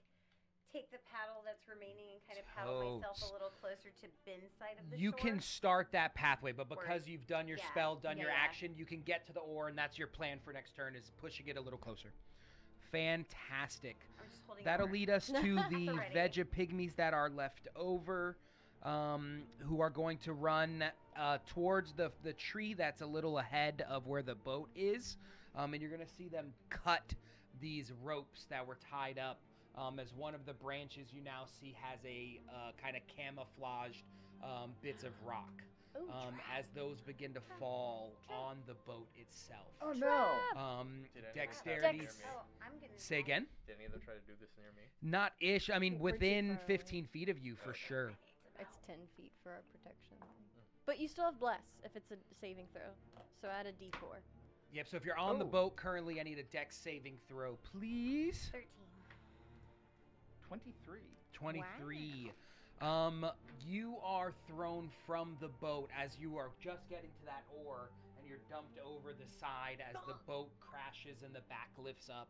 take the paddle that's remaining and kind of paddle myself Totes. a little closer to Ben's side of the You shore? can start that pathway, but Or- because you've done your yeah, spell, done yeah, your yeah. action, you can get to the oar, and that's your plan for next turn is pushing it a little closer. Fantastic. I'm just holding That'll over. lead us to the Ready. Veggie Pygmies that are left over, who are going to run towards the tree that's a little ahead of where the boat is. And you're going to see them cut these ropes that were tied up. As one of the branches you now see has a kind of camouflaged bits of rock. Ooh, As those begin to fall on the boat itself. Oh, no. Did any of them Dexterity. try to near me? Oh, I'm gonna Say again? Did any of them try to do this near me? Not ish. I mean, We're too within far away. 15 feet of you for Okay. sure. It's 10 feet for our protection. But you still have bless if it's a saving throw. So add a d4. Yep, so if you're on the Oh. boat currently, I need a dex saving throw, please. 13. 23. 23. You are thrown from the boat as you are just getting to that oar, and you're dumped over the side as the boat crashes and the back lifts up.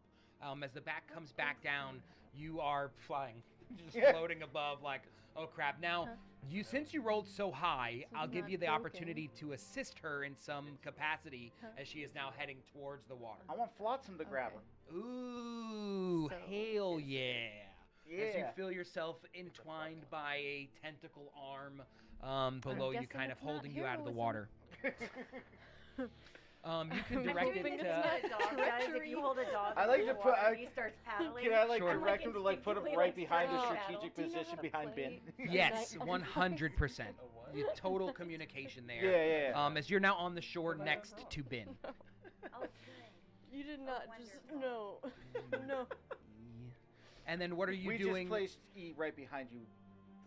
As the back comes back down, you are flying, just floating above like, oh crap. Now, since you rolled so high, So I'll give not you the broken. opportunity to assist her in some capacity as she is now heading towards the water. I want Flotsam to grab her. Ooh, So hell yeah. As you Yeah. feel yourself entwined by a tentacle arm below you, guessing kind of it's not holding you out of the heroism. water. You can I'm direct hoping it it's to... not A dog, guys, if treachery. you hold a dog I like in to the put- water I- and he starts paddling, Can I like Sure. direct him to like put him instinctively, right like, behind the start strategic Do you know how position to behind Ben? play? Yes, Night- 100%. A what? You total communication there. Yeah. As you're now on the shore next to Ben. Oh, good. You did not just no. wonderful. No. And then what are you we doing? just placed E right behind you.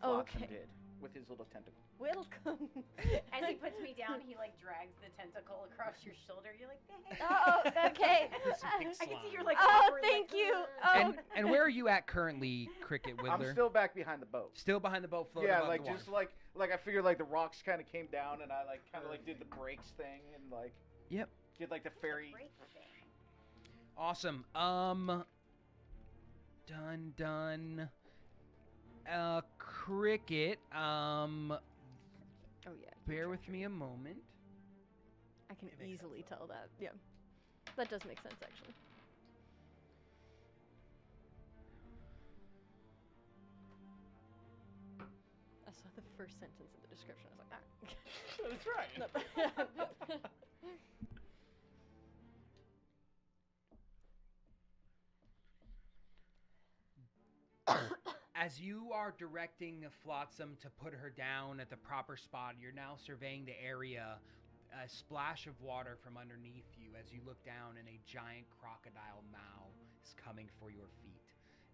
Oh, Flotsam okay. did with his little tentacle. Welcome. As he puts me down, he like drags the tentacle across your shoulder. You're like, thanks. Oh, okay. It's a big I can see slime. you're like, Oh, awkward, thank like, you. "Ugh." Oh. And where are you at currently, Cricket Whittler? I'm still back behind the boat. Still behind the boat, floating Yeah, above like the water. just like I figured like the rocks kind of came down and I like kind of like did the brakes thing and like Yep. did like the ferry. Break thing. Awesome. Done. Cricket. Oh yeah. Bear with me a moment. I can It makes easily sense, tell that. Yeah. That does make sense actually. I saw the first sentence in the description. I was like, ah. That's right. No. As you are directing Flotsam to put her down at the proper spot, you're now surveying the area. A splash of water from underneath you as you look down, and a giant crocodile mow is coming for your feet.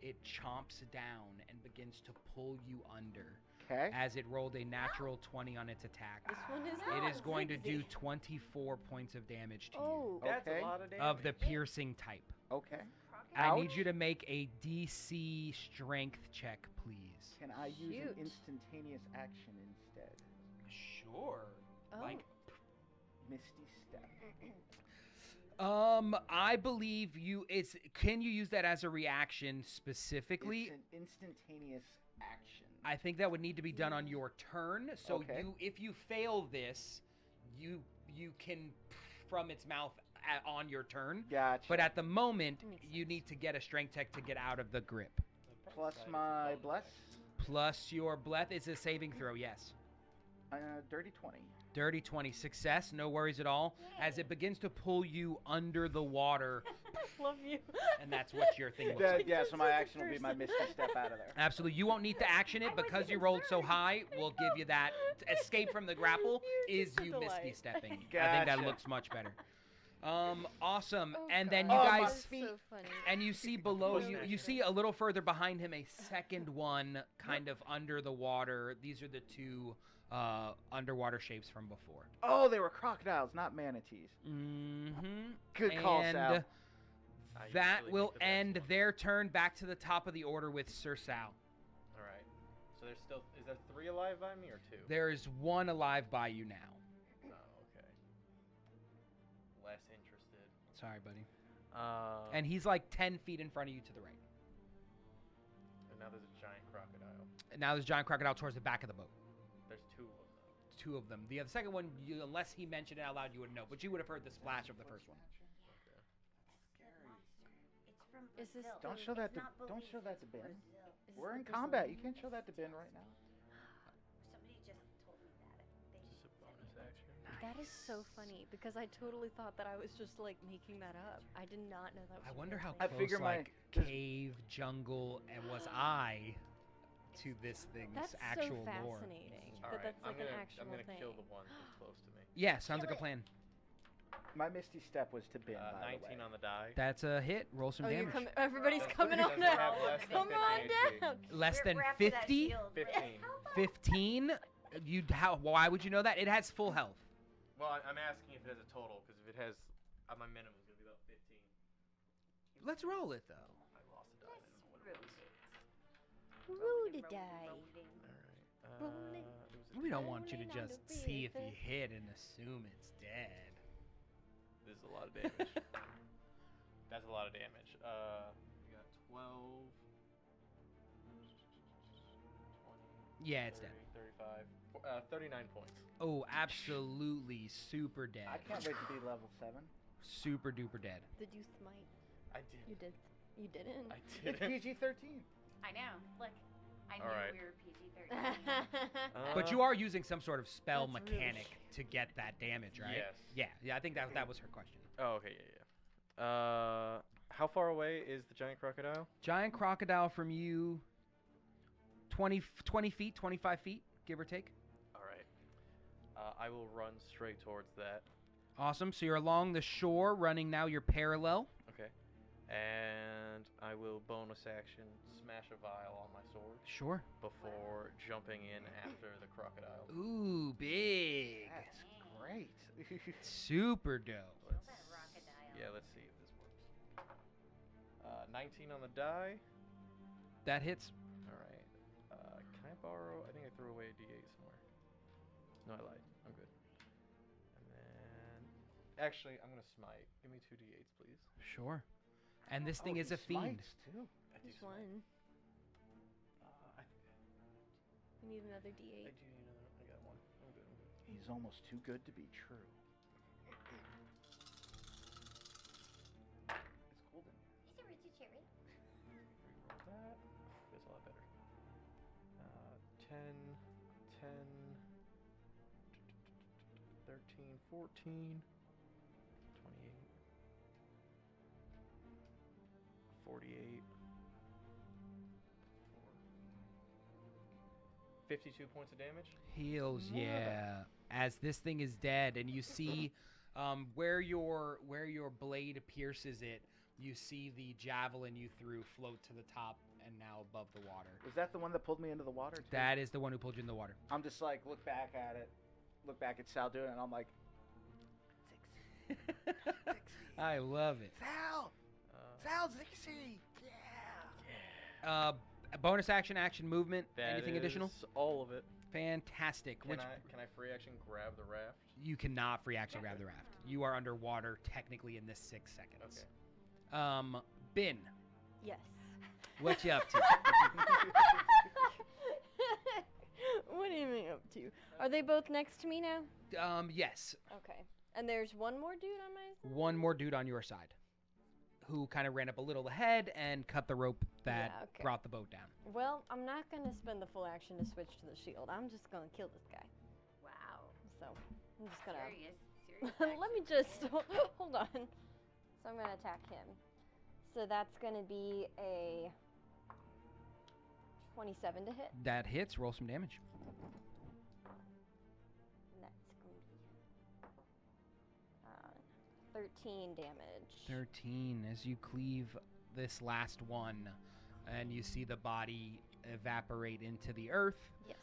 It chomps down and begins to pull you under Okay. as it rolled a natural 20 on its attack. This one is It not is going to do zigzag. 24 points of damage to Oh. That's Okay. a lot of you damage. of the piercing type. Okay. I need Ouch. you to make a DC strength check, please. Can I use Shoot. an instantaneous action instead? Sure. Oh. Like, Misty Step. I believe can you use that as a reaction specifically? It's an instantaneous action. I think that would need to be done on your turn. So Okay. if you fail this, you can from its mouth on your turn. Gotcha. But at the moment, Makes you need to get a strength check to get out of the grip. Plus my bless. Plus your bless is a saving throw, yes. Dirty 20. Dirty 20, success, no worries at all. As it begins to pull you under the water, Love you. and that's what your thing looks like. Yeah, so my Just as a action will be my Misty Step out of there. Absolutely. You won't need to action it because you rolled so high. We'll give you that. Escape from the grapple You're is just a you misty delight. stepping. I think Gotcha. that looks much better. Awesome. Oh, And then God. you Oh, my guys, feet. So funny. and you see below Full you, snatch you there. see a little further behind him a second one kind of under the water. These are the two underwater shapes from before. Oh, they were crocodiles, not manatees. Mm-hmm. Good call, Sal. I That usually will pick the best end ones. their turn back to the top of the order with Sir Sal. All right. So there's still is there 3 alive by me or 2? There is one alive by you now. Oh, okay. Less interested. Sorry, buddy. And And he's like 10 feet in front of you to the right. now there's a giant crocodile. And now there's a giant crocodile towards the back of the boat. There's 2 of them though. Two of them. The second one, unless he mentioned it out loud, you wouldn't know. But you would have heard the splash of the first one. It's from Is this Brazil. Don't show that It's to not don't show that to Belize, Ben. it's Brazil. Is this We're the in combat. You Brazilian can't show that to Ben right now. Somebody just told me that. They Just just a bonus action. That is so funny because I totally thought that I was just like making that up. I did not know that was I a wonder how real I thing. close, figure my- like, this- cave, jungle, and was I to this thing's That's actual so lore. fascinating All that right. that's like I'm gonna, an actual I'm gonna thing. kill the one who's close to me. Yeah, sounds like a Kill it. plan. My Misty Step was to Ben. by the 19 way. on the die. That's a hit. Roll some Oh, you're damage. coming, everybody's Does- coming does on it down. have less than Come on 50 HP? down. Less We're than after that 50? shield. 15. 15? Why would you know that? It has full health. Well, I'm asking if it has a total, because if it has, my minimum is gonna be about 15. Let's roll it though. I lost a die. I don't know what it was. Roll the die. All right. Roll it. It was a We don't 10. want you to Rolling on just the see if you river. hit and assume it's dead. This is a lot of damage. That's a lot of damage. We got 12, 20, Yeah, it's 30, dead. 35, 39 points. Oh, absolutely super dead. I can't wait to be level 7. Super duper dead. Did you smite? I did. You did. You didn't. I It's didn't. PG-13. I know. Look, I knew Alright. we were PG-13. But you are using some sort of spell That's really mechanic to get that damage, right? Yes. Yeah, I think that was her question. Oh, okay, yeah. How far away is the giant crocodile? Giant crocodile from you, 20 feet, 25 feet, give or take. All right. I will run straight towards that. Awesome. So you're along the shore, running now. You're parallel. Okay. And I will bonus action smash a vial on my sword Sure. before jumping in after the crocodile. Ooh, big. That's great. Super dope. Let's, that crocodile. yeah, let's see if this works. 19 on the die. That hits. All right. Can I borrow? I think I threw away a D8 somewhere. No, I lied. I'm good. And then, actually, I'm gonna smite. Give me 2 D8s, please. Sure. And this thing Oh, is he a fiend. smites, too. I do Just smite. one. I We need another do D8. need another. I got one. I'm good. I'm good. He's almost too good to be true. It's cold in here. He's a Richard Cherry. Reroll that. That's a lot better. 10, 10, 13, 14, 28, 48, 52 points of damage. Heals, Mother. yeah. As this thing is dead, and you see where your blade pierces it, you see the javelin you threw float to the top and now above the water. Was that the one that pulled me into the water, too? That is the one who pulled you in the water. I'm just like, look back at it. Look back at Sal doing it, and I'm like, I love it. Sal! Sal Zixie! Yeah! A bonus action, movement, That anything additional? is all of it. Fantastic. Can I free action grab the raft? You cannot free action grab the raft. You are underwater technically in this 6 seconds. Okay. Bin, Yes. what you up to? What do you mean up to? Are they both next to me now? Yes. Okay. And there's one more dude on my side? One more dude on your side who kind of ran up a little ahead and cut the rope that Yeah, okay. brought the boat down. Well, I'm not going to spend the full action to switch to the shield. I'm just going to kill this guy. Wow. So, I'm just going to... Serious. Let me just... Hold on. So I'm going to attack him. So that's going to be a 27 to hit. That hits. Roll some damage. And that's going to be 13 damage. 13 as you cleave this last one and you see the body evaporate into the earth. Yes.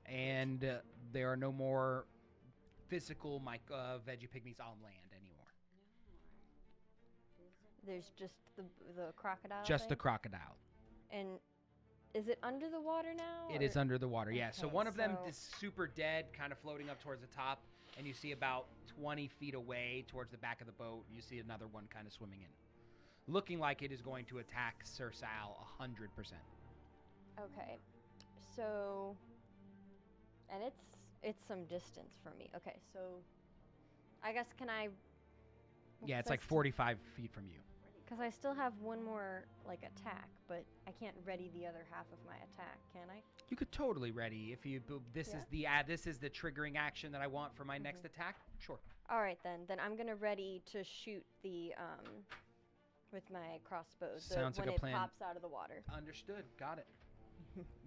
And there are no more physical veggie pygmies on land anymore. There's just the crocodile. Just the thing? crocodile. And is it under the water now? It or- is under the water, yeah. So Okay, one of them so- is super dead, kind of floating up towards the top, and you see about 20 feet away towards the back of the boat, you see another one kind of swimming in. Looking like it is going to attack Sir Sal 100%. Okay. So, and it's some distance from me. Okay, so I guess can I? Yeah, it's like 45 feet from you. Because I still have one more like attack, but I can't ready the other half of my attack, can I? You could totally ready if you. This Yeah. is the this is the triggering action that I want for my next attack. Sure. All right then. Then I'm gonna ready to shoot the with my crossbow. Sounds when like a it plan. pops out of the water. Understood. Got it.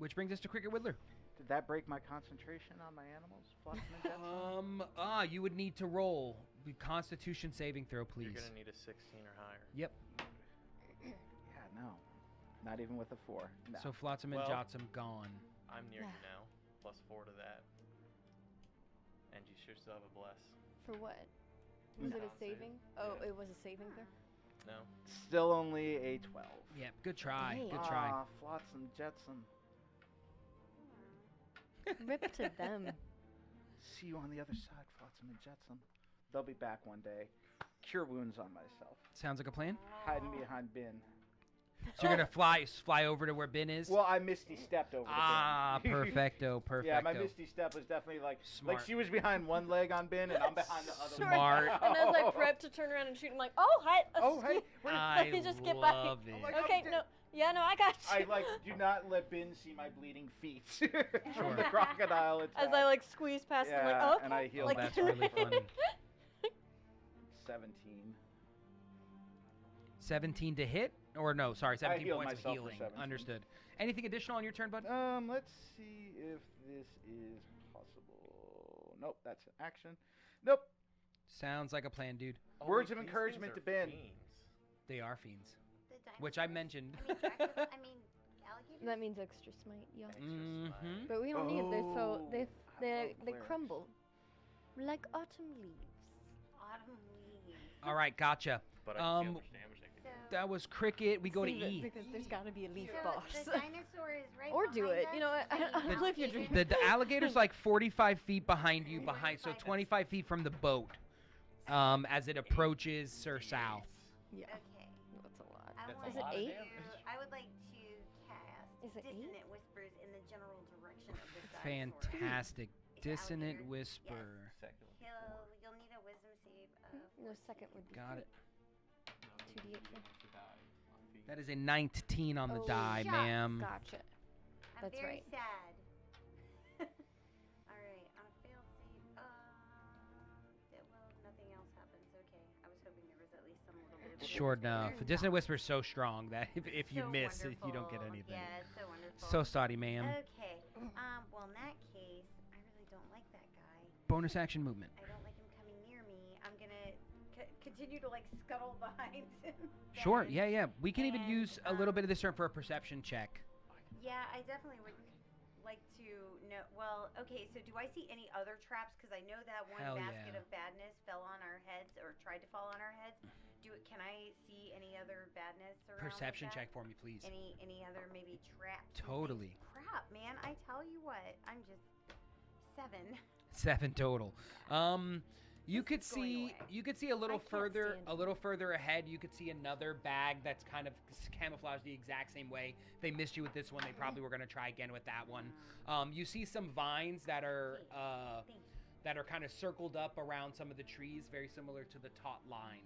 Which brings us to Cricket Whittler. Did that break my concentration on my animals? Flotsam and Jetsam? You would need to roll the Constitution saving throw, please. You're gonna need a 16 or higher. Yep. Yeah, no. Not even with a 4. No. So Flotsam and Well- Jetsam gone. I'm near you now. +4 to that. And you sure still have a bless. For what? Was it a Con save. saving? Oh, Yeah. it was a saving throw? No. Still only a 12. Yeah, good try. Dang. Good try. Aw, Flotsam Jetsam. Rip to them. See you on the other side, Flotsam and Jetsam. They'll be back one day. Cure wounds on myself. Sounds like a plan. Hiding behind Bin. So you're gonna fly over to where Ben is. Well, I Misty stepped over Ah, to Ben. perfecto, perfecto. Yeah, my Misty step was definitely like Smart. she was behind one leg on Ben and I'm behind the other. Smart. And as I prep to turn around and shoot, I'm like, oh, hi. Oh, hey. I Let me just get by. love it. Oh my Okay, God. no. Yeah, no, I got you. I do not let Ben see my bleeding feet Sure. from the crocodile attack. As I squeeze past them, like, Yeah, oh, okay. and I heal Oh, like, that's really funny. 17. 17 to hit, or no? Sorry, 17 healed points of myself for healing. 17. Understood. Anything additional on your turn, bud? Let's see if this is possible. Nope, that's an action. Nope. Sounds like a plan, dude. Oh, Words wait, of these encouragement things to are Ben. fiends. They are fiends, The which I dinosaurs? mentioned. I mean, Dracula, alligators? that means extra smite, yeah. Extra Mhm. smite. But we don't need they so Oh, they I love they clerics. crumble like autumn leaves. Autumn leaves. All right, gotcha. But I can see how Um, much damage they can do. So, That was cricket. We go to Save it, E. because there's got to be a leaf so boss. the dinosaur is right Or do behind it. You know us, what? and the I'll live your alligator- dream. The alligator's like 45 feet behind you, so 25 feet from the boat, as it approaches Sir Sal. Yeah, Okay. that's a lot. I That's a want lot of to. damage. I would like to cast Is it eight? dissonant whispers in the general direction of this dinosaur. Fantastic. It's Dissonant alligator. whisper. Second. You'll need a wisdom save of. No, second would be Got it. 2d8. That is a 19 on the Oh, die, shucks. ma'am. Gotcha. I'm That's very right. sad. All right, on a failed save. Well, nothing else happens. Okay, I was hoping there was at least some little bit of. Sure wisdom. enough. There's Dissonant not. whisper is so strong that if you So miss, you don't get wonderful. anything. Yeah, it's so wonderful. So sorry, ma'am. Okay. Well, in that case, I really don't like that guy. Bonus action movement. I don't like him coming near me. I'm gonna continue to scuttle behind him. Sure. then. Yeah. We can even And, use a little bit of this turn for a perception check. Yeah, I definitely would like to know. Well, okay. So, do I see any other traps? Because I know that one Hell basket yeah. of badness fell on our heads, or tried to fall on our heads. Can I see any other badness around? like Perception that? check for me, please. Any other maybe traps? and things? Totally. Crap, man! I tell you what, I'm just 7. 7 total. You could This is going see away. a little I can't further stand ahead. You could see another bag that's kind of camouflaged the exact same way. They missed you with this one. They probably were going to try again with that one. You see some vines that are kind of circled up around some of the trees, very similar to the taut line.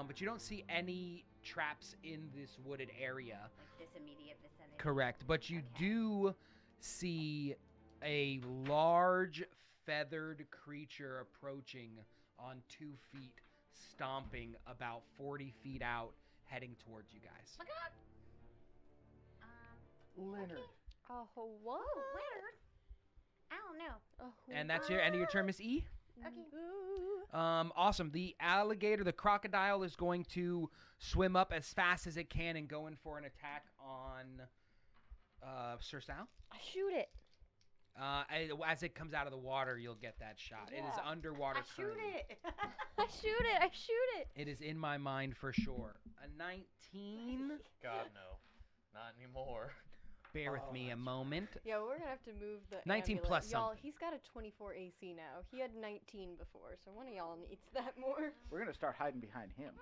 But you don't see any traps in this wooded area. Like this immediate vicinity. Correct. But you Okay. do see a large feathered creature approaching on 2 feet, stomping about 40 feet out, heading towards you guys. Leonard. A what? Oh, Leonard. I don't know. And that's your end of your turn, Miss E. Okay. Awesome. The alligator, the crocodile, is going to swim up as fast as it can and go in for an attack on Sir Sal. I shoot it. As it comes out of the water, you'll get that shot. It is Yeah. underwater I shoot currently. it. I shoot it. I shoot it. It is in my mind for sure. A 19. God no, not anymore. Bear with Oh, me a that's moment. Yeah, we're gonna have to move the 19 amulet. plus Y'all, something. he's got a 24 AC now. He had 19 before, so one of y'all needs that more. We're gonna start hiding behind him.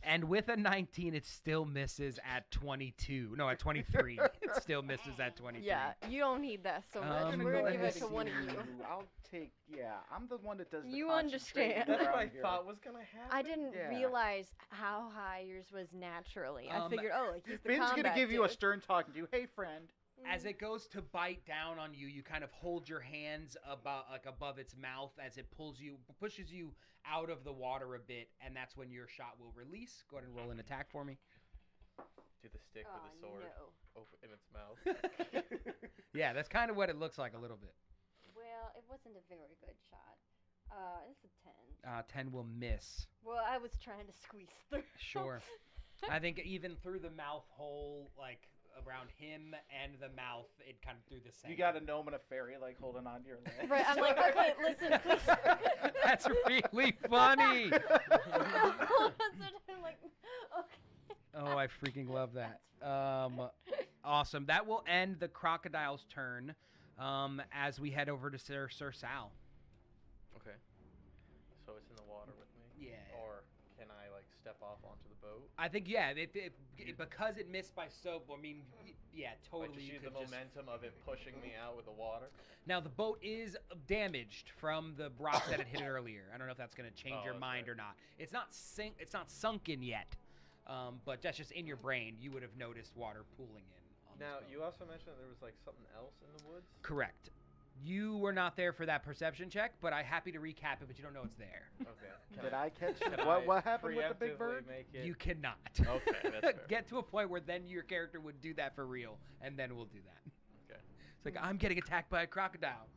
And with a 19, it still misses at 22. No, at 23. It still misses at 23. Yeah, you don't need that so much. I'm We're gonna gonna give go it to ahead one of you. I'll take. Yeah, I'm the one that does. The You concentrating understand. That's what I around here. thought was gonna happen. I didn't Yeah. realize how high yours was naturally. I Um, figured, like he's the Ben's gonna combat give you a dude. stern talking to. Hey, friend. As it goes to bite down on you, you kind of hold your hands above its mouth as it pushes you out of the water a bit, and that's when your shot will release. Go ahead and roll an attack for me. Do the stick with the sword No. open in its mouth. Yeah, that's kind of what it looks like a little bit. Well, it wasn't a very good shot. It's a 10. 10 will miss. Well, I was trying to squeeze through. Sure. I think even through the mouth hole, like around him and the mouth. It kind of through the center. You got a gnome and a fairy like holding on to your leg. Right, I'm like, okay, listen, please. That's really funny. I'm like, okay. Oh, I freaking love that. Awesome. That will end the crocodile's turn as we head over to Sir Sal. Okay. So it's in the water with me? Yeah. Or can I, like, step off onto the boat? I think, yeah, because it missed by so, I mean, yeah, totally. Like, just you use could the momentum of it pushing me out with the water? Now, the boat is damaged from the rocks that it hit earlier. I don't know if that's going to change your that's mind right. or not. It's not sunken yet, but that's just in your brain. You would have noticed water pooling in. On Now, this boat. you also mentioned that there was, like, something else in the woods? Correct. You were not there for that perception check, but I'm happy to recap it, but you don't know it's there. Okay. Did I catch Can what happened with the big preemptively bird? Make it... You cannot. Okay, that's fair. Get to a point where then your character would do that for real, and then we'll do that. Okay. It's like, I'm getting attacked by a crocodile.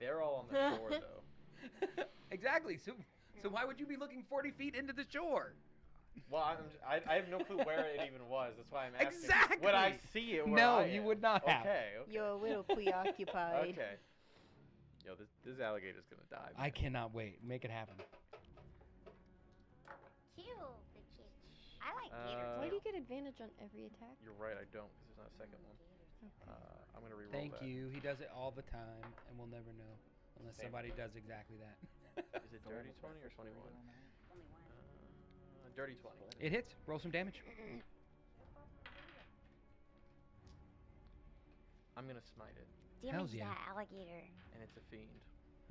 They're all on the shore, though. Exactly. So why would you be looking 40 feet into the shore? Well, I have no clue where it even was. That's why I'm asking. Exactly. Would I see it where No, I you am? would not have. Okay. You're a little preoccupied. Okay. Yo, this alligator's gonna die. I cannot wait. Make it happen. Cute. I like gators. Why do you get advantage on every attack? You're right, I don't, because there's not a second one. I'm gonna reroll Thank that. you. He does it all the time, and we'll never know unless Same. somebody does exactly that. Is it dirty 20 or 21? Only one. Dirty 20. It hits. Roll some damage. I'm gonna smite it, Hells Damage yeah. that alligator. and it's a fiend.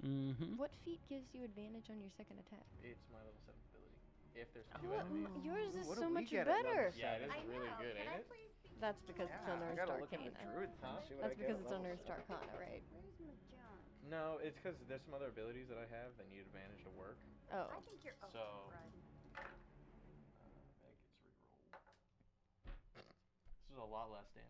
Mm-hmm. What feat gives you advantage on your second attack? It's my level 7 ability. If there's Oh, 2 enemies. yours is What so do we much get at level better. Yeah, it is I really know. good, Can ain't I it? please be That's because it's I unearthed gotta look at the arcana. druid thing. Huh? See what That's I get because at it's level unearthed 7. arcana, right? Where's my junk? No, it's because there's some other abilities that I have that need advantage to work. Oh. I think you're. Oh, So- crud. That gets rerolled. This is a lot less damage.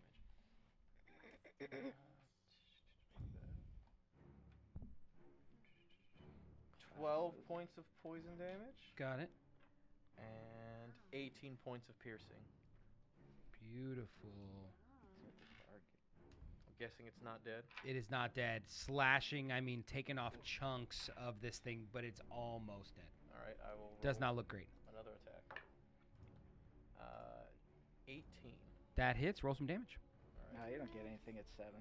12 points of poison damage Got it. and 18 points of piercing. Beautiful. I'm guessing it's not dead. It is not dead. Slashing, I mean, taking off chunks of this thing, but it's almost dead. All right, I will. Does roll not look great. another attack. 18. That hits. Roll some damage. All No, right. you don't get anything at 7.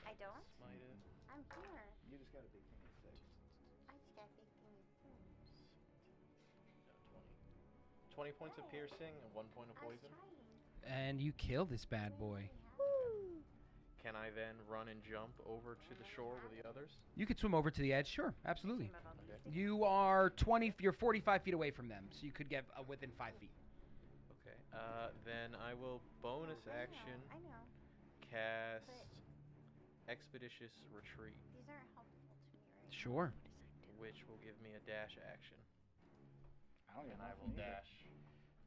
I don't. Smite it. I'm here. You just got a big thing at 6. I just got 15. No, 20 points of piercing and 1 point of poison. And you kill this bad boy. Can I then run and jump over to the shore with the others? You could swim over to the edge. Sure, absolutely. Okay. You are 20, you're 45 feet away from them, so you could get within 5 feet. Okay. Then I will bonus action I know. cast Expeditious Retreat, These aren't helpful to me right Sure. which will give me a dash action, I don't even and I know will if you need it. dash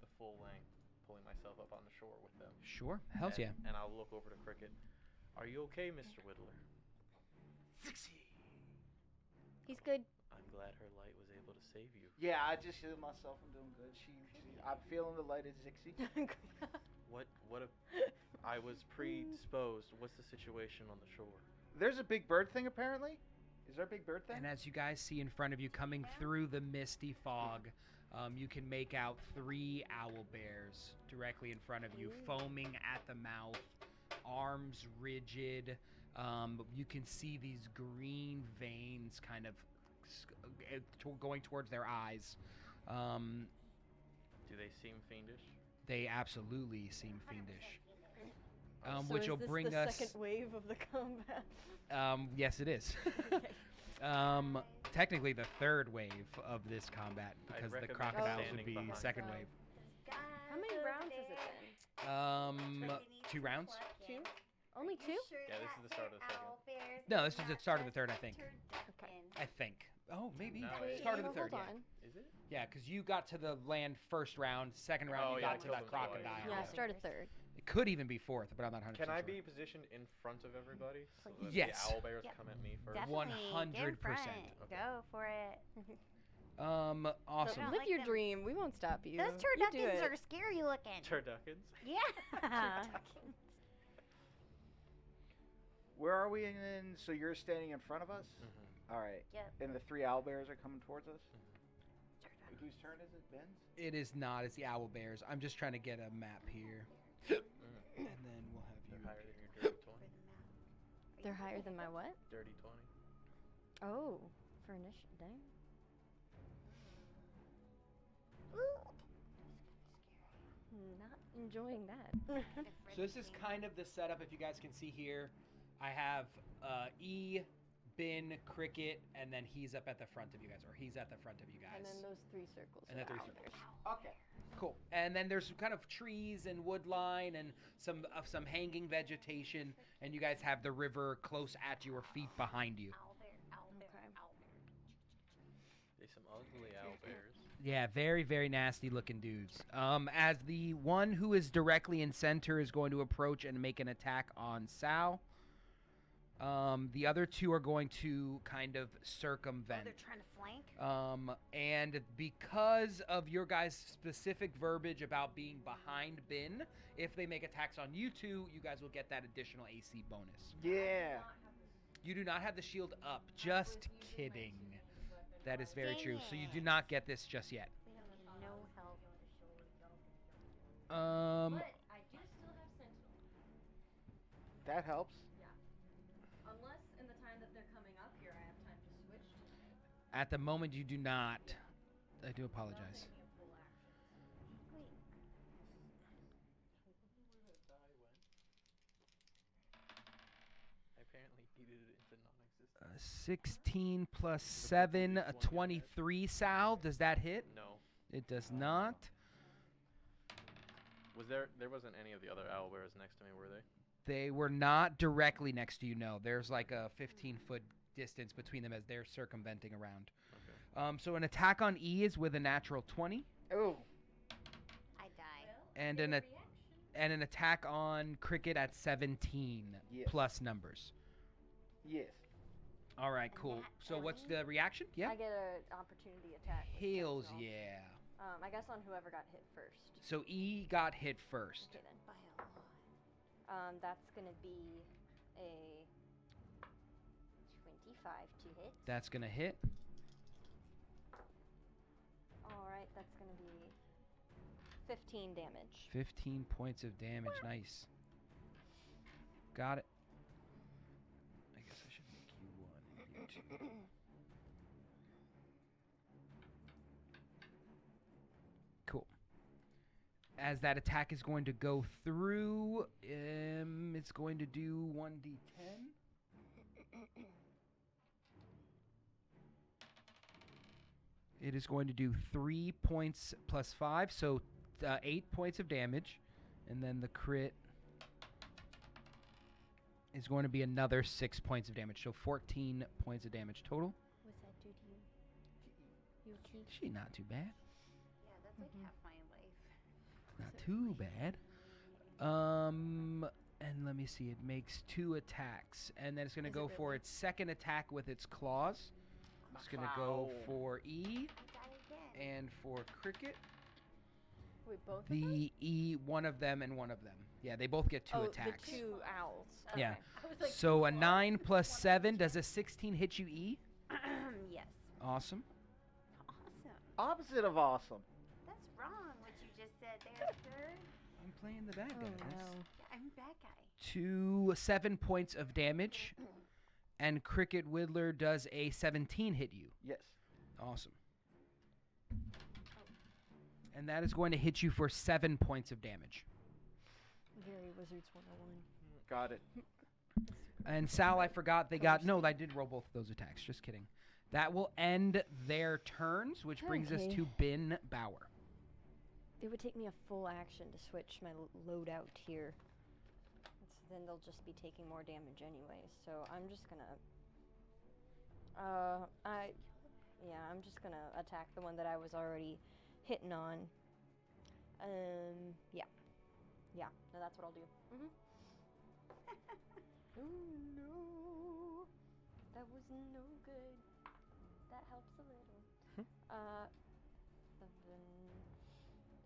the full length, pulling myself up on the shore with them. Sure. Hells yeah. And I'll look over to Cricket. Are you okay, Mr. Whittler? He's good. I'm glad her light was able to save you. Yeah, I just healed myself. I'm doing good. I'm feeling the light at Zixie. What if I was predisposed? What's the situation on the shore? There's a big bird thing apparently. Is there a big bird thing? And as you guys see in front of you, coming through the misty fog, you can make out 3 owl bears directly in front of you, foaming at the mouth, arms rigid. You can see these green veins kind of going towards their eyes. Do they seem fiendish? They absolutely seem fiendish. So Which is will this bring the us. second wave of the combat? Yes, it is. Technically, the 3rd wave of this combat because the recommend crocodiles would standing be behind. 2nd wave. How many rounds has it been? 2 rounds? 2? Only 2? Yeah, this is the start of the second. No, this is the start of the 3rd, I think. Okay. I think. Oh, maybe. No, Start of the Well, 3rd, yeah. hold on. Is it? Yeah, because you got to the land 1st round, 2nd round Oh, you yeah, got to killed that them twice. crocodile. Yeah, Yeah. started 3rd. It could even be 4th, but I'm not 100% Can I sure. be positioned in front of everybody so that Yes. the owl bears Yep. come at me first? Definitely. Get in 100%. front. Okay. Go for it. Awesome. don't Live like your them. dream. We won't stop you. Those You do turduckens it. are scary looking. Turduckens. Yeah. Where are we in? So you're standing in front of us? Mm-hmm. All right. Yep. And the 3 owlbears are coming towards us? Whose turn is it? Ben's? It is not. It's the owl bears. I'm just trying to get a map here, and then we'll have They're you. higher than your dirty 20. They're higher than my what? Dirty 20. Oh, for initiative. Dang. Not enjoying that. So this is kind of the setup. If you guys can see here, I have E, Bin, Cricket, and then he's up at the front of you guys, or he's at the front of you guys. And then those 3 circles. And are then 3 owlbears. circles. Okay. Cool. And then there's kind of trees and wood line and some hanging vegetation, and you guys have the river close at your feet behind you. Okay. There's some ugly owl bears. Yeah, very, very nasty looking dudes. As the one who is directly in center is going to approach and make an attack on Sal. The other 2 are going to kind of circumvent. They're trying to flank. And because of your guys' specific verbiage about being behind Bin, if they make attacks on you 2, you guys will get that additional AC bonus. Yeah. You do not have the shield up. Just kidding. That is very Dang true. So you it. do not get this just yet. We have no help. But I do still have Sentinel. That helps. Unless in the time that they're coming up here, I have time to switch to At the moment, you do not. I do apologize. Wait. I apparently beated it into non-existence. 16 plus 7, a 23, Sal. Does that hit? No. It does not. Was there wasn't any of the other owl bears next to me, were they? They were not directly next to you, no. There's like a 15-foot distance between them as they're circumventing around. Okay. So an attack on E is with a natural 20, Oh. I died. and an attack on Cricket at 17 Yes. plus numbers. Yes. All right, And cool. that So what's 20? the reaction? Yeah. I get an opportunity attack. with Hells Sentinel. yeah. I guess on whoever got hit first. So E got hit first. Okay then. By a lot. That's gonna be a 25 to hit. That's gonna hit. All right, that's gonna be 15 damage. 15 points of damage. Nice. Got it. I guess I should make you 1 and you 2. Cool. As that attack is going to go through, it's going to do 1d10. It is going to do 3 points plus 5, so 8 points of damage. And then the crit is going to be another 6 points of damage, so 14 points of damage total. What's that do to you? You keep. She not too bad. Yeah, that's like half my life. Not too bad. And let me see. It makes 2 attacks, and then it's going to Is go it for really? its second attack with its claws. It's going to go Wow. for E I die again. and for Cricket. Wait, both of them? The E, one of them and one of them. Yeah, they both get 2 oh, attacks. the 2 owls. Yeah. Okay. I was like, So a 9 plus 7. Does a 16 hit you, E? Yes. Awesome. Awesome. Opposite of awesome. That's wrong what you just said there, sir. I'm playing the bad oh guy. no. Yeah, I'm a bad guy. 7 points of damage. And Cricket Whittler does a 17 hit you. Yes. Awesome. And that is going to hit you for 7 points of damage. Very Wizards 101. Got it. And Sal, I forgot they got... No, I did roll both of those attacks. Just kidding. That will end their turns, which brings us Okay. to Bin Bauer. It would take me a full action to switch my loadout here. So then they'll just be taking more damage anyway. So I'm just gonna... I'm just gonna attack the one that I was already hitting on. Yeah. Yeah, no, that's what I'll do. Oh no. That was no good. That helps a little.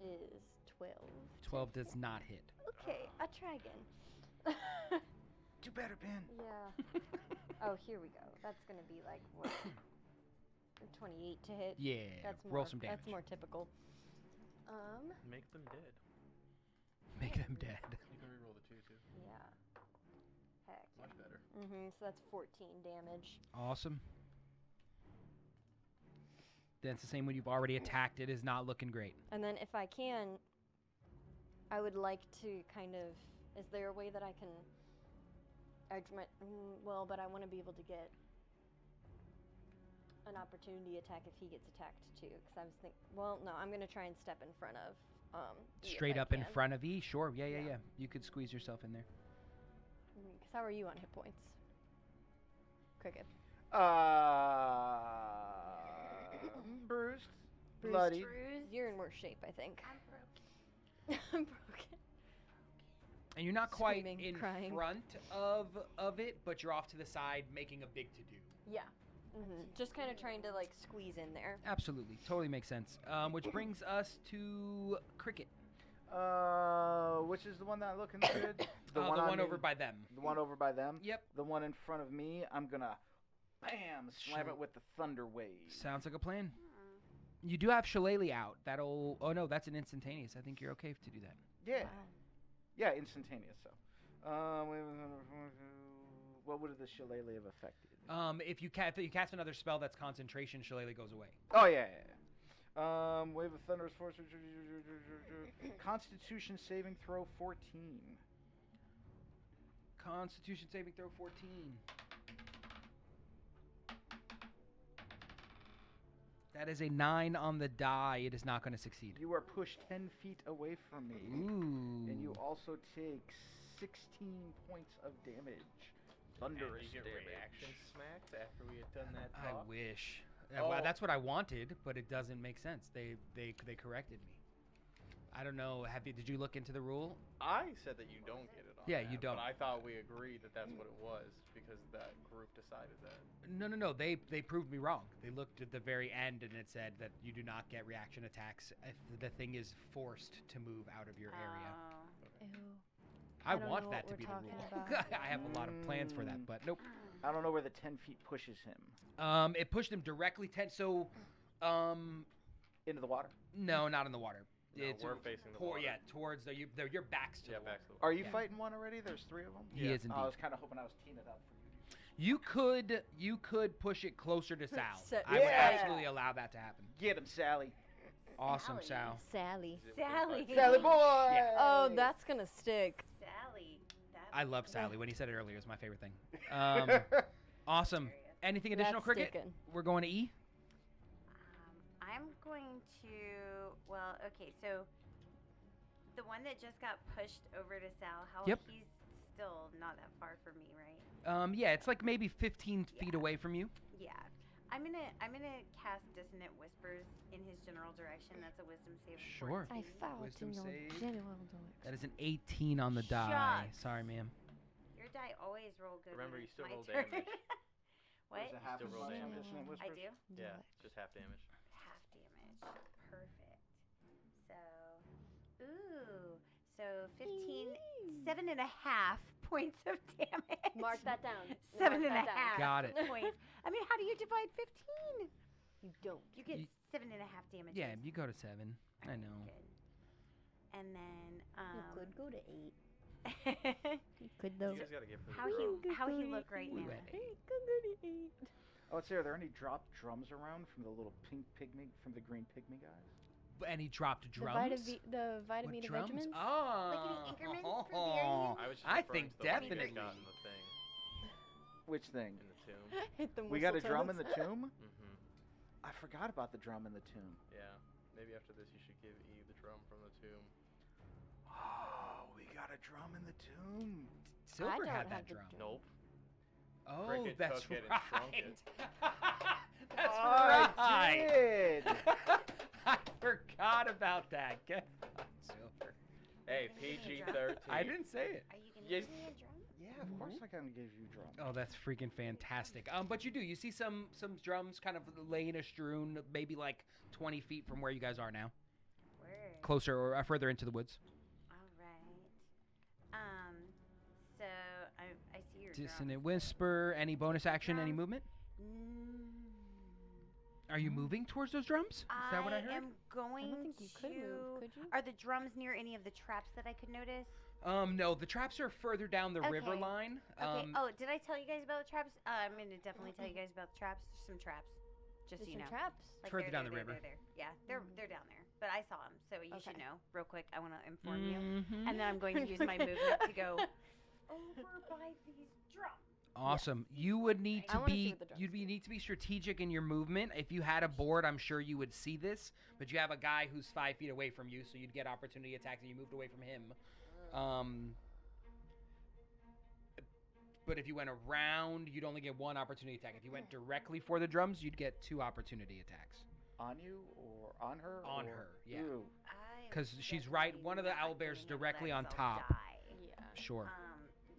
is 12. 12 does not hit. Okay, I'll try again. Do better, Ben. Yeah. Oh, here we go. That's gonna be like what? 28 to hit. Yeah, That's more, roll some damage. That's more typical. Make them dead. Make them dead. You can reroll the 2 too. Yeah. Heck. Much better. So that's 14 damage. Awesome. That's the same when you've already attacked. It is not looking great. And then if I can, I would like to kind of. Is there a way that I can edge my? Well, but I want to be able to get an opportunity attack if he gets attacked too. Because I was thinking. Well, no, I'm gonna try and step in front of. E if Straight I up in can. front of E? Sure. Yeah. Yeah. You could squeeze yourself in there. Because how are you on hit points? Cricket. Bruised, bloody. Bruised. You're in worse shape, I think. I'm broken. I'm broken. And you're not quite Screaming, in crying. front of it, but you're off to the side making a big to-do. Yeah. Just kind of trying to like squeeze in there. Absolutely. Totally makes sense. Which brings us to Cricket. Which is the one that looking good? The on one me? over by them. The one over by them? Yep. The one in front of me, I'm gonna bam slam Sure. it with the thunder wave. Sounds like a plan. You do have Shillelagh out. That'll... Oh, no, that's an instantaneous. I think you're okay to do that. Yeah. Wow. Yeah, instantaneous. So, what would the shillelagh have affected? If you cast another spell that's concentration, Shillelagh goes away. Oh yeah. Wave of thunderous force. Constitution saving throw 14. Constitution saving throw 14. That is a 9 on the die. It is not going to succeed. You are pushed 10 feet away from me. Ooh. And you also take 16 points of damage. Thunderous And you get damage. reaction smacks after we had done that I talk. wish. Oh. Well, that's what I wanted, but it doesn't make sense. They corrected me. I don't know. Did you look into the rule? I said that you don't get it on Yeah, that, you don't. But I thought we agreed that that's what it was because that group decided that. No. They proved me wrong. They looked at the very end and it said that you do not get reaction attacks if the thing is forced to move out of your area. Ew. I don't want know that what to be we're the talking rule. about. I have a lot of plans for that, but nope. I don't know where the 10 feet pushes him. It pushed him directly 10. So, Into the water? no, not in the water. No, we're facing the water. Yeah, towards your backs to the water. back to the Are you Yeah. fighting one already? There's 3 of them? He is indeed. I was kind of hoping I was teeing it up for you. You could push it closer to Sal. I would Yeah. absolutely allow that to happen. Get him, Sally. Awesome, Sal. Sally. Sally. Sally boy! Yeah. Oh, that's gonna stick. Sally. I love Sally. When he said it earlier, it's my favorite thing. Awesome. Anything additional, That's Cricket? sticking. We're going to E. I'm going to. Well, okay, so the one that just got pushed over to Sal, Yep. he's still not that far from me, right? Yeah, it's like maybe 15 feet Yeah. away from you. Yeah. I'm gonna cast Dissonant Whispers in his general direction. That's a Wisdom save. of Sure. 14. Wisdom save. general That is an 18 on the die. Shucks. Sorry, ma'am. Your die always roll good. Remember, when you it's still my roll turn. damage. What? There's a half Still roll of damage. Dissonant I Whispers. do. Yeah, just half damage. Half damage. Perfect. So 15, 7.5 points of damage. Mark that down. Seven Mark and that a half. Got it. points. I mean, how do you divide 15? You don't. You get You- 7.5 damage. Yeah, you go to 7. I know. Good. And then You could go to 8. um, You could though. You guys gotta get for the how drum. he look right We now? went 8. Could go to 8. Oh, let's see, are there any dropped drums around from the little pink pygmy, from the green pygmy guys? And he dropped drums. The What Vitamina drums? Regimens? Oh. Like any increments for variance? I was just I referring think to the one you definitely. got in the thing, Which thing? in the tomb. Hit them We got a drum in the mistletoes. tomb? Mm-hmm. I forgot about the drum in the tomb. Yeah. Maybe after this you should give Eve the drum from the tomb. Oh, we got a drum in the tomb. Silver don't had have that the drum. Nope. Oh, Cricket that's took it and right. shrunk it. That's I right. did. I forgot about that. Get on, Silver. Hey, Can you give me a PG-13. I didn't say it. Are you gonna Yes. give me a drum? Yeah, of course I can give you drum. Oh, that's freaking fantastic. But you do. You see some drums kind of laying a strewn, maybe like 20 feet from where you guys are now. Word. closer or further into the woods. All right. So I see your Dissonant drums. whisper. Any bonus action? Any Drums. movement? Mm, Are you moving towards those drums? Is that what I heard? am going I don't think you could move, could you? Are the drums near any of the traps that I could notice? No, the traps are further down the river Okay. line. Okay. Oh, did I tell you guys about the traps? I'm gonna definitely tell you guys about the traps. There's some traps, just so There's you some know. traps. Like Further they're down there, the river. They're there. Yeah, they're down there. But I saw them, so you should Okay. know. Real quick, I want to inform you. Mhm. And then I'm going to use my movement to go over by these drums. Awesome. You would need I to wanna see be what the drums you'd need to be strategic in your movement. If you had a board, I'm sure you would see this. But you have a guy who's 5 feet away from you, so you'd get opportunity attacks, and you moved away from him. But if you went around, you'd only get one opportunity attack. If you went directly for the drums, you'd get 2 opportunity attacks. On you or on her? On or- her, yeah. Ooh. I am 'Cause she's right- definitely one of the not owlbears getting into directly that on 'cause I'll top. die. Yeah. Sure.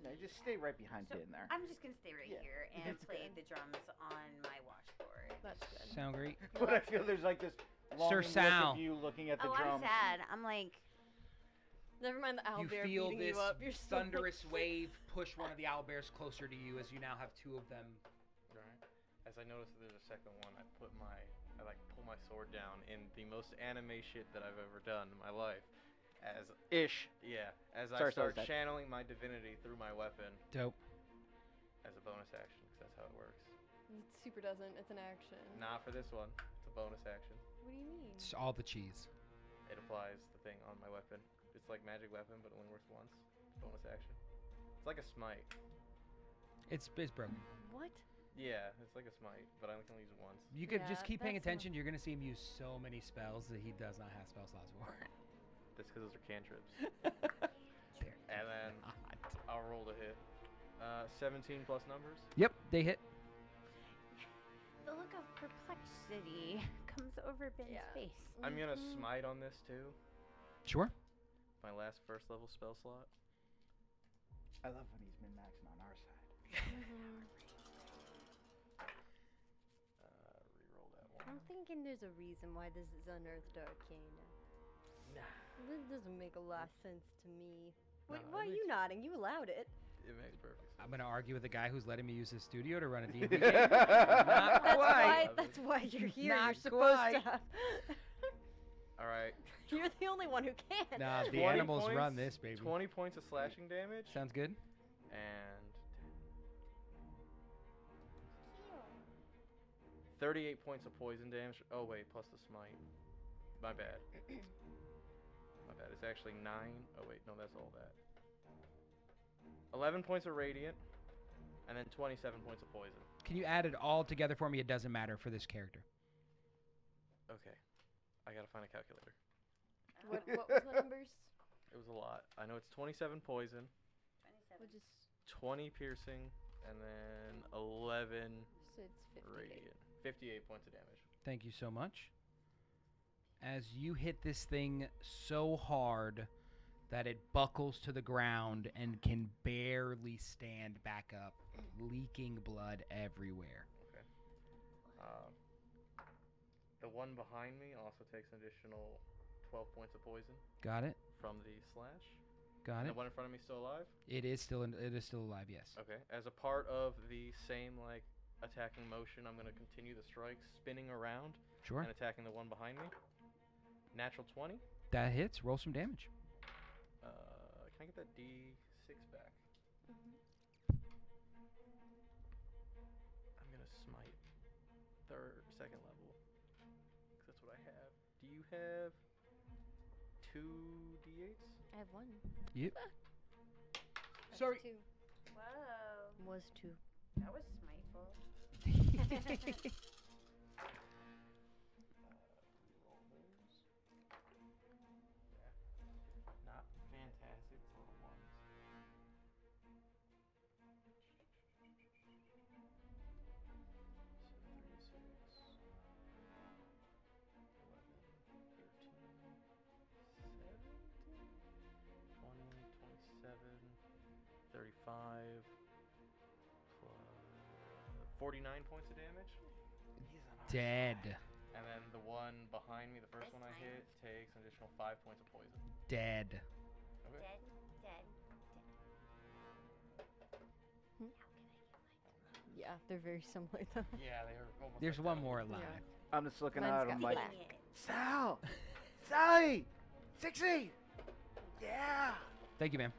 No, just stay right behind So in there. I'm just gonna stay right Yeah, here and that's play good. the drums on my washboard. That's good. Sound great? But I feel there's like this longing look Sal. of you looking at the Oh, drums. I'm sad. I'm like, Never mind the owl You bear feel beating this you up. You're still like- thunderous wave push one of the owlbears closer to you as you now have 2 of them. Right. As I noticed that there's a second one, I pull my sword down in the most anime shit that I've ever done in my life. As Ish. I Sorry, start that. channeling my divinity through my weapon Dope. as a bonus action, because that's how it works. It super doesn't. It's an action. Not for this one. It's a bonus action. What do you mean? It's all the cheese. It applies the thing on my weapon. It's like magic weapon, but it only works once. It's bonus action. It's like a smite. It's broken. What? Yeah, it's like a smite, but I only can use it once. You could Yeah, just keep paying that's not- attention. You're gonna see him use so many spells that he does not have spell slots for. That's because those are cantrips. And then I'll roll to hit. 17 plus numbers. Yep, they hit. the look of perplexity comes over Ben's Yeah. face. I'm gonna Mhm. smite on this too. Sure. My last first level spell slot. I love when he's min-maxing on our side. Mhm. Reroll that I'm one. thinking there's a reason why this is unearthed arcana. Nah. This doesn't make a lot of sense to me. No, Why it are you makes- nodding? You allowed it. It makes perfect sense. I'm gonna argue with the guy who's letting me use his studio to run a D&D game. Not Not That's quite. why. That's why you're here. Not You're supposed quite. to have. All right. You're the only one who can. Nah, the 20 animals run points- this, baby. 20 points of slashing damage. Sounds good. And 38 points of poison damage. Oh wait, plus the smite. My bad. My bad. It's actually 9. Oh wait, no, that's all that. 11 points of radiant, and then 27 points of poison. Can you add it all together for me? It doesn't matter for this character. Okay, I gotta find a calculator. What was the numbers? It was a lot. I know it's 27 poison, 27. We'll just. 20 piercing, and then 11 So it's 58. radiant. 58 points of damage. Thank you so much. As you hit this thing so hard that it buckles to the ground and can barely stand back up, leaking blood everywhere. Okay. The one behind me also takes an additional 12 points of poison Got it? from the slash. Got And it? the one in front of me still alive? It is still alive, yes. Okay. As a part of the same like attacking motion, I'm gonna continue the strikes, spinning around Sure. and attacking the one behind me. Natural 20. That hits. Roll some damage. Can I get that D6 back? Mhm. I'm gonna smite second level, 'cause that's what I have. Do you have 2 D8s? I have one. Yep. That's Sorry. 2. Whoa, Was 2. that was smiteful. Reroll those. Yeah. Not fantastic. It's little ones. So 36, 11, 13, 17, 20, 27, 35, plus 49 points of damage. Dead. And then the one behind me, the first This one I time. hit, takes an additional 5 points of poison. Dead. Okay. Dead. Hmm? Yeah, they're very similar though. Yeah, they are almost. There's one more Yeah. alive. I'm just looking Mine's out. got I'm like, Dang it. Sal, Sally, 60. Yeah. Thank you, ma'am.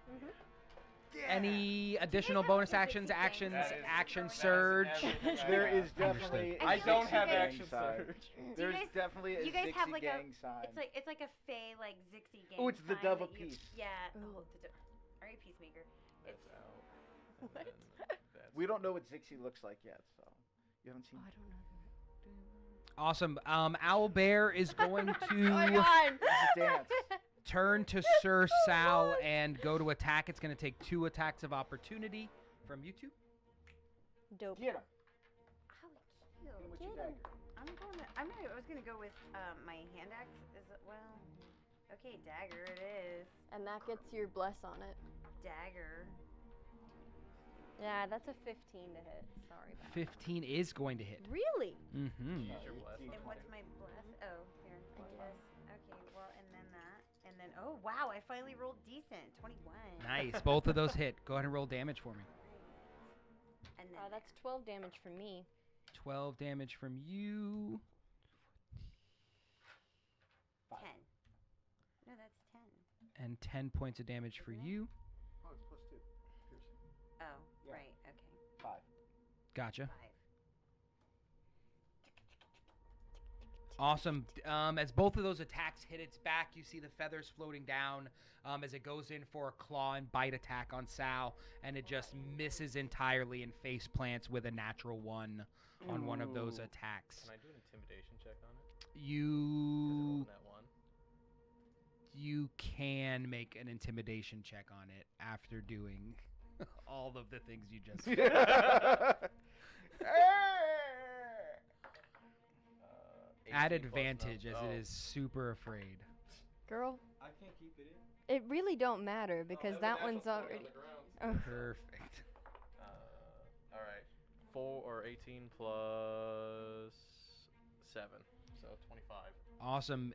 Yeah. Any additional have bonus the actions? 60 Actions? gangs? That is- Action that is surge. everything I There have. is definitely. I a don't Zixi have gang action sign. surge. There's guys- definitely a you guys have Zixi like gang sign. It's like a Fey like Zixi gang. Oh, it's the sign dove that of you- peace. Yeah. Ooh. Oh, Alright, Peacemaker. That's It's out. And What? then that's We don't know what Zixi looks like yet, so you haven't seen. Oh, I don't know. Awesome. Owlbear is going What's to going on? It's a dance. turn to Sir Sal and go to attack. It's going to take 2 attacks of opportunity from you two. Dope. Get him. How cute. Hit him with Get your him. dagger. I was gonna go with my hand axe. Is it well? Okay, dagger it is. And that gets your bless on it. Dagger. Yeah, that's a 15 to hit. Sorry about 15 is going to hit. that. Really? Mm-hmm. Use your bless. And what's my bless? Oh, here. Like this. Okay, well, and then that. And then, oh, wow, I finally rolled decent. 21. Nice. Both of those hit. Go ahead and roll damage for me. And then That's 12 damage from me. 12 damage from you. 10. No, that's 10. And 10 points of damage for Isn't it? you. Oh, it's +2. Piercing. Oh, Yeah. right. Okay. 5. Gotcha. 5. Awesome. As both of those attacks hit its back, you see the feathers floating down as it goes in for a claw and bite attack on Sal, and it just misses entirely and face plants with a natural 1 on one of those Ooh. attacks. Can I do an intimidation check on it? 'Cause it You rolled that one. you can make an intimidation check on it after doing all of the things you just said. At 18 plus advantage no- as oh, it is super afraid. Girl, I can't keep it in. it really don't matter because that one's already. Oh. Perfect. All right. 4 or 18 plus 7, so 25. Awesome.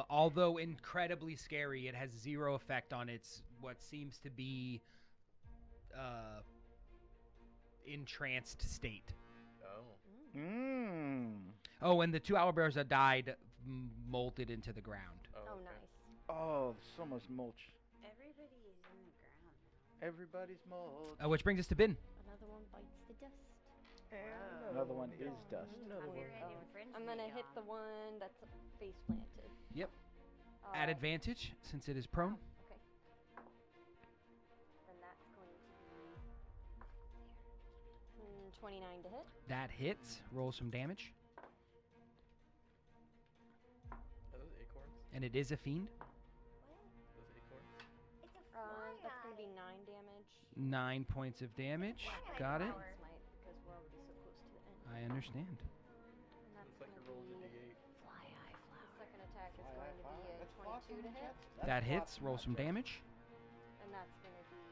Although incredibly scary, it has 0 effect on its what seems to be entranced state. Oh. Mmm. Oh, and the 2 owlbears that died molted into the ground. Oh, Oh, okay. nice. Oh, there's so much mulch. Everybody is in the ground. Everybody's mulch. Which brings us to Bin. Another one bites the dust. Wow. Another one is dust. Another We're one. in infringement, I'm gonna hit y'all. the one that's face planted. Yep. At advantage since it is prone. Okay. Then that's going to be 29 to hit. That hits. Roll some damage. Are those acorns? And it is a fiend. Those acorns? It's a fly That's going to be eye. 9 damage. 9 points of damage. Fly eye Got it. flower. Smite, because we're already so close to the end. I understand. And that's Looks like gonna it rolls a be- D8. Fly eye The flower. second attack is Fly, going to fly. be a That's 22 to flossing, hit. Jets. That That's hits. flossing, Roll some Jets. damage. And that's going to be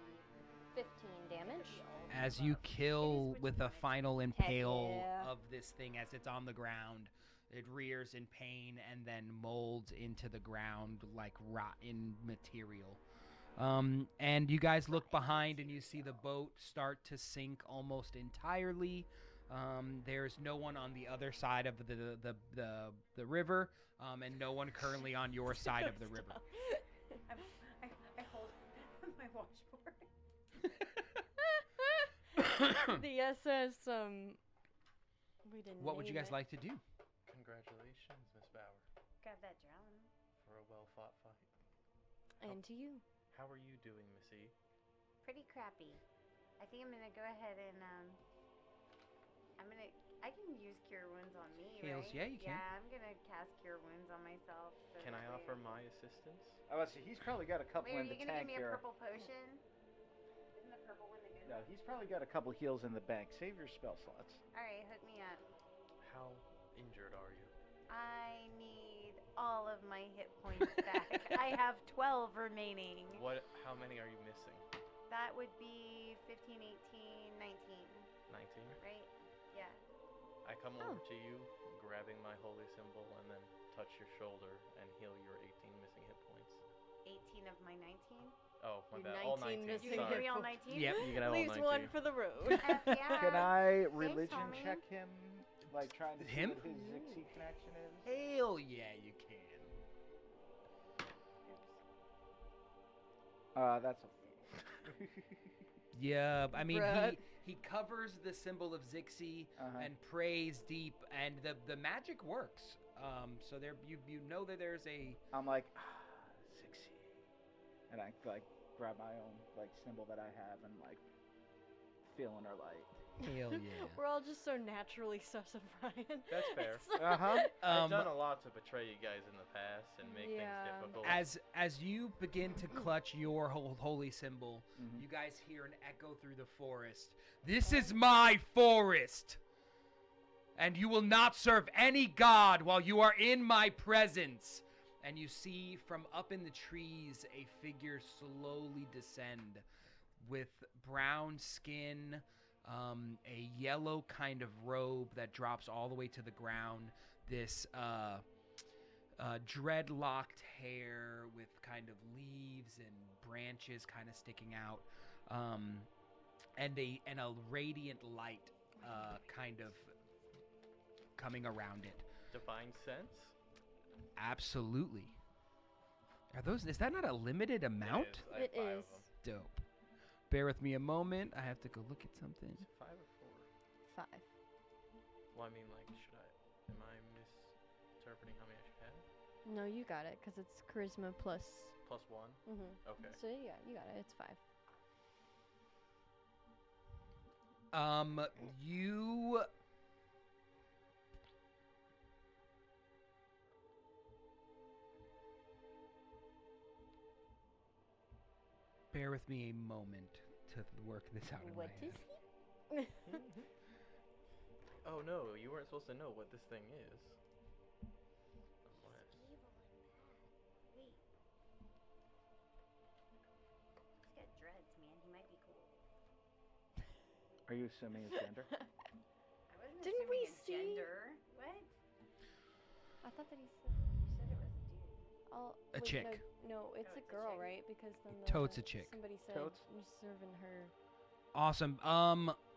15 damage. As you kill with a final impale yeah. of this thing as it's on the ground, it rears in pain and then molds into the ground like rotten material. And you guys look behind and you see the boat start to sink almost entirely. There's no one on the other side of the river, and no one currently on your side of the river. I hold my washboard. The SS, we didn't What would you name guys it. like to do? Congratulations, Miss Bauer, Grab that drown. for a well-fought fight. And to you. How are you doing, Missy? Pretty crappy. I think I'm gonna go ahead and I can use cure wounds on me, Heals, right? yeah, you can. Yeah, I'm gonna cast cure wounds on myself. So Can I that way- offer my assistance? I was say he's probably got a couple Wait, are in you the gonna give tank me a here. purple potion? Isn't the purple one the good No, one? he's probably got a couple heals in the bank. Save your spell slots. All right, hook me up. How injured are you? I need all of my hit points back. I have 12 remaining. How many are you missing? That would be 15, 18, 19, 19? right? Yeah. I come over to you, grabbing my holy symbol, and then touch your shoulder and heal your 18 missing hit points. 18 of my 19. Oh, my Your bad. All 19 19. missing You can Sorry. give me all points. 19? Yep. You can have all Leaves 19. one for the road. F yeah. Can I religion homie. check him? Like trying to see Him? what his Zixie connection is? Hell yeah, you can. That's a. Yeah, I mean Bruh. he covers the symbol of Zixie Uh-huh. and prays deep, and the magic works. So there you know that there's a I'm like, Zixie. And I like grab my own like symbol that I have and like feeling her light. hell yeah. We're all just so naturally sus of Ryan. That's fair. It's like- Uh-huh. I've done a lot to betray you guys in the past and make Yeah. things difficult. As you begin to clutch your holy symbol, Mhm. you guys hear an echo through the forest. This is my forest, and you will not serve any god while you are in my presence. And you see from up in the trees a figure slowly descend with brown skin, a yellow kind of robe that drops all the way to the ground, this dreadlocked hair with kind of leaves and branches kind of sticking out, and a radiant light kind of coming around it. Divine sense? Absolutely. Is that not a limited amount? I have It 5 is. of them. Dope. Bear with me a moment. I have to go look at something. Is it 5 or 4? 5. Well, I mean, like, am I misinterpreting how many I should have? No, you got it, because it's charisma plus. Plus 1? Mm-hmm. Okay. So you got it. It's 5. You bear with me a moment to work this out in What my is head. he? Oh, no, you weren't supposed to know what this thing is. Unless. Wait. He's got dreads, man. He might be cool. Are you assuming his gender? I wasn't Didn't assuming we his see- gender. What? I thought that he said. You said it was a dude. A chick. No, it's Oh, a it's a girl, chick. right? Because then Totes a chick. Somebody said Totes? you're serving her. Awesome.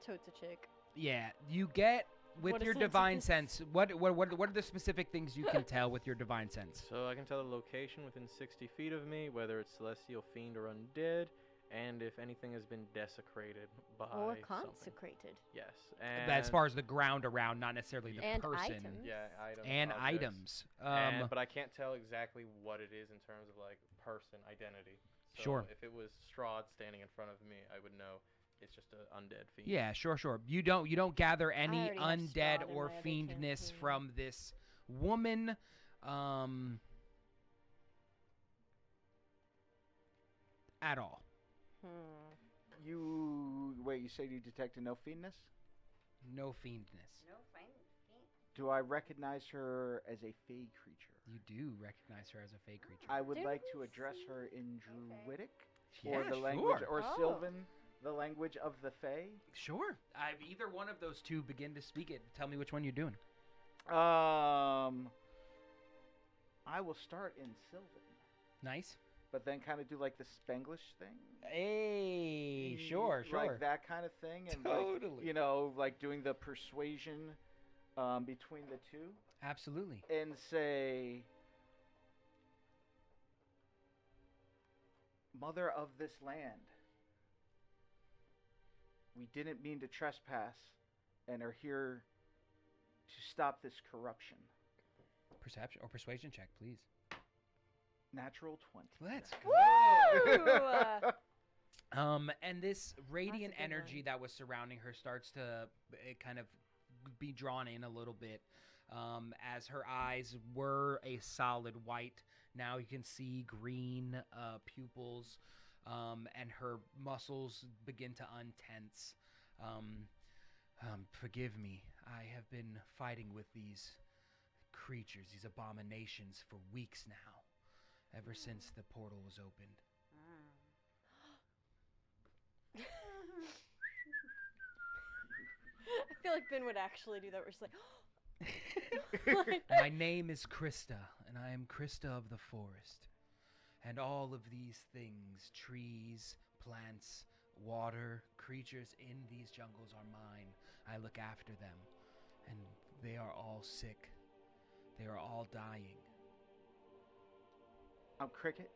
Totes a chick. Yeah, you get with What a your sense of divine this. sense. What are the specific things you can tell with your divine sense? So I can tell the location within 60 feet of me, whether it's celestial, fiend, or undead, and if anything has been desecrated by Or something. consecrated. Yes. And As far as the ground around, not necessarily the And person. items. Yeah, items. And objects. items. But I can't tell exactly what it is in terms of like person identity. So Sure. If it was Strahd standing in front of me, I would know it's just an undead fiend. Yeah, sure. You don't gather any already have undead Strahd in or my other fiendness campaign. from this woman. At all. You say you detected no fiendness? No fiendness. No, fine. Do I recognize her as a fey creature? You do recognize her as a fey creature. I would Didn't like we to address see- her in Okay. Druidic, Yeah, or the sure. language, or Oh. Sylvan, the language of the Fey. Sure. I've either one of those two begin to speak it. Tell me which one you're doing. I will start in Sylvan, Nice. but then kind of do like the Spanglish thing. Hey, sure. Like that kind of thing, and Totally. like doing the persuasion between the two, Absolutely. and say, "Mother of this land, we didn't mean to trespass, and are here to stop this corruption." Perception or persuasion check, please. Natural 20. Let's go. Woo! And this radiant good energy one. that was surrounding her starts to kind of be drawn in a little bit. As her eyes were a solid white, now you can see green pupils, and her muscles begin to untense. Forgive me, I have been fighting with these creatures, these abominations, for weeks now, ever since the portal was opened. I feel like Ben would actually do that. We're just like, My name is Krista, and I am Krista of the forest. And all of these things, trees, plants, water, creatures in these jungles are mine. I look after them, and they are all sick. They are all dying. I'm Cricket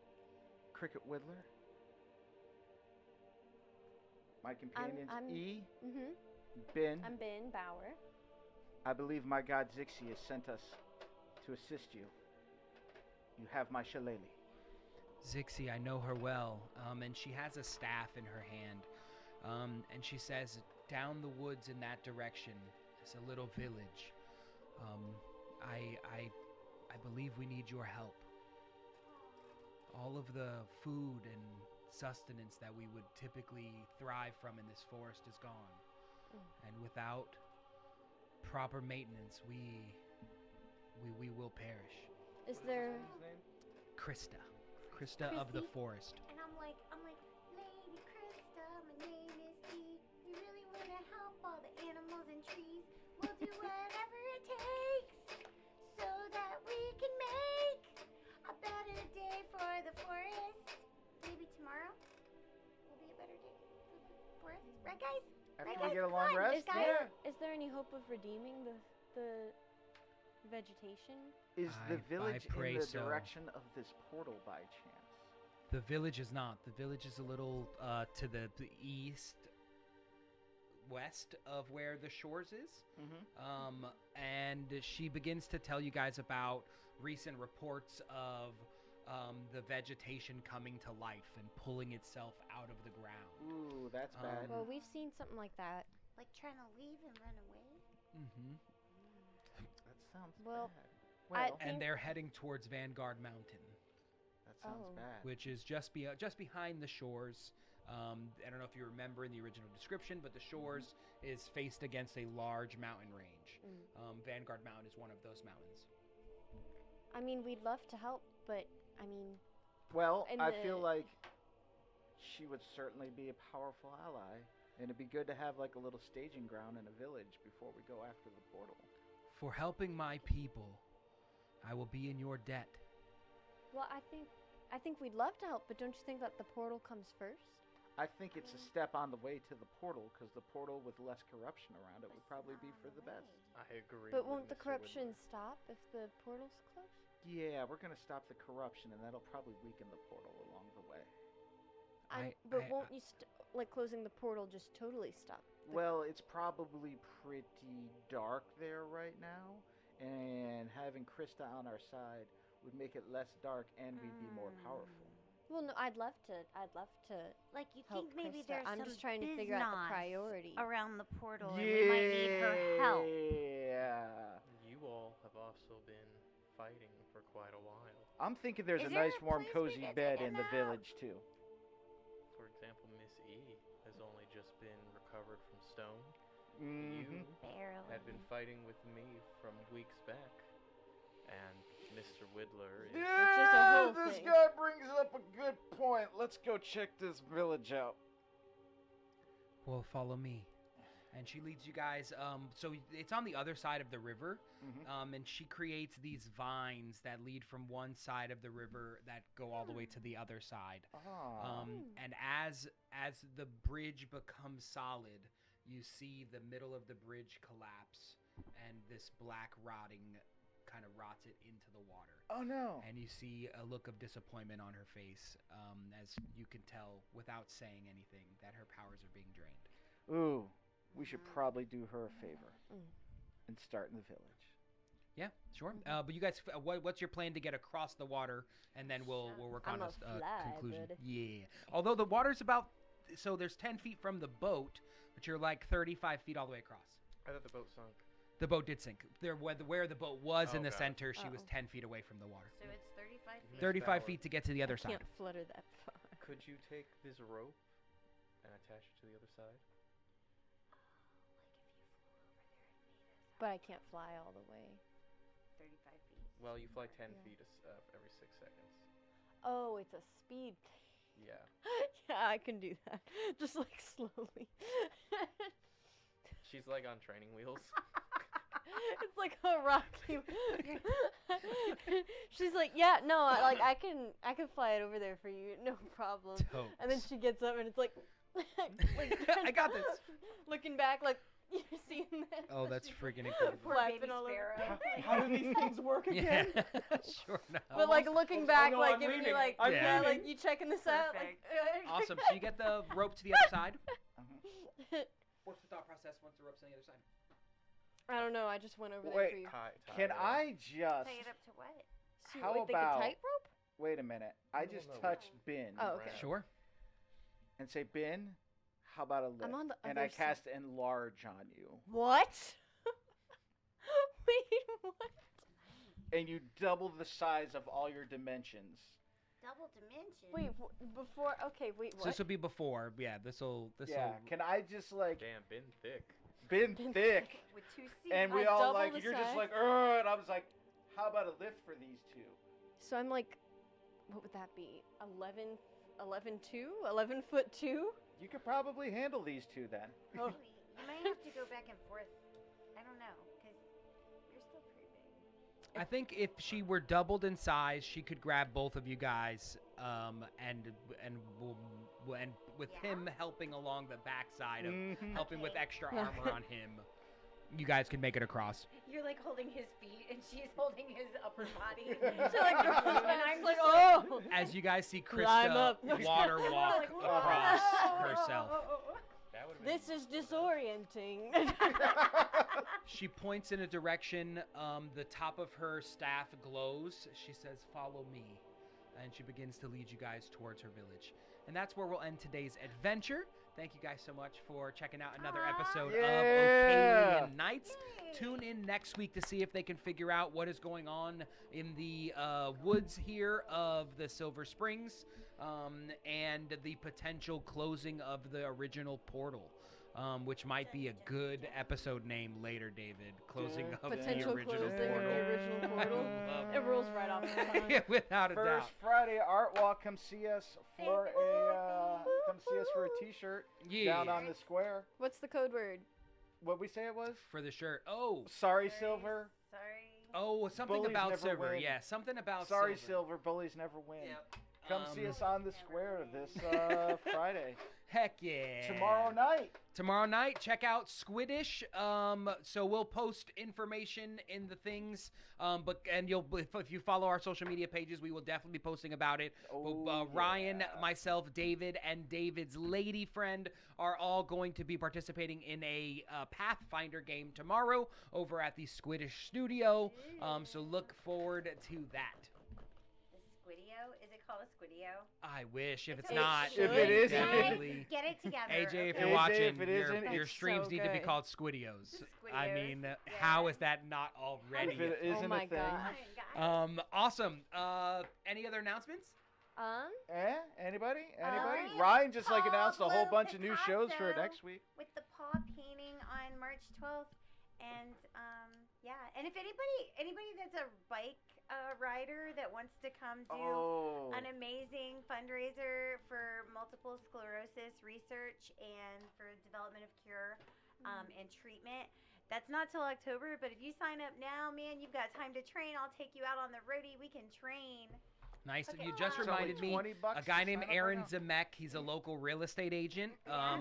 Whittler. My companions I'm- E, Mhm. Ben. I'm Ben Bauer. I believe my god Zixie has sent us to assist you. You have my shillelagh. Zixie, I know her well, and she has a staff in her hand. And she says, down the woods in that direction is a little village. I believe we need your help. All of the food and sustenance that we would typically thrive from in this forest is gone. And without proper maintenance, we will perish. Is there? Krista of the Chrissy? forest. And I'm like, Lady Krista, my name is E. We really want to help all the animals and trees. We'll do whatever it takes so that we can make a better day for the forest. Maybe tomorrow will be a better day for the forest. Right, guys? After Right, we get a guys? long Come on, rest, guys. Is there any hope of redeeming the vegetation? is the I village pray in the so. direction of this portal by chance? The village is not. The village is a little to the east, west of where the shores is. Mm-hmm. And she begins to tell you guys about recent reports of the vegetation coming to life and pulling itself out of the ground. Ooh, that's bad. Well, we've seen something like that. Like trying to leave and run away? Mm-hmm. That sounds Well, bad. I Well, think- And they're heading towards Vanguard Mountain, that sounds Oh. bad. which is just behind the shores. I don't know if you remember in the original description, but the shores is faced against a large mountain range. Vanguard Mountain is one of those mountains. I mean, we'd love to help, but I mean, Well, And I the- feel like she would certainly be a powerful ally, and it'd be good to have like a little staging ground in a village before we go after the portal. For helping my people, I will be in your debt. well, I think we'd love to help, but don't you think that the portal comes first? I think it's a step on the way to the portal, because the portal with less corruption around it would probably be for the best. I agree. But with won't the Mr. corruption Whitmer. stop if the portal's closed? Yeah, we're gonna stop the corruption, and that'll probably weaken the portal along the way. But won't you like closing the portal just totally stop? Well, it's probably pretty dark there right now, and having Krista on our side would make it less dark, and we'd be more powerful. Well, no, I'd love to. Like you Help think maybe Krista. there's I'm some just trying to figure out the business priority. around the portal, and we might need her help. Yeah. You all have also been fighting for quite a while. I'm thinking there's Is a there nice a warm place cozy we guys bed can in the nap? village too. For example, Miss E has only just been recovered from stone. Mm-hmm. You Barely. had been fighting with me from weeks back, and Mr. Whittler is. is a whole this thing. guy brings up a good point. Let's go check this village out. Well, follow me. And she leads you guys. So it's on the other side of the river. Mhm. And she creates these vines that lead from one side of the river that go all the way to the other side. Ah. And as the bridge becomes solid, you see the middle of the bridge collapse, and this black rotting kind of rots it into the water. Oh no. And you see a look of disappointment on her face, as you can tell without saying anything that her powers are being drained. Ooh, we should probably do her a favor Mm. and start in the village. Yeah, sure. But you guys, what's your plan to get across the water, and then we'll work on I'm a a fly, conclusion. buddy. Yeah. Although the water's about, so there's 10 feet from the boat, but you're like 35 feet all the way across. I thought the boat sunk. The boat did sink. There, where the boat was in Oh, the got it. center, she was Uh-oh. 10 feet away from the water. So it's 35 feet. 35 Bauer. feet to get to the other I side. can't flutter that far. Could you take this rope and attach it to the other side? But I can't fly all the way. 35 feet. Well, you fly 10 Yeah. feet every 6 seconds. Oh, it's a speed thing. Yeah. Yeah, I can do that. Just like slowly. She's like on training wheels. It's like a Rocky. She's like, yeah, no, I can fly it over there for you, no problem. Totes. And then she gets up and it's like, I got this. Looking back, like you're seeing that. Oh, that's freaking incredible. Poor Flapping baby all over. sparrow. How do these things work Yeah, again? sure enough. But like looking back, no, like I'm giving reading. you like, I'm yeah, reading. like you checking this out. Like, Awesome. So you get the rope to the other side. What's the thought process once the rope's on the other side? I don't know. I just went over there Wait, for you. Can I just? Tie it up to what? So, how like, about- the tightrope? Wait a minute. I just touched Bin. Oh, okay. Sure. And say, Bin, how about a lift? I'm on the and other I cast enlarge on you. What? Wait, what? And you double the size of all your dimensions. Double dimension. Wait, before? Okay, wait, So what? this will be before. Yeah, this'll. Yeah. Can I just like Damn, been thick. Bin thick? With 2 C's. And we I all double like, the you're just size. like, and I was like, how about a lift for these two? So I'm like, what would that be? 11 foot 2? You could probably handle these two then. Oh. You might have to go back and forth. I don't know, because you're still pretty big. I think if she were doubled in size, she could grab both of you guys, and with Yeah. him helping along the backside of Mhm. helping with Okay. extra armor on him, you guys could make it across. You're like holding his feet, and she's holding his upper body. So like, and I'm like, just oh. As you guys see Climb Krista up. water walk Like, across whoa. herself. That would have This is disorienting. She points in a direction. The top of her staff glows. She says, "Follow me," and she begins to lead you guys towards her village. And that's where we'll end today's adventure. Thank you guys so much for checking out another Aw. episode Yeah. of Ocalian Knights. Yay. Tune in next week to see if they can figure out what is going on in the woods here of the Silver Springs, and the potential closing of the original portal, which might be a good episode name later, David. Closing of Potential the original closing of portal. the original portal. Love It rolls right off the tongue. it. Without a First doubt. Friday Art Walk. Come see us for a T-shirt Yeah. down on the square. What's the code word? What we say it was? For the shirt. Oh. Sorry, Silver. Sorry. Oh, something Bullies about never silver. win. Yeah, something about Sorry, silver. Silver. Bullies never win. Yep. Come see us on the square this Friday. Heck yeah. Tomorrow night. Tomorrow night, check out Squiddish. So we'll post information in the things. If you follow our social media pages, we will definitely be posting about it. Oh, Ryan, yeah. myself, David, and David's lady friend are all going to be participating in a Pathfinder game tomorrow over at the Squiddish Studio. So look forward to that. The Squiddio? Is it called a Squiddio? I wish. If it's It not, should. If it isn't, definitely. Get it together. AJ, if okay? you're AJ, watching, if it isn't, your it's streams so need to be good. called Squiddios. I Squiddios, mean, yeah. how is that not already? If it isn't my a thing. God. Awesome. Any other announcements? Anybody? Alright. Ryan just announced a whole Pablo bunch of new shows for Picasso. next week. With the paw painting on March 12th. And, yeah. And if anybody that's a bike rider that wants to come do Oh. an amazing fundraiser for multiple sclerosis research and for development of cure and treatment. That's not till October, but if you sign up now, man, you've got time to train. I'll take you out on the roadie. We can train. Nice. Okay. You just It's reminded me, $20 a guy to named sign up Aaron right now. Zemek. He's a local real estate agent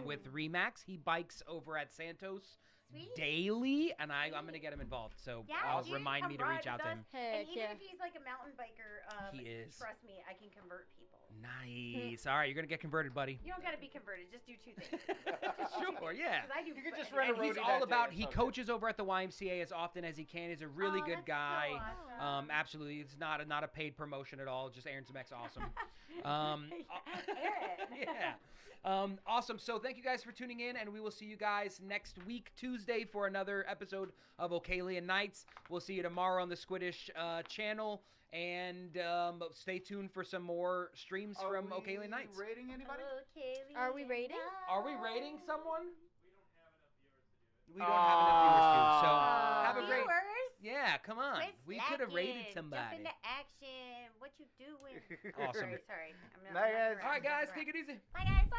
with Remax. He bikes over at Santos Sweet. daily, and I'm going to get him involved. So Yeah, dude, remind me to come reach ride out to with him. us. Heck And even yeah. if he's like a mountain biker, He is. trust me, I can convert people. Nice. All right, you're going to get converted, buddy. You don't got to be converted. Just do 2 things. Sure, yeah. 'Cause I do You could just both. rent a And he's roadie all that about, day. he Okay. coaches over at the YMCA as often as he can. He's a really Oh, good that's so guy. awesome. Absolutely. It's not a paid promotion at all. Just Aaron Zemek's awesome. Yeah. Yeah. Awesome. So thank you guys for tuning in, and we will see you guys next week, Tuesday, for another episode of Ocalian Knights. We'll see you tomorrow on the Squiddish channel, and stay tuned for some more streams from Ocalian Knights. Rating anybody? Are we rating? Are we rating someone? We don't have enough viewers, dude. So have a great. Viewers? Yeah, come on. Quit We could have rated slacking. somebody. Jump into action. What you doing? Awesome. Sorry. I'm not Night, guys. around. All right, guys, I'm not take it easy. around. Bye, guys. Bye.